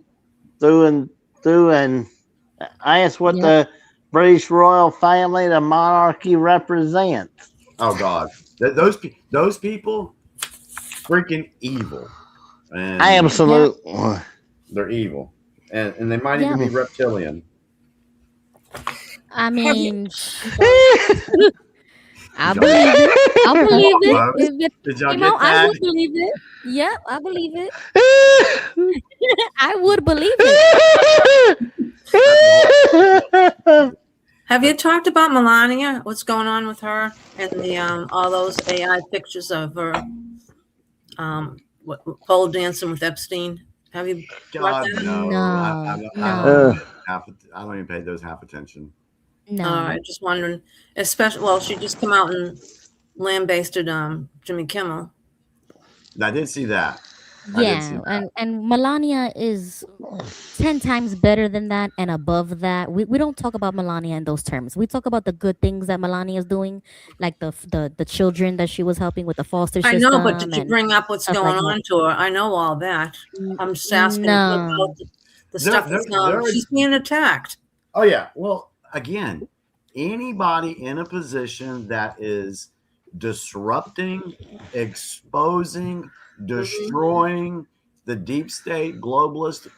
through and through, and I asked what the British royal family, the monarchy, represents. Oh God, those people, freaking evil. And Absolutely. they're evil, and they might even be reptilian. I mean, I believe it. I believe it. If it Did y'all came get out, I that? would believe it. Yep, I believe it. I would believe it. Have you talked about Melania? What's going on with her and the all those AI pictures of her pole dancing with Epstein? Have you? God, no. I don't even pay those half attention. No. All right, just wondering. Especially, well, she just came out and lambasted Jimmy Kimmel. I did see that. Yeah, and Melania is 10 times better than that and above that. We don't talk about Melania in those terms. We talk about the good things that Melania is doing, like the children that she was helping with the foster system. I know, but did you bring up what's going on to her? I know all that. I'm just asking about the stuff that's she's being attacked. Oh yeah. Well, again, anybody in a position that is disrupting, exposing, destroying the deep state globalist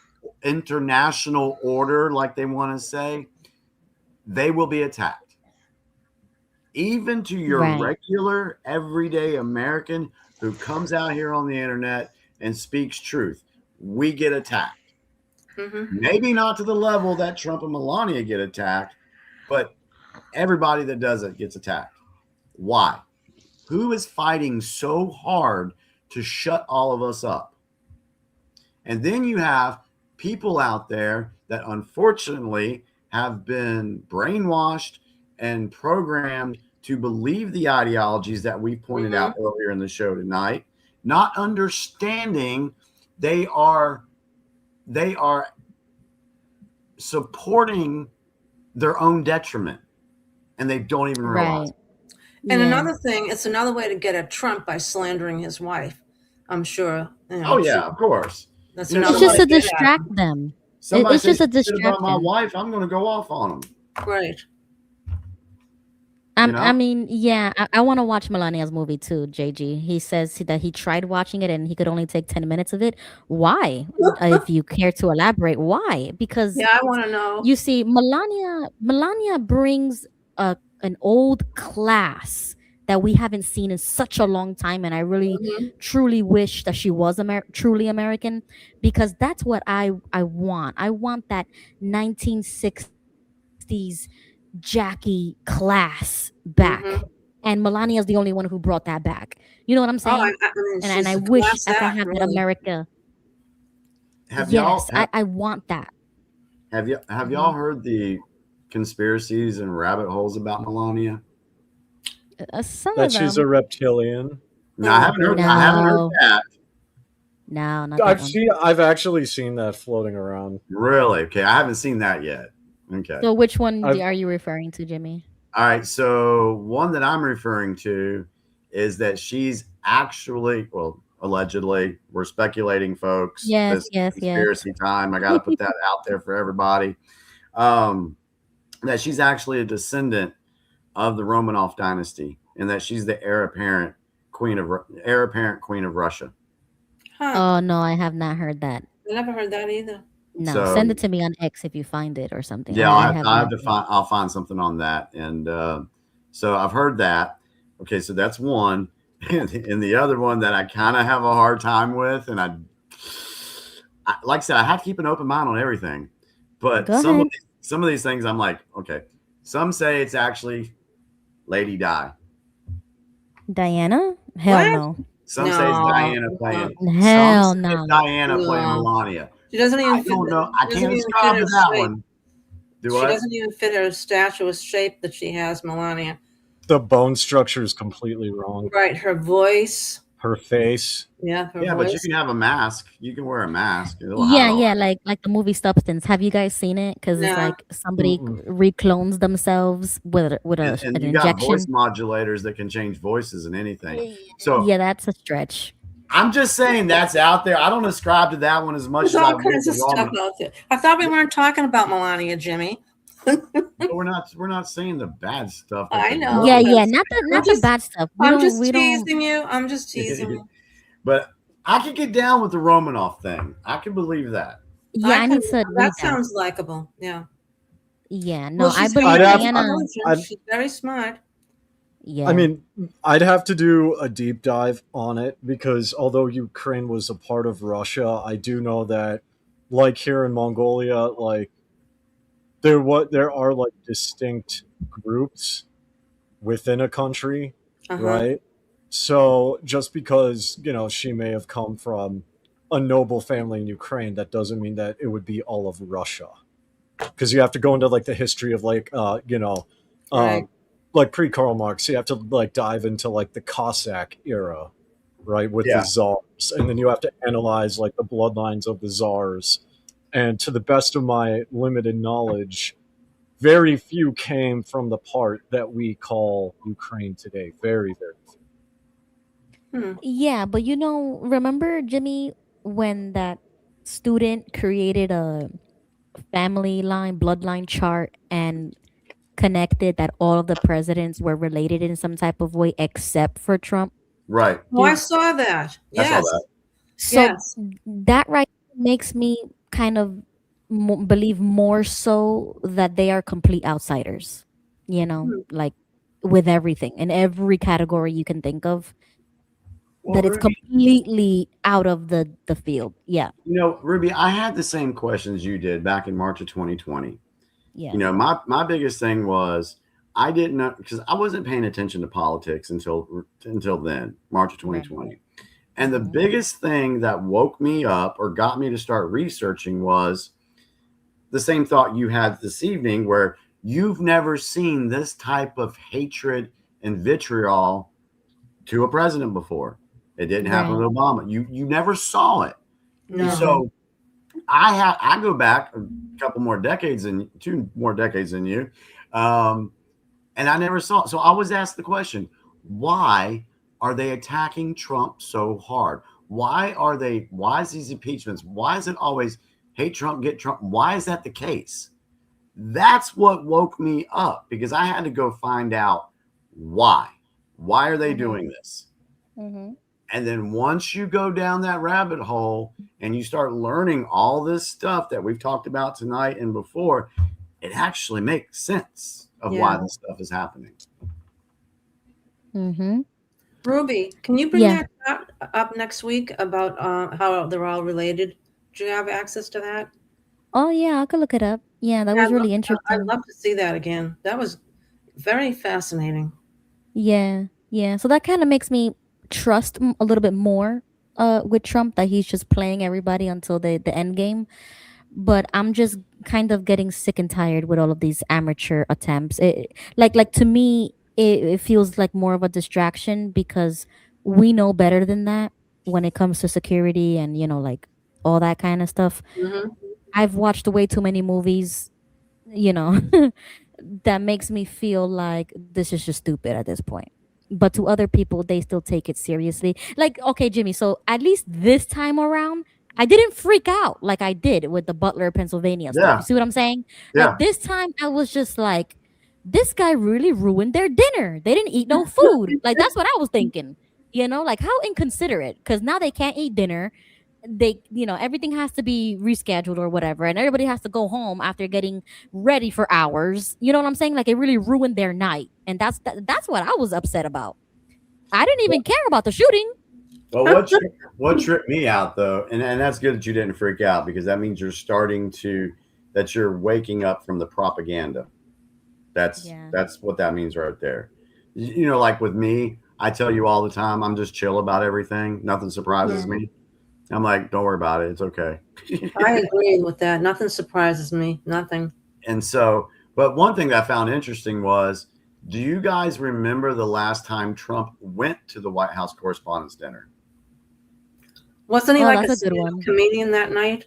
international order, like they want to say, they will be attacked. Even to your regular everyday American who comes out here on the internet and speaks truth, we get attacked. Maybe not to the level that Trump and Melania get attacked, but everybody that does it gets attacked. Why? Who is fighting so hard to shut all of us up? And then you have people out there that unfortunately have been brainwashed and programmed to believe the ideologies that we pointed out earlier in the show tonight, not understanding they are supporting their own detriment, and they don't even realize. And another thing, it's another way to get at Trump by slandering his wife. I'm sure. You know, Oh yeah, of course. That's It's just to distract them. It's just a distraction. About my distraction. wife, I'm going to go off on them. Right. I mean, yeah, I want to watch Melania's movie too, JG. He says that he tried watching it and he could only take 10 minutes of it. Why? If you care to elaborate, why? Because I want to know. You see, Melania brings an old class that we haven't seen in such a long time, and I really truly wish that she was truly American, because that's what I want. I want that 1960s Jackie class back. And Melania is the only one who brought that back. You know what I'm saying? And I wish I could have that America. Have yes, y'all, I want that. Have y'all heard the conspiracies and rabbit holes about Melania? Some That of she's a them. reptilian. No, I haven't heard. I haven't heard that. No, not that one. I've actually seen that floating around. Really? Okay, I haven't seen that yet. Okay. So which one are you referring to, Jimmy? All right. So one that I'm referring to is that she's actually, well, allegedly, we're speculating, folks. Yes, This yes, conspiracy time. I got to put that out there for everybody. That she's actually a descendant of the Romanov dynasty, and that she's the heir apparent queen of Russia. Oh no, I have not heard that. I never heard that either. No, So- send it to me on X if you find it or something. Yeah, I I'll find something on that. And so I've heard that. Okay, so that's one. And the other one that I kind of have a hard time with, and I like I said, I have to keep an open mind on everything. But Go some ahead. of these things I'm like, okay. Some say it's actually Lady Di. Diana? Hell What? no. Some say it's Diana playing. Hell Some say no. it's Diana playing No. Melania. She doesn't even I fit. don't know. I doesn't can't even subscribe fit to her that shape. one. Do She what? doesn't even fit her statuesque shape that she has, Melania. The bone structure is completely wrong. Right, her voice. Her face. Yeah, her Yeah, voice. but you can have a mask. You can wear a mask. It'll Yeah, hide all yeah, that. like the movie Substance. Have you guys seen it? Because it's No. like somebody Mm-mm. reclones themselves with And an you got injection. voice modulators that can change voices and anything. So Yeah, that's a stretch. I'm just saying that's out there. I don't ascribe to that one as much There's as I all would kinds to of stuff Roman. out there. I thought we weren't talking about Melania, Jimmy. But we're not saying the bad stuff. that I the know. Yeah, Roman- yeah, not the just- bad stuff. I'm just we don't. teasing you. I'm just teasing you. But I could get down with the Romanoff thing. I can believe that. Yeah, I need to read That that. sounds likable. Yeah. Yeah, no, Well, I she's believe I'd have- Diana. I'd- She's very smart. Yeah, I mean, I'd have to do a deep dive on it because although Ukraine was a part of Russia, I do know that, like here in Mongolia, like there are like distinct groups within a country, Uh-huh. right? So just because she may have come from a noble family in Ukraine, that doesn't mean that it would be all of Russia, because you have to go into like the history of like Right. like pre-Karl Marx. You have to like dive into like the Cossack era, right, with Yeah. the czars, and then you have to analyze like the bloodlines of the czars. And to the best of my limited knowledge, very few came from the part that we call Ukraine today. Very, very few. yeah, but remember Jimmy when that student created a family line, bloodline chart and connected that all of the presidents were related in some type of way except for Trump? Right. Oh, I saw that. I saw Yes. that. So Yes. that right makes me kind of believe more so that they are complete outsiders, like with everything in every category you can think of, that it's Ruby, completely out of the field. Yeah. Ruby, I had the same questions you did back in March of 2020. Yeah. My biggest thing was I didn't know, because I wasn't paying attention to politics until then, March of 2020. And the biggest thing that woke me up or got me to start researching was the same thought you had this evening, where you've never seen this type of hatred and vitriol to a president before. It didn't happen with Obama. You never saw it. No. So I go back a couple more decades and 2 more decades than you. And I never saw it. So I was asked the question, why are they attacking Trump so hard? Why is these impeachments? Why is it always hate Trump, get Trump? Why is that the case? That's what woke me up, because I had to go find out why. Why are they doing this? Mm-hmm. And then once you go down that rabbit hole and you start learning all this stuff that we've talked about tonight and before, it actually makes sense of why this stuff is happening. Mm-hmm. Ruby, can you bring that up next week about how they're all related? Do you have access to that? Oh yeah, I could look it up. Yeah, that was really interesting. I'd love to see that again. That was very fascinating. Yeah, yeah. So that kind of makes me trust a little bit more with Trump, that he's just playing everybody until the end game. but I'm just kind of getting sick and tired with all of these amateur attempts. Like to me, it feels like more of a distraction because we know better than that when it comes to security and like all that kind of stuff. Mhm. I've watched way too many movies, you know, that makes me feel like this is just stupid at this point. But to other people, they still take it seriously. Like, okay, Jimmy, so at least this time around, I didn't freak out like I did with the Butler, Pennsylvania stuff. Yeah. You see what I'm saying? Yeah. Like this time, I was just like, this guy really ruined their dinner. They didn't eat no food. Like that's what I was thinking. Like how inconsiderate. Because now they can't eat dinner. Everything has to be rescheduled or whatever, and everybody has to go home after getting ready for hours. You know what I'm saying? Like it really ruined their night, and that's what I was upset about. I didn't even care about the shooting. Well, what tripped me out though, and that's good that you didn't freak out, because that means you're waking up from the propaganda. That's what that means right there. Like with me, I tell you all the time, I'm just chill about everything. Nothing surprises me. I'm like, don't worry about it. It's okay. I agree with that. Nothing surprises me. Nothing. And so, but one thing that I found interesting was, do you guys remember the last time Trump went to the White House Correspondents' Dinner? Wasn't he like a good one. comedian that night?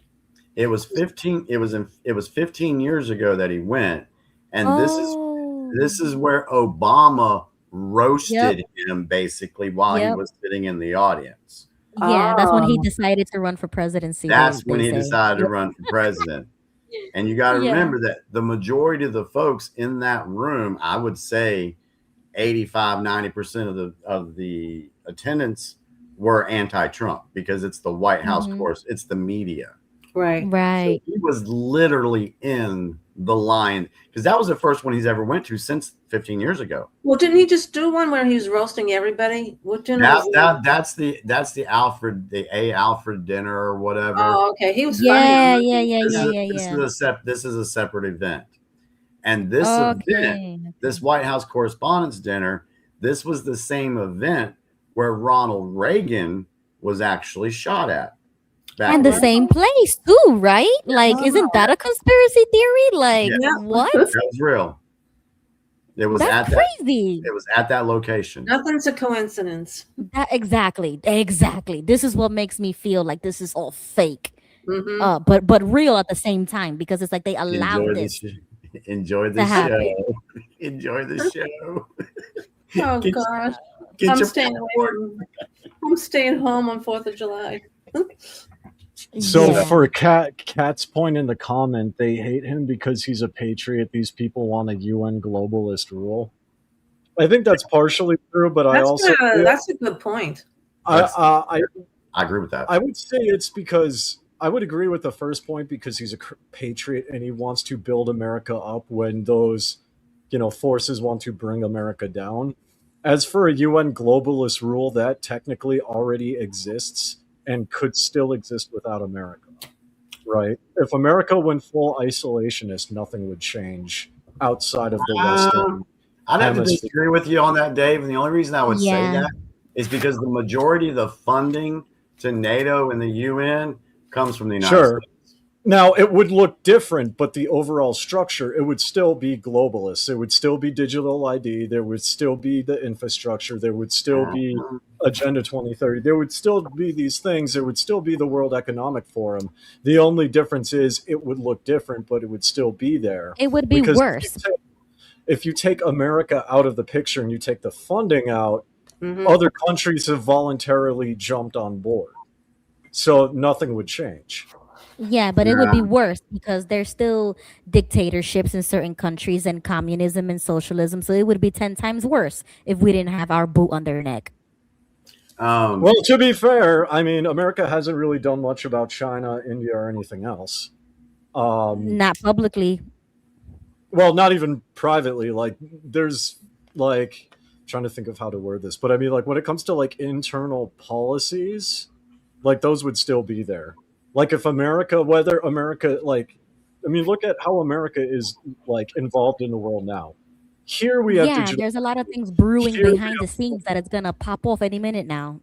It was 15 years ago that he went, and this is where Obama roasted him basically while he was sitting in the audience. Yeah, that's when he decided to run for presidency. That's when he decided to run for president. And you got to remember that the majority of the folks in that room, I would say 85-90% of the attendance were anti-Trump, because it's the White House course, it's the media. Right. Right. So he was literally in the line, because that was the first one he's ever went to since 15 years ago. Well, didn't he just do one where he was roasting everybody? What dinner? That's the Alfred dinner or whatever. Oh, okay. He was Yeah. This is a separate event. And this event, this White House Correspondents' Dinner, this was the same event where Ronald Reagan was actually shot at. And the same place too, right? Like, isn't that a conspiracy theory? Like, what? That was real. It was crazy. It was at that location. Nothing's a coincidence. Exactly. This is what makes me feel like this is all fake, but real at the same time, because it's like they allowed this. Enjoy the show. Enjoy the show. Oh gosh, I'm staying home on 4th of July. So for Kat's point in the comment, they hate him because he's a patriot. These people want a UN globalist rule. I think that's partially true, but that's a good point. I agree with that. I would say it's because I would agree with the first point, because he's a patriot and he wants to build America up when those, forces want to bring America down. As for a UN globalist rule, that technically already exists and could still exist without America, right? If America went full isolationist, nothing would change outside of the Western. I'd have to disagree with you on that, Dave. And the only reason I would say that is because the majority of the funding to NATO and the UN comes from the United States. Now, it would look different, but the overall structure, it would still be globalist. It would still be digital ID. There would still be the infrastructure. There would still be Agenda 2030. There would still be these things. There would still be the World Economic Forum. The only difference is it would look different, but it would still be there. It would be worse. If you take America out of the picture and you take the funding out, other countries have voluntarily jumped on board. So nothing would change. Yeah, but it would be worse because there's still dictatorships in certain countries and communism and socialism. So it would be 10 times worse if we didn't have our boot on their neck. Well, to be fair, I mean, America hasn't really done much about China, India, or anything else. Not publicly. Well, not even privately. Like, there's like, I'm trying to think of how to word this, but I mean, like, when it comes to like internal policies, like those would still be there. Like if America, like, I mean, look at how America is like involved in the world now. Here we have there's a lot of things brewing behind the scenes that it's gonna pop off any minute now.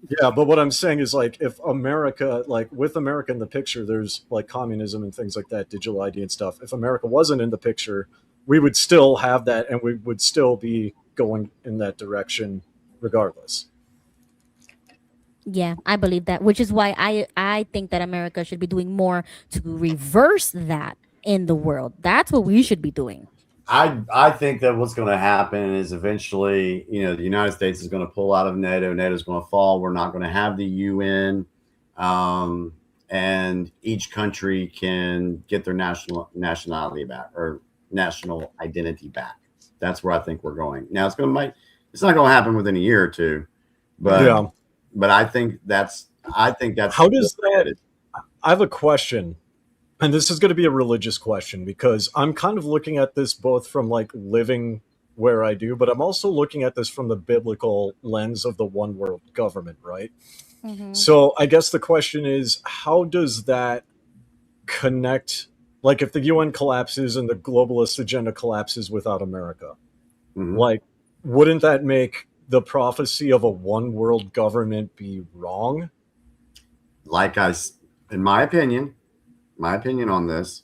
Yeah, but what I'm saying is, like, if America, like, with America in the picture, there's like communism and things like that, digital ID and stuff. If America wasn't in the picture, we would still have that, and we would still be going in that direction regardless. Yeah, I believe that, which is why I think that America should be doing more to reverse that in the world. That's what we should be doing. I think that what's going to happen is eventually, the United States is going to pull out of NATO. NATO is going to fall. We're not going to have the UN, and each country can get their nationality back, or national identity back. That's where I think we're going. Now it's not going to happen within a year or two, but Yeah. but I think that's How does that? I have a question, and this is going to be a religious question, because I'm kind of looking at this both from like living where I do, but I'm also looking at this from the biblical lens of the one world government, right? So I guess the question is, how does that connect? Like, if the UN collapses and the globalist agenda collapses without America, like, wouldn't that make the prophecy of a one world government be wrong? In my opinion on this,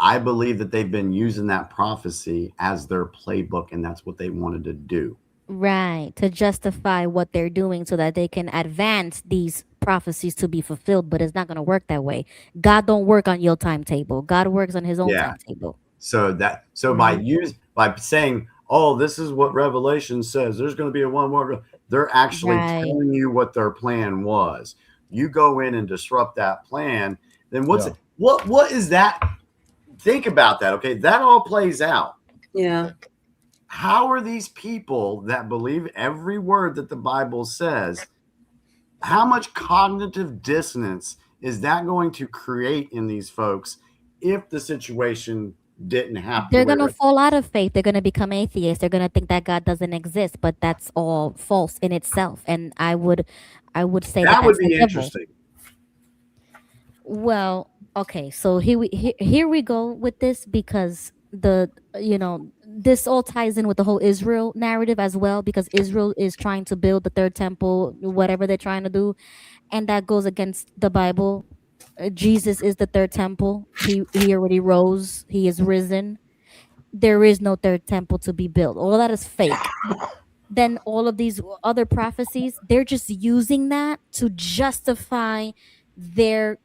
I believe that they've been using that prophecy as their playbook, and that's what they wanted to do. Right, to justify what they're doing so that they can advance these prophecies to be fulfilled, but it's not going to work that way. God don't work on your timetable. God works on his own timetable. So by saying, "Oh, this is what Revelation says. There's going to be a one world," they're actually telling you what their plan was. You go in and disrupt that plan, then what is that? Think about that. Okay, that all plays out. Yeah. How are these people that believe every word that the Bible says, how much cognitive dissonance is that going to create in these folks if the situation didn't happen? They're going to fall out of faith. They're going to become atheists. They're going to think that God doesn't exist, but that's all false in itself. And I would say that would that's be the devil. interesting. Well, okay, so here we go with this, because this all ties in with the whole Israel narrative as well, because Israel is trying to build the third temple, whatever they're trying to do, and that goes against the Bible. Jesus is the third temple. He already rose. He is risen. There is no third temple to be built. All that is fake. Then all of these other prophecies, they're just using that to justify their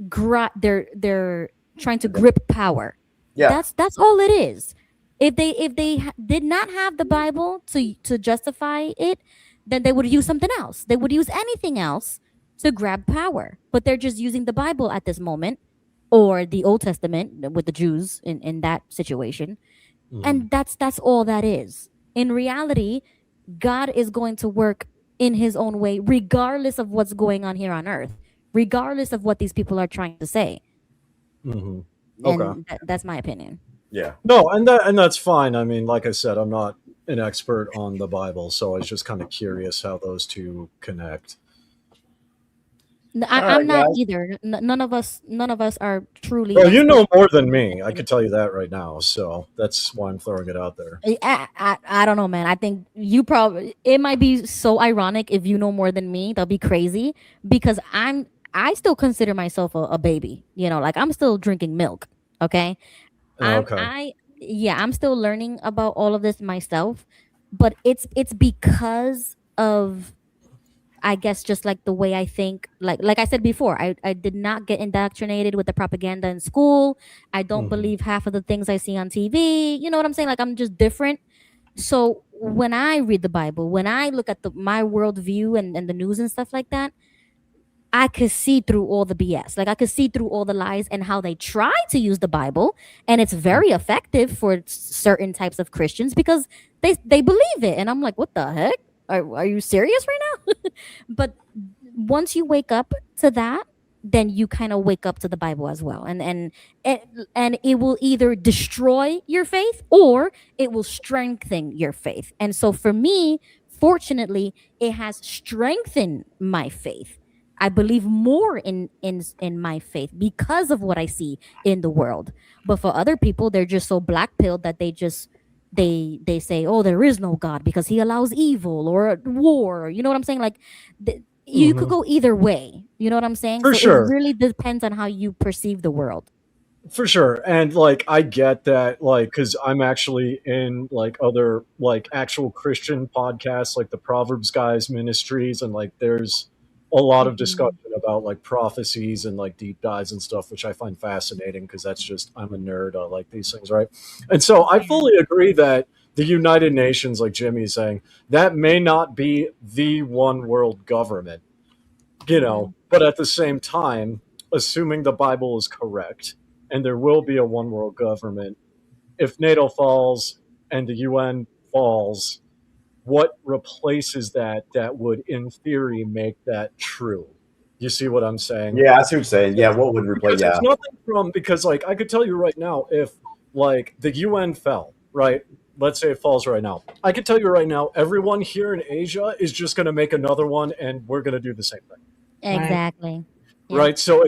they're trying to grip power. Yeah, that's all it is. If they did not have the Bible to justify it, then they would use something else. They would use anything else to grab power. But they're just using the Bible at this moment, or the Old Testament with the Jews in that situation. And that's all that is. In reality, God is going to work in his own way, regardless of what's going on here on earth, regardless of what these people are trying to say. Okay. And that's my opinion. Yeah. No, and that's fine. I mean, like I said, I'm not an expert on the Bible, so I was just kind of curious how those two connect. I'm not either. None of us are truly. Well, you know more than me. I could tell you that right now. So that's why I'm throwing it out there. I don't know, man. I think it might be so ironic if you know more than me. That'll be crazy, because I still consider myself a baby. Like, I'm still drinking milk. Okay. I'm still learning about all of this myself, but it's because of, I guess, just like the way I think. Like I said before, I did not get indoctrinated with the propaganda in school. I don't believe half of the things I see on TV. You know what I'm saying? Like, I'm just different. So when I read the Bible, when I look at my worldview and the news and stuff like that, I could see through all the BS. Like, I could see through all the lies and how they try to use the Bible. And it's very effective for certain types of Christians because they believe it. And I'm like, what the heck? Are you serious right now? But once you wake up to that, then you kind of wake up to the Bible as well. And it will either destroy your faith or it will strengthen your faith. And so for me, fortunately, it has strengthened my faith. I believe more in my faith because of what I see in the world. But for other people, they're just so black-pilled that they just they say, oh, there is no God because he allows evil or war. You know what I'm saying? Like you could go either way. You know what I'm saying? For So sure. it really depends on how you perceive the world. For sure. And like I get that, like, because I'm actually in like other like actual Christian podcasts like the Proverbs Guys Ministries, and like there's a lot of discussion about like prophecies and like deep dives and stuff, which I find fascinating because that's just, I'm a nerd. I like these things, right? And so I fully agree that the United Nations, like Jimmy's saying, that may not be the one world government, you know, but at the same time, assuming the Bible is correct, and there will be a one world government, if NATO falls and the UN falls, what replaces that would, in theory, make that true? You see what I'm saying? Yeah, I see what you're saying. Yeah, what would replace? Because Yeah, it's nothing from, because like I could tell you right now, if like the UN fell, right? Let's say it falls right now. I could tell you right now, everyone here in Asia is just going to make another one, and we're going to do the same thing. Exactly. Yeah. Right. So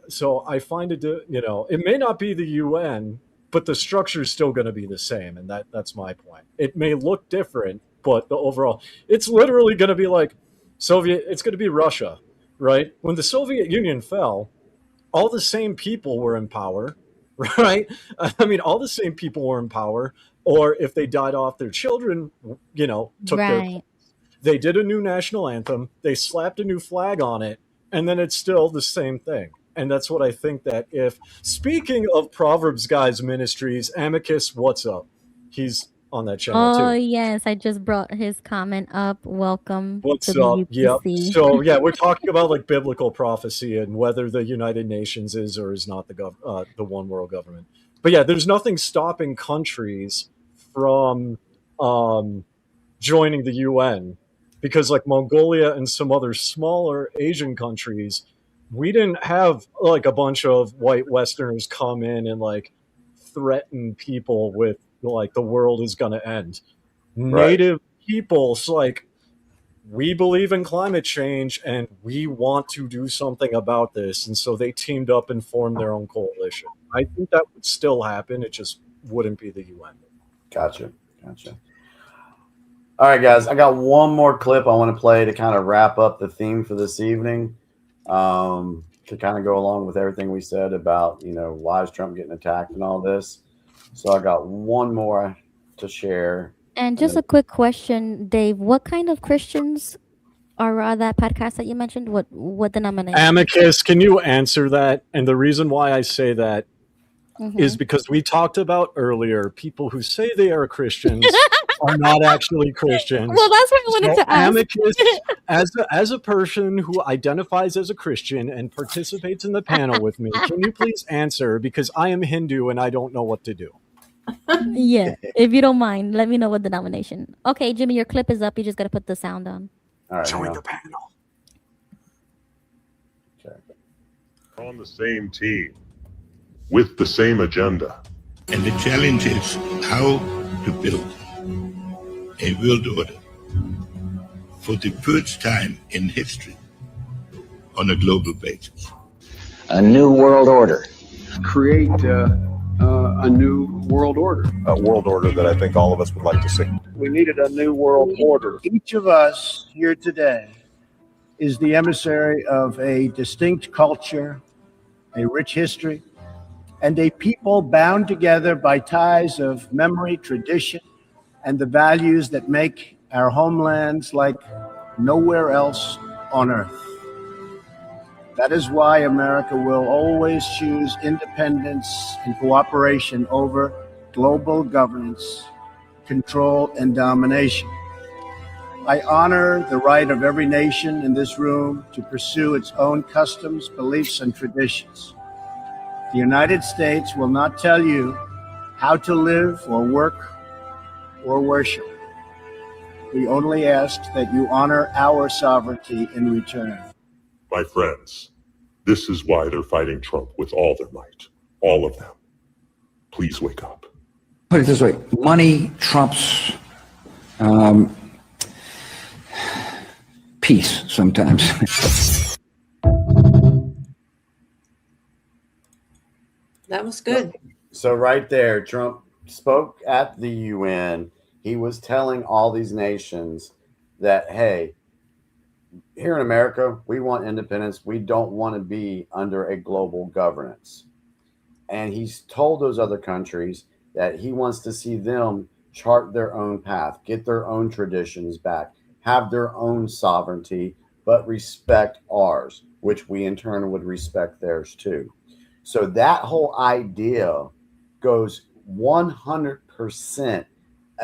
so I find it, you know, it may not be the UN, but the structure is still going to be the same. And that's my point. It may look different, but the overall, it's literally going to be like it's going to be Russia, right? When the Soviet Union fell, all the same people were in power, right? I mean, all the same people were in power, or if they died off, their children, you know, took their, they did a new national anthem, they slapped a new flag on it, and then it's still the same thing. And that's what I think, that if, speaking of Proverbs Guys Ministries, Amicus, what's up? He's on that channel too. Oh yes, I just brought his comment up. Welcome What's to the up? Yep. UPC. So yeah, we're talking about like biblical prophecy and whether the United Nations is or is not the one world government. But yeah, there's nothing stopping countries from joining the UN, because like Mongolia and some other smaller Asian countries, we didn't have like a bunch of white Westerners come in and like threaten people with like the world is going to end. Right. Native peoples, like, we believe in climate change and we want to do something about this, and so they teamed up and formed their own coalition. I think that would still happen, it just wouldn't be the UN. Gotcha. All right, guys, I got one more clip I want to play to kind of wrap up the theme for this evening, to kind of go along with everything we said about, you know, why is Trump getting attacked and all this. So I got one more to share. And just a quick question, Dave. What kind of Christians are that podcast that you mentioned? What denomination? Amicus, can you answer that? And the reason why I say that is because we talked about earlier, people who say they are Christians are not actually Christians. Well, that's what I wanted to ask. Amicus, as a person who identifies as a Christian and participates in the panel with me, can you please answer? Because I am Hindu and I don't know what to do. Yeah, if you don't mind, let me know what denomination. Okay, Jimmy, your clip is up. You just got to put the sound on. All right, join the panel. We're on the same team with the same agenda. And the challenge is how to build a world order for the first time in history on a global basis. A new world order. Create a new world order. A world order that I think all of us would like to see. We needed a new world order. Each of us here today is the emissary of a distinct culture, a rich history, and a people bound together by ties of memory, tradition, and the values that make our homelands like nowhere else on earth. That is why America will always choose independence and cooperation over global governance, control, and domination. I honor the right of every nation in this room to pursue its own customs, beliefs, and traditions. The United States will not tell you how to live or work or worship. We only ask that you honor our sovereignty in return. My friends, this is why they're fighting Trump with all their might. All of them. Please wake up. Put it this way, money trumps peace sometimes. That was good. So right there, Trump spoke at the UN, he was telling all these nations that, hey, here in America, we want independence. We don't want to be under a global governance. And he's told those other countries that he wants to see them chart their own path, get their own traditions back, have their own sovereignty, but respect ours, which we in turn would respect theirs too. So that whole idea goes 100%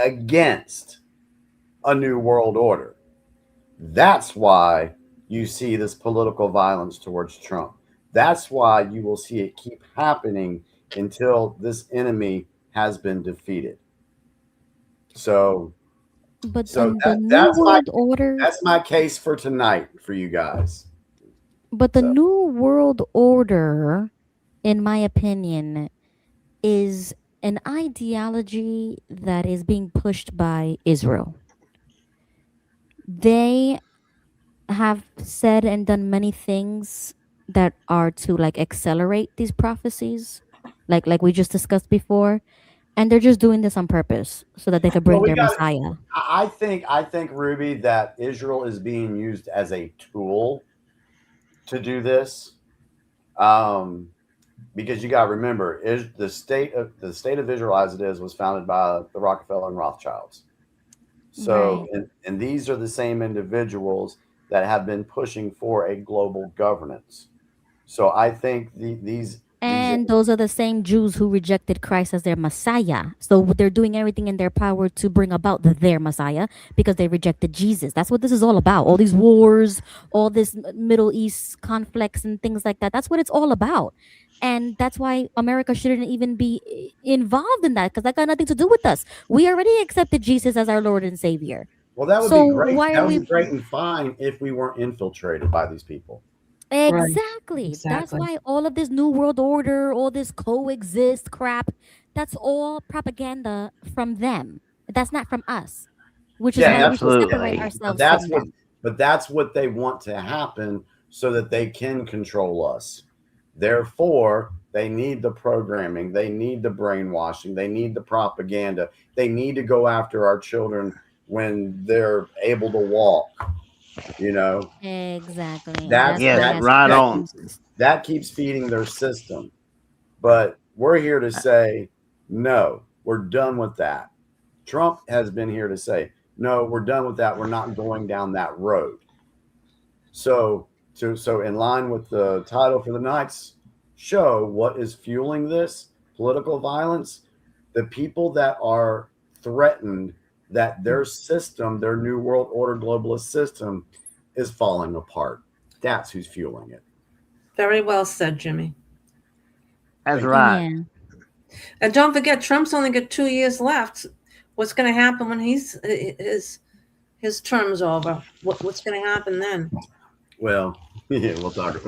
against a new world order. That's why you see this political violence towards Trump. That's why you will see it keep happening until this enemy has been defeated. So, But so the New World Order. that's my case for tonight for you guys. But the New World Order, in my opinion, is an ideology that is being pushed by Israel. They have said and done many things that are to like accelerate these prophecies, like we just discussed before, and they're just doing this on purpose so that they could bring their Messiah. I think, Ruby, that Israel is being used as a tool to do this. Because you got to remember, the state of Israel as it is was founded by the Rockefeller and Rothschilds. So, and these are the same individuals that have been pushing for a global governance. So I think these those are the same Jews who rejected Christ as their Messiah. So they're doing everything in their power to bring about their Messiah because they rejected Jesus. That's what this is all about. All these wars, all this Middle East conflicts and things like that. That's what it's all about. And that's why America shouldn't even be involved in that, because that got nothing to do with us. We already accepted Jesus as our Lord and Savior. Well, that would be great. That would be great and fine if we weren't infiltrated by these people. Exactly. That's why all of this New World Order, all this coexist crap, that's all propaganda from them. That's not from us. Which is why we should separate ourselves from them. But that's what they want to happen so that they can control us. Therefore, they need the programming, they need the brainwashing, they need the propaganda. They need to go after our children when they're able to walk. You know, exactly. That keeps feeding their system. But we're here to say, no, we're done with that. Trump has been here to say, no, we're done with that. We're not going down that road. So in line with the title for the night's show, what is fueling this political violence? The people that are threatened that their system, their New World Order globalist system, is falling apart. That's who's fueling it. Very well said, Jimmy. That's right. Yeah. And don't forget, Trump's only got 2 years left. What's going to happen when his term's over? What's going to happen then? Well, yeah,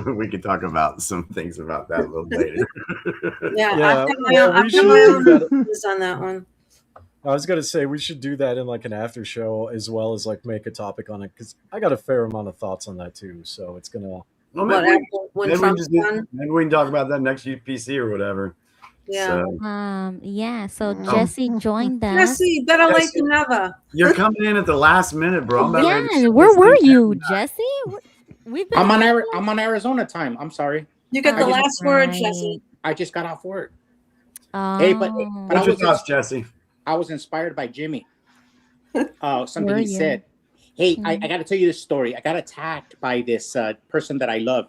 we can talk about some things about that a little later. I've got my own views on that one. I was going to say we should do that in like an after show as well as like make a topic on it, because I got a fair amount of thoughts on that too. So it's going to. Well, maybe we can talk about that next UPC or whatever. Yeah. So Jesse joined us. Jesse, better late than never. You're coming in at the last minute, bro. Where were you, Jesse? We've been. I'm on Arizona time. I'm sorry. You got the last word, Jesse. I just got off work. Hey, but what's your thoughts, Jesse? I was inspired by Jimmy. Something he said. Hey, I got to tell you this story. I got attacked by this person that I love,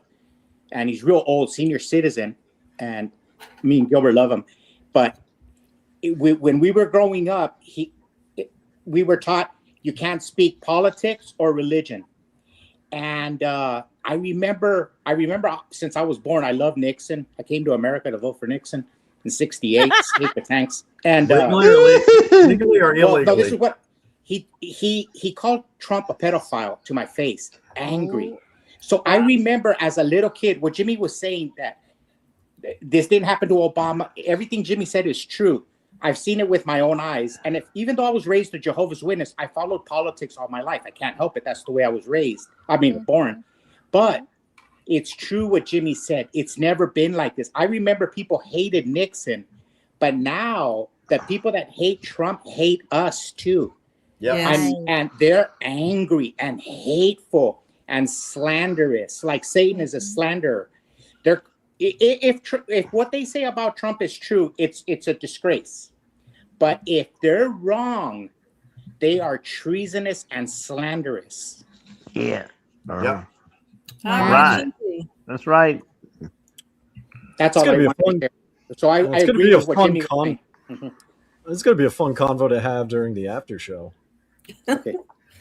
and he's real old, senior citizen, and me and Gilbert love him. But when we were growing up, we were taught you can't speak politics or religion. And I remember since I was born, I love Nixon. I came to America to vote for Nixon in '68. Escape the tanks. And legally or illegally? No, this is what he called Trump a pedophile to my face, angry. So I remember as a little kid what Jimmy was saying, that this didn't happen to Obama. Everything Jimmy said is true. I've seen it with my own eyes. And even though I was raised a Jehovah's Witness, I followed politics all my life. I can't help it. That's the way I was raised. Born. But it's true what Jimmy said. It's never been like this. I remember people hated Nixon, But now the people that hate Trump hate us too. Yeah. And they're angry and hateful and slanderous. Like Satan is a slanderer. They're if what they say about Trump is true, it's a disgrace. But if they're wrong, they are treasonous and slanderous. Yeah. Yep. Right. That's right. That's It's all gonna I be a want to fun- share. So I It's going to agree be a with what fun Jimmy was saying. It's going to be a fun convo to have during the after show. Okay.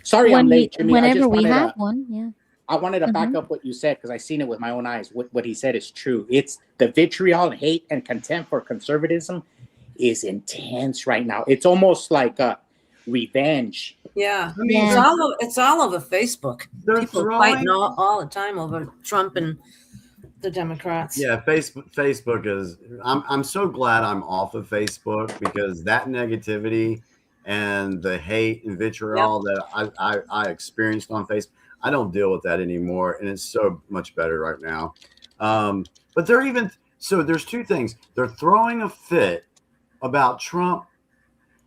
Sorry, I'm late, Jimmy. Whenever we have one, yeah. I wanted to back up what you said because I seen it with my own eyes. What he said is true. It's the vitriol, hate, and contempt for conservatism is intense right now. It's almost like revenge. Yeah, I mean, it's all over Facebook. People fighting all the time over Trump and the Democrats. Yeah, Facebook is. I'm so glad I'm off of Facebook because that negativity and the hate and vitriol that I experienced on Facebook, I don't deal with that anymore, and it's so much better right now. But they're even so. There's two things. They're throwing a fit about Trump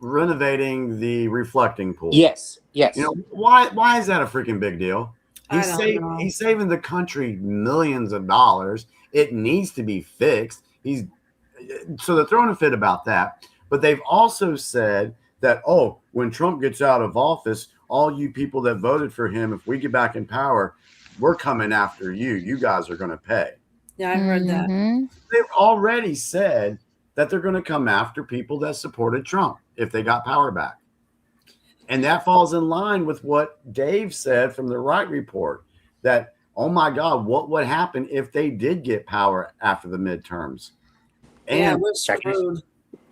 renovating the reflecting pool. Yes. You know why is that a freaking big deal? I don't know. He's saving the country millions of dollars. It needs to be fixed. So they're throwing a fit about that. But they've also said that, when Trump gets out of office, all you people that voted for him, if we get back in power, we're coming after you. You guys are going to pay. Yeah, I heard that. They've already said that they're going to come after people that supported Trump if they got power back. And that falls in line with what Dave said from the Wright Report, that, oh my God, what would happen if they did get power after the midterms? And we're screwed.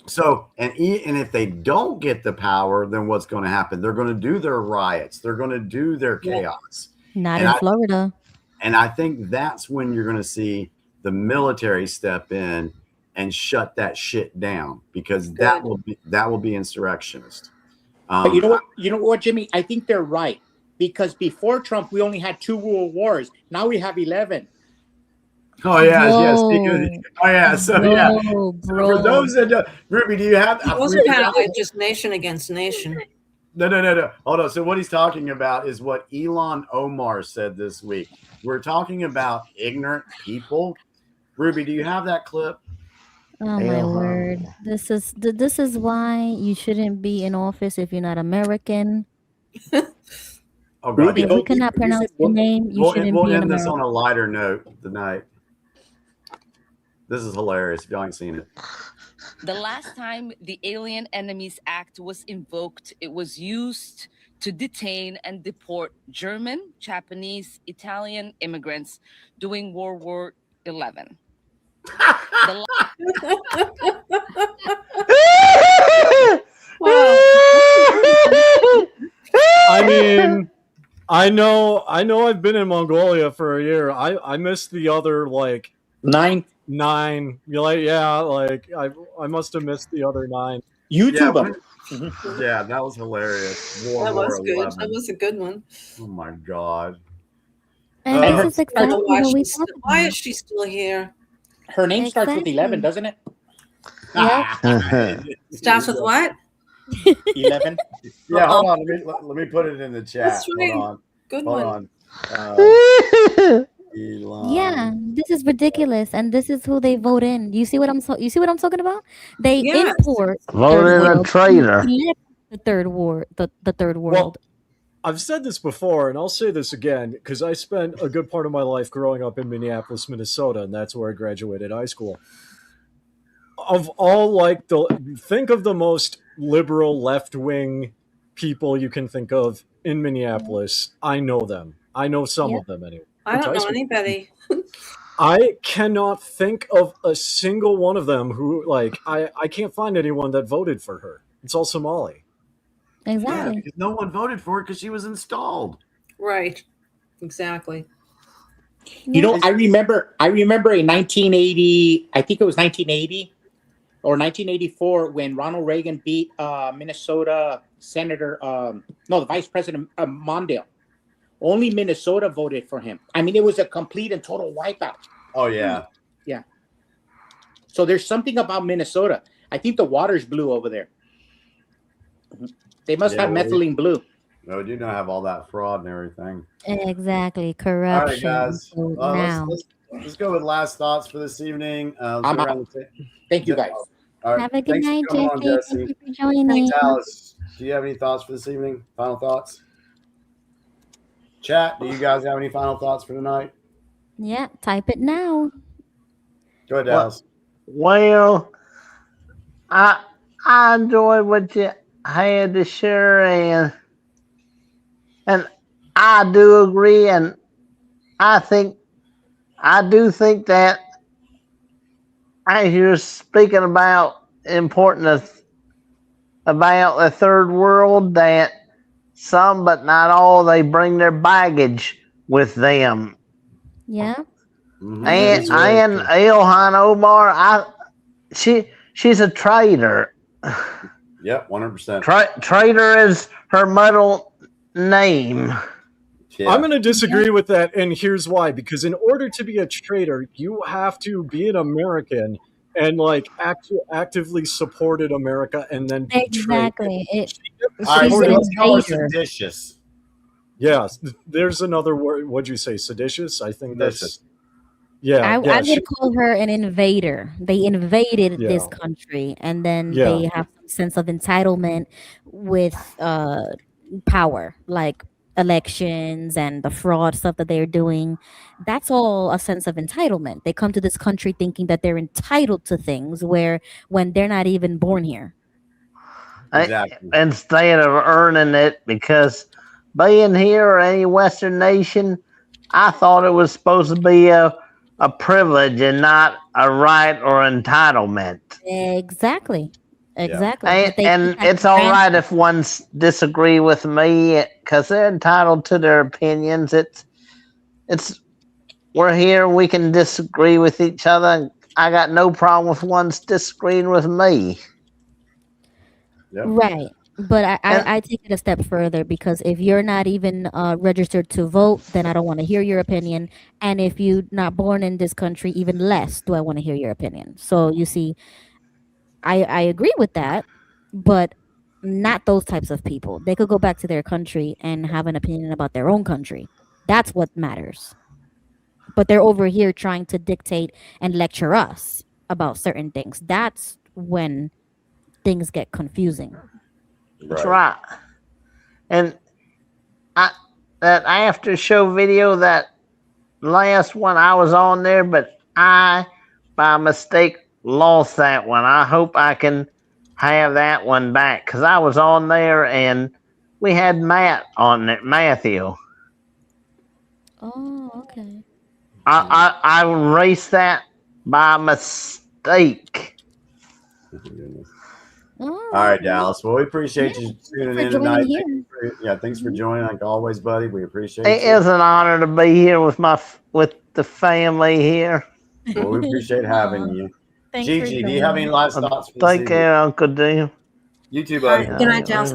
so, and if they don't get the power, then what's going to happen? They're going to do their riots. They're going to do their chaos. Not in Florida. And I think that's when you're going to see the military step in and shut that shit down, because that will be insurrectionist. But you know what, Jimmy? I think they're right, because before Trump, we only had 2 world wars. Now we have 11. Oh yeah, yes. So bro. For those that don't, Ruby, do you have? It wasn't kind of like just nation against nation. No. Hold on. So what he's talking about is what Elon Omar said this week. We're talking about ignorant people. Ruby, do you have that clip? Oh my word! This is why you shouldn't be in office if you're not American. Oh, God. If you cannot pronounce your name, you shouldn't we'll be in end this America. on a lighter note tonight. This is hilarious if y'all ain't seen it. The last time the Alien Enemies Act was invoked, it was used to detain and deport German, Japanese, Italian immigrants during World War XI. I mean, I know I've been in Mongolia for a year. I missed the other like 9. You're like, I must have missed the other 9. YouTube them. Yeah, that was hilarious. That was good. That was a good one. Oh my God. And this is exactly what we talked Why about. is she still here? Her name starts with 11, doesn't it? Starts with what? 11. Yeah, hold on. Let me put it in the chat. That's right. Hold on. Good Hold one. on. Elon. Yeah, this is ridiculous, and this is who they vote in. You see what I'm talking about? They import Voted in a traitor. the third world. I've said this before, and I'll say this again, because I spent a good part of my life growing up in Minneapolis, Minnesota, and that's where I graduated high school. Of all, think of the most liberal left-wing people you can think of in Minneapolis. I know them. I know some of them anyway. I don't know anybody. I cannot think of a single one of them who, I can't find anyone that voted for her. It's all Somali. Exactly. Yeah, because no one voted for her because she was installed. Right. Exactly. You know, I remember in 1980, I think it was 1980 or 1984, when Ronald Reagan beat Minnesota Senator, the Vice President Mondale. Only Minnesota voted for him. I mean, it was a complete and total wipeout. Oh, yeah. Yeah. So there's something about Minnesota. I think the water's blue over there. They must have methylene blue. No, we do not have all that fraud and everything. Exactly, All right, corruption. guys. So Let's, now, let's go with last thoughts for this evening. Let's go around the table. Thank you, guys. All right. have a good Thanks night, for coming on, Jeffrey. Jesse. Thank you for joining. Dallas, do you have any thoughts for this evening? Final thoughts? Chat, do you guys have any final thoughts for tonight? Yeah, type it now. Go ahead, Dallas. Well, I enjoyed what you had to share, and I do agree, and I do think that as you're speaking about importance about the third world, that some but not all, they bring their baggage with them. Yeah. And Ilhan Omar, she's a traitor. Yep, 100%. Traitor is her middle name. Yeah. I'm going to disagree with that, and here's why. Because in order to be a traitor, you have to be an American and like actively supported America, and then betray Exactly. All right, so She's an let's call her invader. seditious. Yeah, there's another word. What'd you say? Seditious? I think that's. Seditious. Yeah, I yeah. would call her an invader. They invaded this Yeah. country, and then Yeah. they have some sense of entitlement with power, like elections and the fraud stuff that they're doing. That's all a sense of entitlement. They come to this country thinking that they're entitled to things where when they're not even born here. Exactly. Instead of earning it, because being here or any Western nation, I thought it was supposed to be a privilege and not a right or entitlement. Exactly. Exactly. And, But they and keep that it's all granted. right if one's disagree with me, because they're entitled to their opinions. It's we're here, we can disagree with each other, and I got no problem with one's disagreeing with me. Right. But I take it a step further, because if you're not even registered to vote, then I don't want to hear your opinion. And if you're not born in this country, even less do I want to hear your opinion. So you see, I agree with that, but not those types of people. They could go back to their country and have an opinion about their own country. That's what matters. But they're over here trying to dictate and lecture us about certain things. That's when things get confusing. That's right. And that after show video, that last one, I was on there, but I by mistake lost that one. I hope I can have that one back, because I was on there and we had Matt on it, Matthew. Oh, okay. I erased that by mistake. All right, Dallas. Well, we appreciate you tuning for in joining tonight. here. Thanks for joining, like always, buddy. We appreciate It you. is an honor to be here with the family here. Well, we appreciate having you. Thanks for Gigi, do you have any last thoughts for this Thank you, evening? Uncle D. You too, buddy. Hi. Good night, Dallas.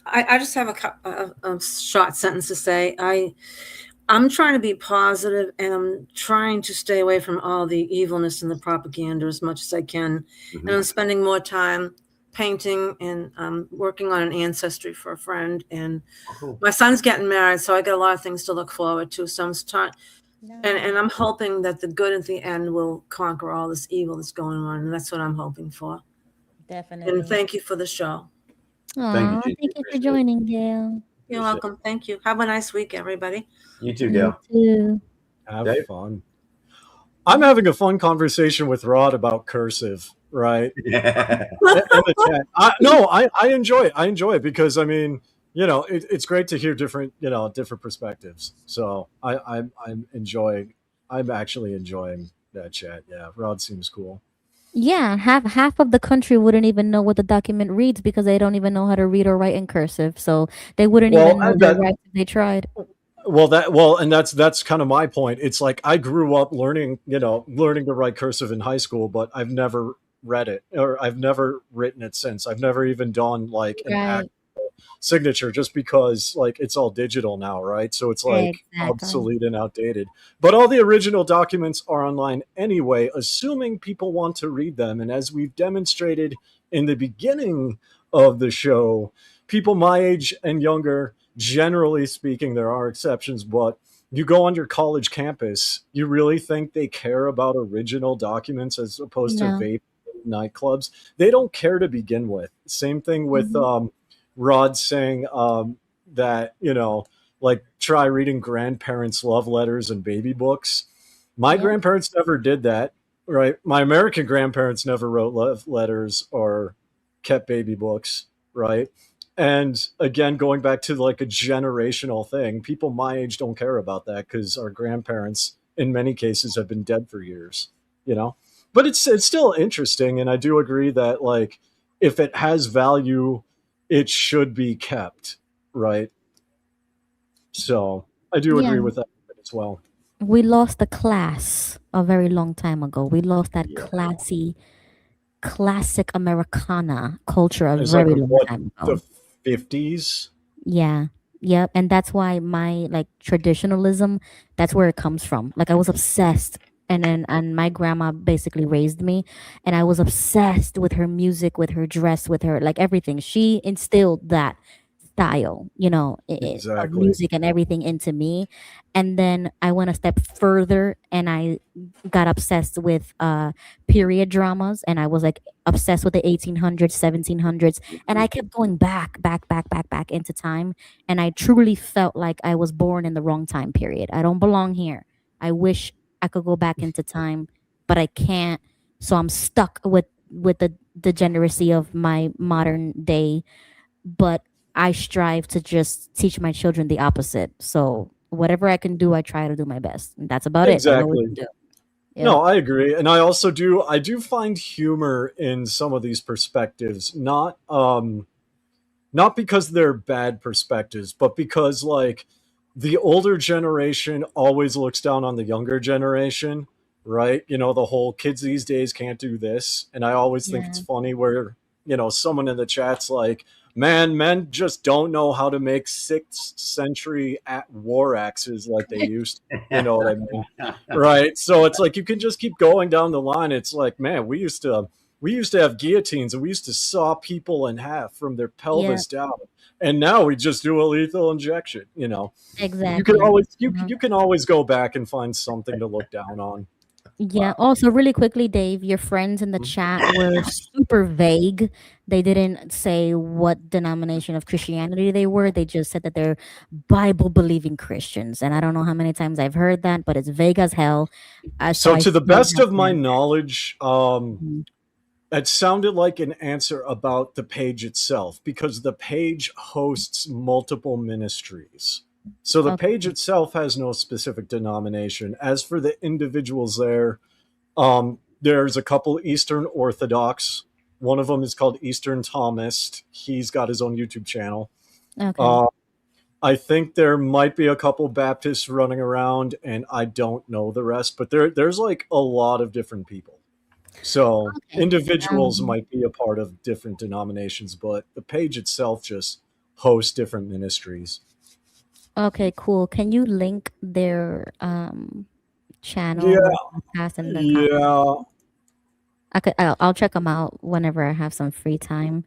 I just have a short sentence to say. I'm trying to be positive, and I'm trying to stay away from all the evilness and the propaganda as much as I can. And I'm spending more time painting, and I'm working on an ancestry for a friend. And my son's getting married, so I got a lot of things to look forward to. So I'm trying, and I'm hoping that the good at the end will conquer all this evil that's going on, and that's what I'm hoping for. Definitely. And thank you for the show. Aw, thank you for joining, Gail. You're welcome. Thank you. Have a nice week, everybody. You too, Gail. Too. Have fun. I'm having a fun conversation with Rod about cursive, right? Yeah. In the chat. I enjoy it. I enjoy it because, I mean, it's great to hear different perspectives. So I'm actually enjoying that chat. Yeah, Rod seems cool. Yeah, half of the country wouldn't even know what the document reads because they don't even know how to read or write in cursive. So they wouldn't even know their rights if they tried. And that's kind of my point. It's like I grew up learning to write cursive in high school, but I've never read it, or I've never written it since. I've never even done like an actual signature just because like it's all digital now, right? So it's like Exactly. obsolete and outdated. But all the original documents are online anyway, assuming people want to read them. And as we've demonstrated in the beginning of the show, people my age and younger, generally speaking, there are exceptions, but you go on your college campus, you really think they care about original documents as opposed to No. vape nightclubs? They don't care to begin with. Same thing with Rod saying that, you know, like try reading grandparents' love letters and baby books. My grandparents never did that, right? My American grandparents never wrote love letters or kept baby books, right? And again, going back to like a generational thing, people my age don't care about that because our grandparents, in many cases, have been dead for years, you know? But it's still interesting, and I do agree that like if it has value, it should be kept, right? So I do Yeah. agree with that as well. We lost a class a very long time ago. We lost that classic Americana culture a It's very like long what, time ago. the 50s? Yeah. Yep. And that's why my like traditionalism, that's where it comes from. Like I was obsessed, and my grandma basically raised me, and I was obsessed with her music, with her dress, with her like everything. She instilled that style, you know, of Exactly. music and everything into me. And then I went a step further and I got obsessed with period dramas, and I was like obsessed with the 1800s, 1700s, and I kept going back into time, and I truly felt like I was born in the wrong time period. I don't belong here. I wish I could go back into time, but I can't. So I'm stuck with the degeneracy of my modern day, but I strive to just teach my children the opposite. So whatever I can do, I try to do my best. And that's about it. That's all we Exactly. can do. Yeah. No, I agree. And I do find humor in some of these perspectives, not because they're bad perspectives, but because like the older generation always looks down on the younger generation, right? You know, the whole kids these days can't do this. And I always think it's funny where, you know, someone in the chat's like, man, men just don't know how to make 6th century war axes like they used to. You know what I mean? Right. So it's like you can just keep going down the line. It's like, man, we used to have guillotines and we used to saw people in half from their pelvis down. And now we just do a lethal injection, you know. Exactly. You can always go back and find something to look down on. Yeah. Also, really quickly, Dave, your friends in the chat were super vague. They didn't say what denomination of Christianity they were. They just said that they're Bible believing Christians. And I don't know how many times I've heard that, but it's vague as hell. So I to the still best have of my to- knowledge, it sounded like an answer about the page itself because the page hosts multiple ministries. So the page itself has no specific denomination. As for the individuals there, there's a couple Eastern Orthodox. One of them is called Eastern Thomist. He's got his own YouTube channel. Okay. I think there might be a couple Baptists running around, and I don't know the rest, but there's like a lot of different people. So individuals might be a part of different denominations, but the page itself just hosts different ministries. Okay, cool. Can you link their channel? Yeah. the podcast in the comments? Yeah. I'll check them out whenever I have some free time.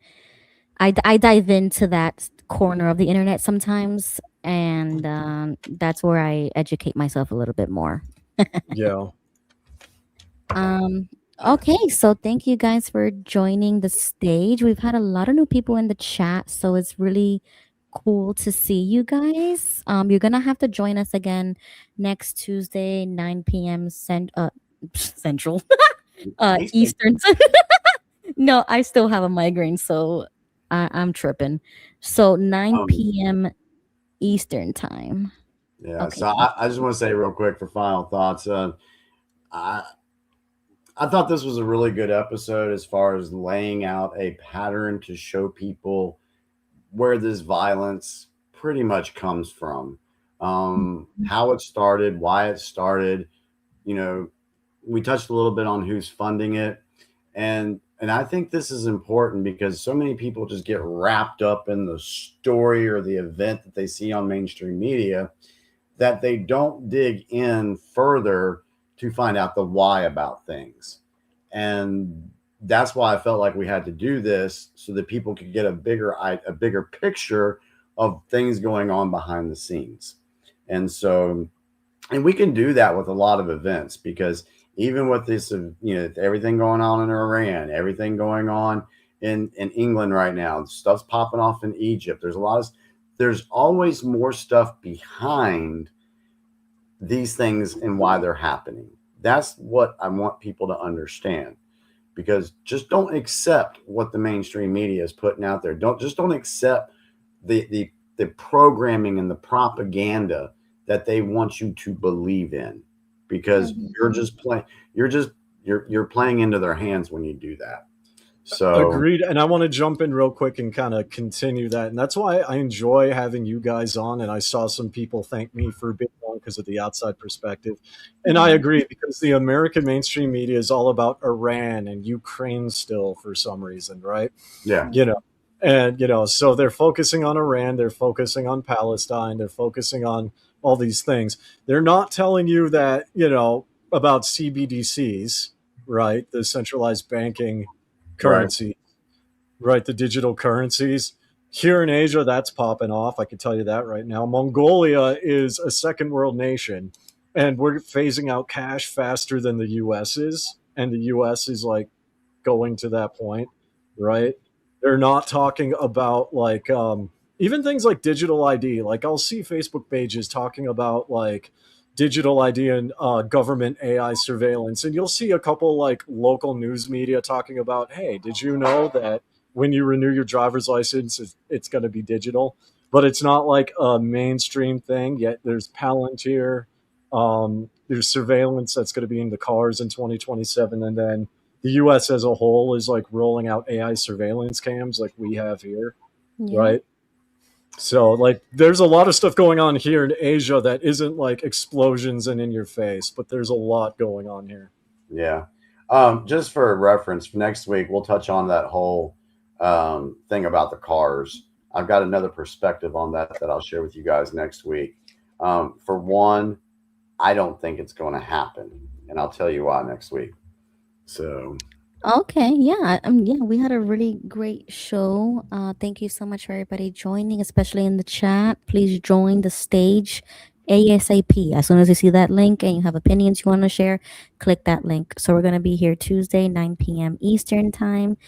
I dive into that corner of the internet sometimes, and that's where I educate myself a little bit more. Yeah. Okay, so thank you guys for joining the stage. We've had a lot of new people in the chat, so it's really cool to see you guys. You're gonna have to join us again next Tuesday, 9 p.m. Central, Eastern. No, I still have a migraine, so I'm tripping. So 9 p.m. Eastern time. Yeah. Okay. So I just want to say real quick for final thoughts. I thought this was a really good episode as far as laying out a pattern to show people where this violence pretty much comes from, how it started, why it started. You know, we touched a little bit on who's funding it, and And I think this is important because so many people just get wrapped up in the story or the event that they see on mainstream media that they don't dig in further to find out the why about things. And that's why I felt like we had to do this so that people could get a bigger picture of things going on behind the scenes. And so, and we can do that with a lot of events, because even with this, everything going on in Iran, everything going on in England right now, stuff's popping off in Egypt. There's always more stuff behind these things and why they're happening. That's what I want people to understand, because just don't accept what the mainstream media is putting out there. Don't accept the programming and the propaganda that they want you to believe in, because you're playing into their hands when you do that. So agreed. And I want to jump in real quick and kind of continue that. And that's why I enjoy having you guys on. And I saw some people thank me for being on because of the outside perspective. And I agree, because the American mainstream media is all about Iran and Ukraine still for some reason, right? Yeah. So they're focusing on Iran, they're focusing on Palestine, they're focusing on all these things. They're not telling you that, about CBDCs, right? The centralized banking currency, right? The digital currencies. Here in Asia, that's popping off. I can tell you that right now. Mongolia is a second world nation, and we're phasing out cash faster than the US is. And the US is like going to that point, right? They're not talking about even things like digital ID. Like I'll see Facebook pages talking about like digital ID and government AI surveillance. And you'll see a couple like local news media talking about, hey, did you know that when you renew your driver's license, it's going to be digital? But it's not like a mainstream thing yet. There's Palantir. There's surveillance that's going to be in the cars in 2027. And then the US as a whole is like rolling out AI surveillance cams like we have here, right? So like there's a lot of stuff going on here in Asia that isn't like explosions and in your face, but there's a lot going on here. Yeah. Just for reference, next week we'll touch on that whole thing about the cars. I've got another perspective on that I'll share with you guys next week. For one, I don't think it's going to happen, and I'll tell you why next week. So Okay, yeah, we had a really great show. Thank you so much for everybody joining, especially in the chat. Please join the stage ASAP. As soon as you see that link and you have opinions you want to share, click that link. So we're going to be here Tuesday, 9 p.m. Eastern time.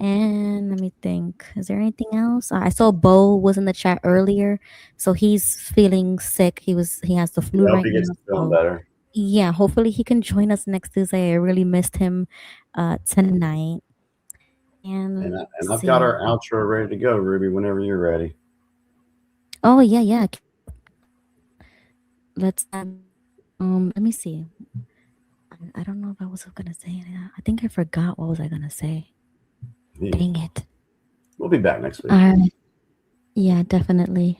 And let me think, is there anything else? I saw Bo was in the chat earlier, so he's feeling sick. He has the flu right he gets now. feeling better. Yeah, hopefully he can join us next Tuesday. I really missed him tonight. And I've got our outro ready to go, Ruby, whenever you're ready. Oh yeah. Let's let me see. I don't know if I was gonna say it. I think I forgot what was I gonna say. Yeah. Dang it. We'll be back next week. All right. Yeah, definitely.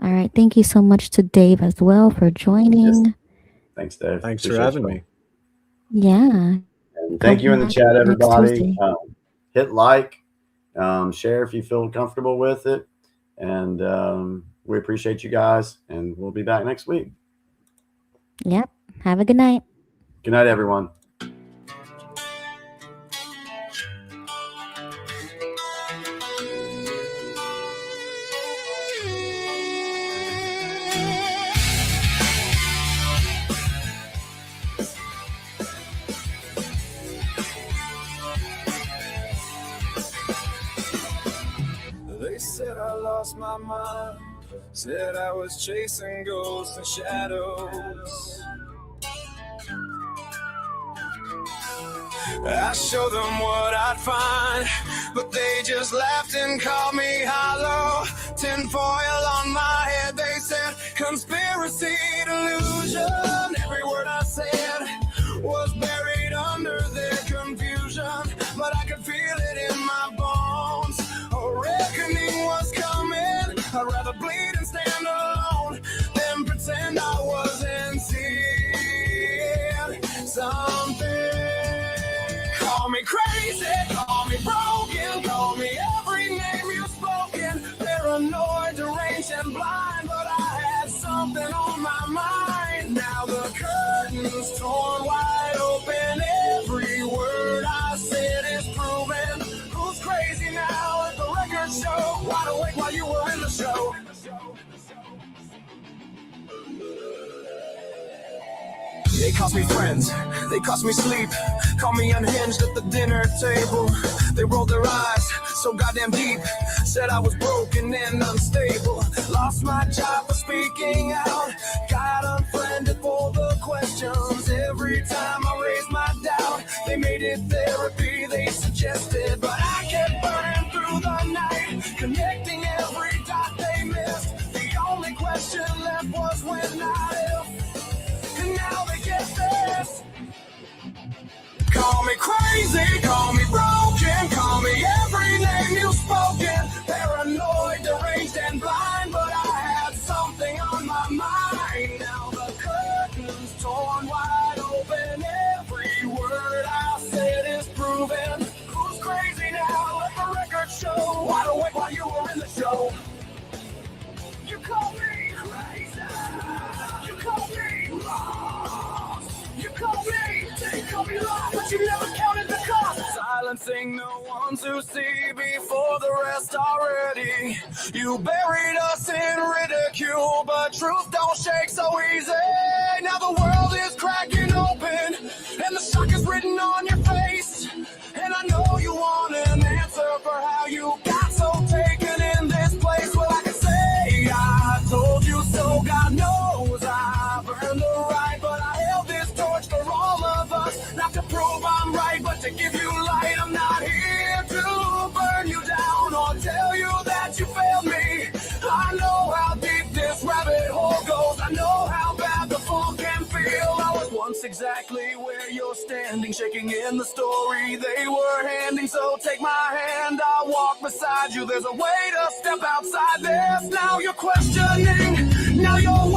All right. Thank you so much to Dave as well for joining. Yes. Thanks, Dave. Thanks Appreciate for having you. me. Yeah. And thank you in the chat, everybody. Hit like, share if you feel comfortable with it. And we appreciate you guys. And we'll be back next week. Yep. Have a good night. Good night, everyone. They said I lost my mind, said I was chasing ghosts and shadows. I showed them what I'd find, but they just laughed and called me hollow. Tinfoil on my head, they said conspiracy delusion. Every word I said was buried under their confusion, but I could feel it in my bones. A reckoning was coming. I'd rather bleed and stand alone than pretend I wasn't seen. Something call me me crazy, call me broken, call me every name you've spoken. Paranoid, deranged, and blind, but I had something on my mind. Now the curtain's torn wide open. Every word I said is proven. Who's crazy now? Let the record show. Wide awake while you were in the show. They cost me friends, they cost me sleep. Call me unhinged at the dinner table. They rolled their eyes so goddamn deep. Said I was broken and unstable. Lost my job for speaking out. Got unfriended for the questions. Every time I raised my doubt, they made it therapy, they suggested. But I kept burning through the night, connecting every dot they missed. The only question left was when, not if. And now they get this. Call me crazy, call me broken, call me every name you've spoken. Paranoid, deranged, and blind, but I had something on my mind. Now the curtain's torn wide open. Every word I said is proven. Who's crazy now? Let the record show. Wide awake while you were in the show. You call me crazy. You call me lost. You call me, they call me lost, but you never counted the cost. Silencing the ones who see before the rest already. You buried us in ridicule, but truth don't shake so easy. Now the world is cracking open, and the shock is written on your face. And I know you want an answer for how you got so taken in this place. Well, I can say I told you so. God knows I've earned the right, but I held this torch for all of us. Not to prove I'm right, but to give you light. I'm not here to burn you down or tell you that you failed me. I know how deep this rabbit hole goes. I know how bad the fall can feel. I was once exactly where you're standing, shaking in the story they were handing. So take my hand, I'll walk beside you. There's a way to step outside this. Now you're questioning, now you're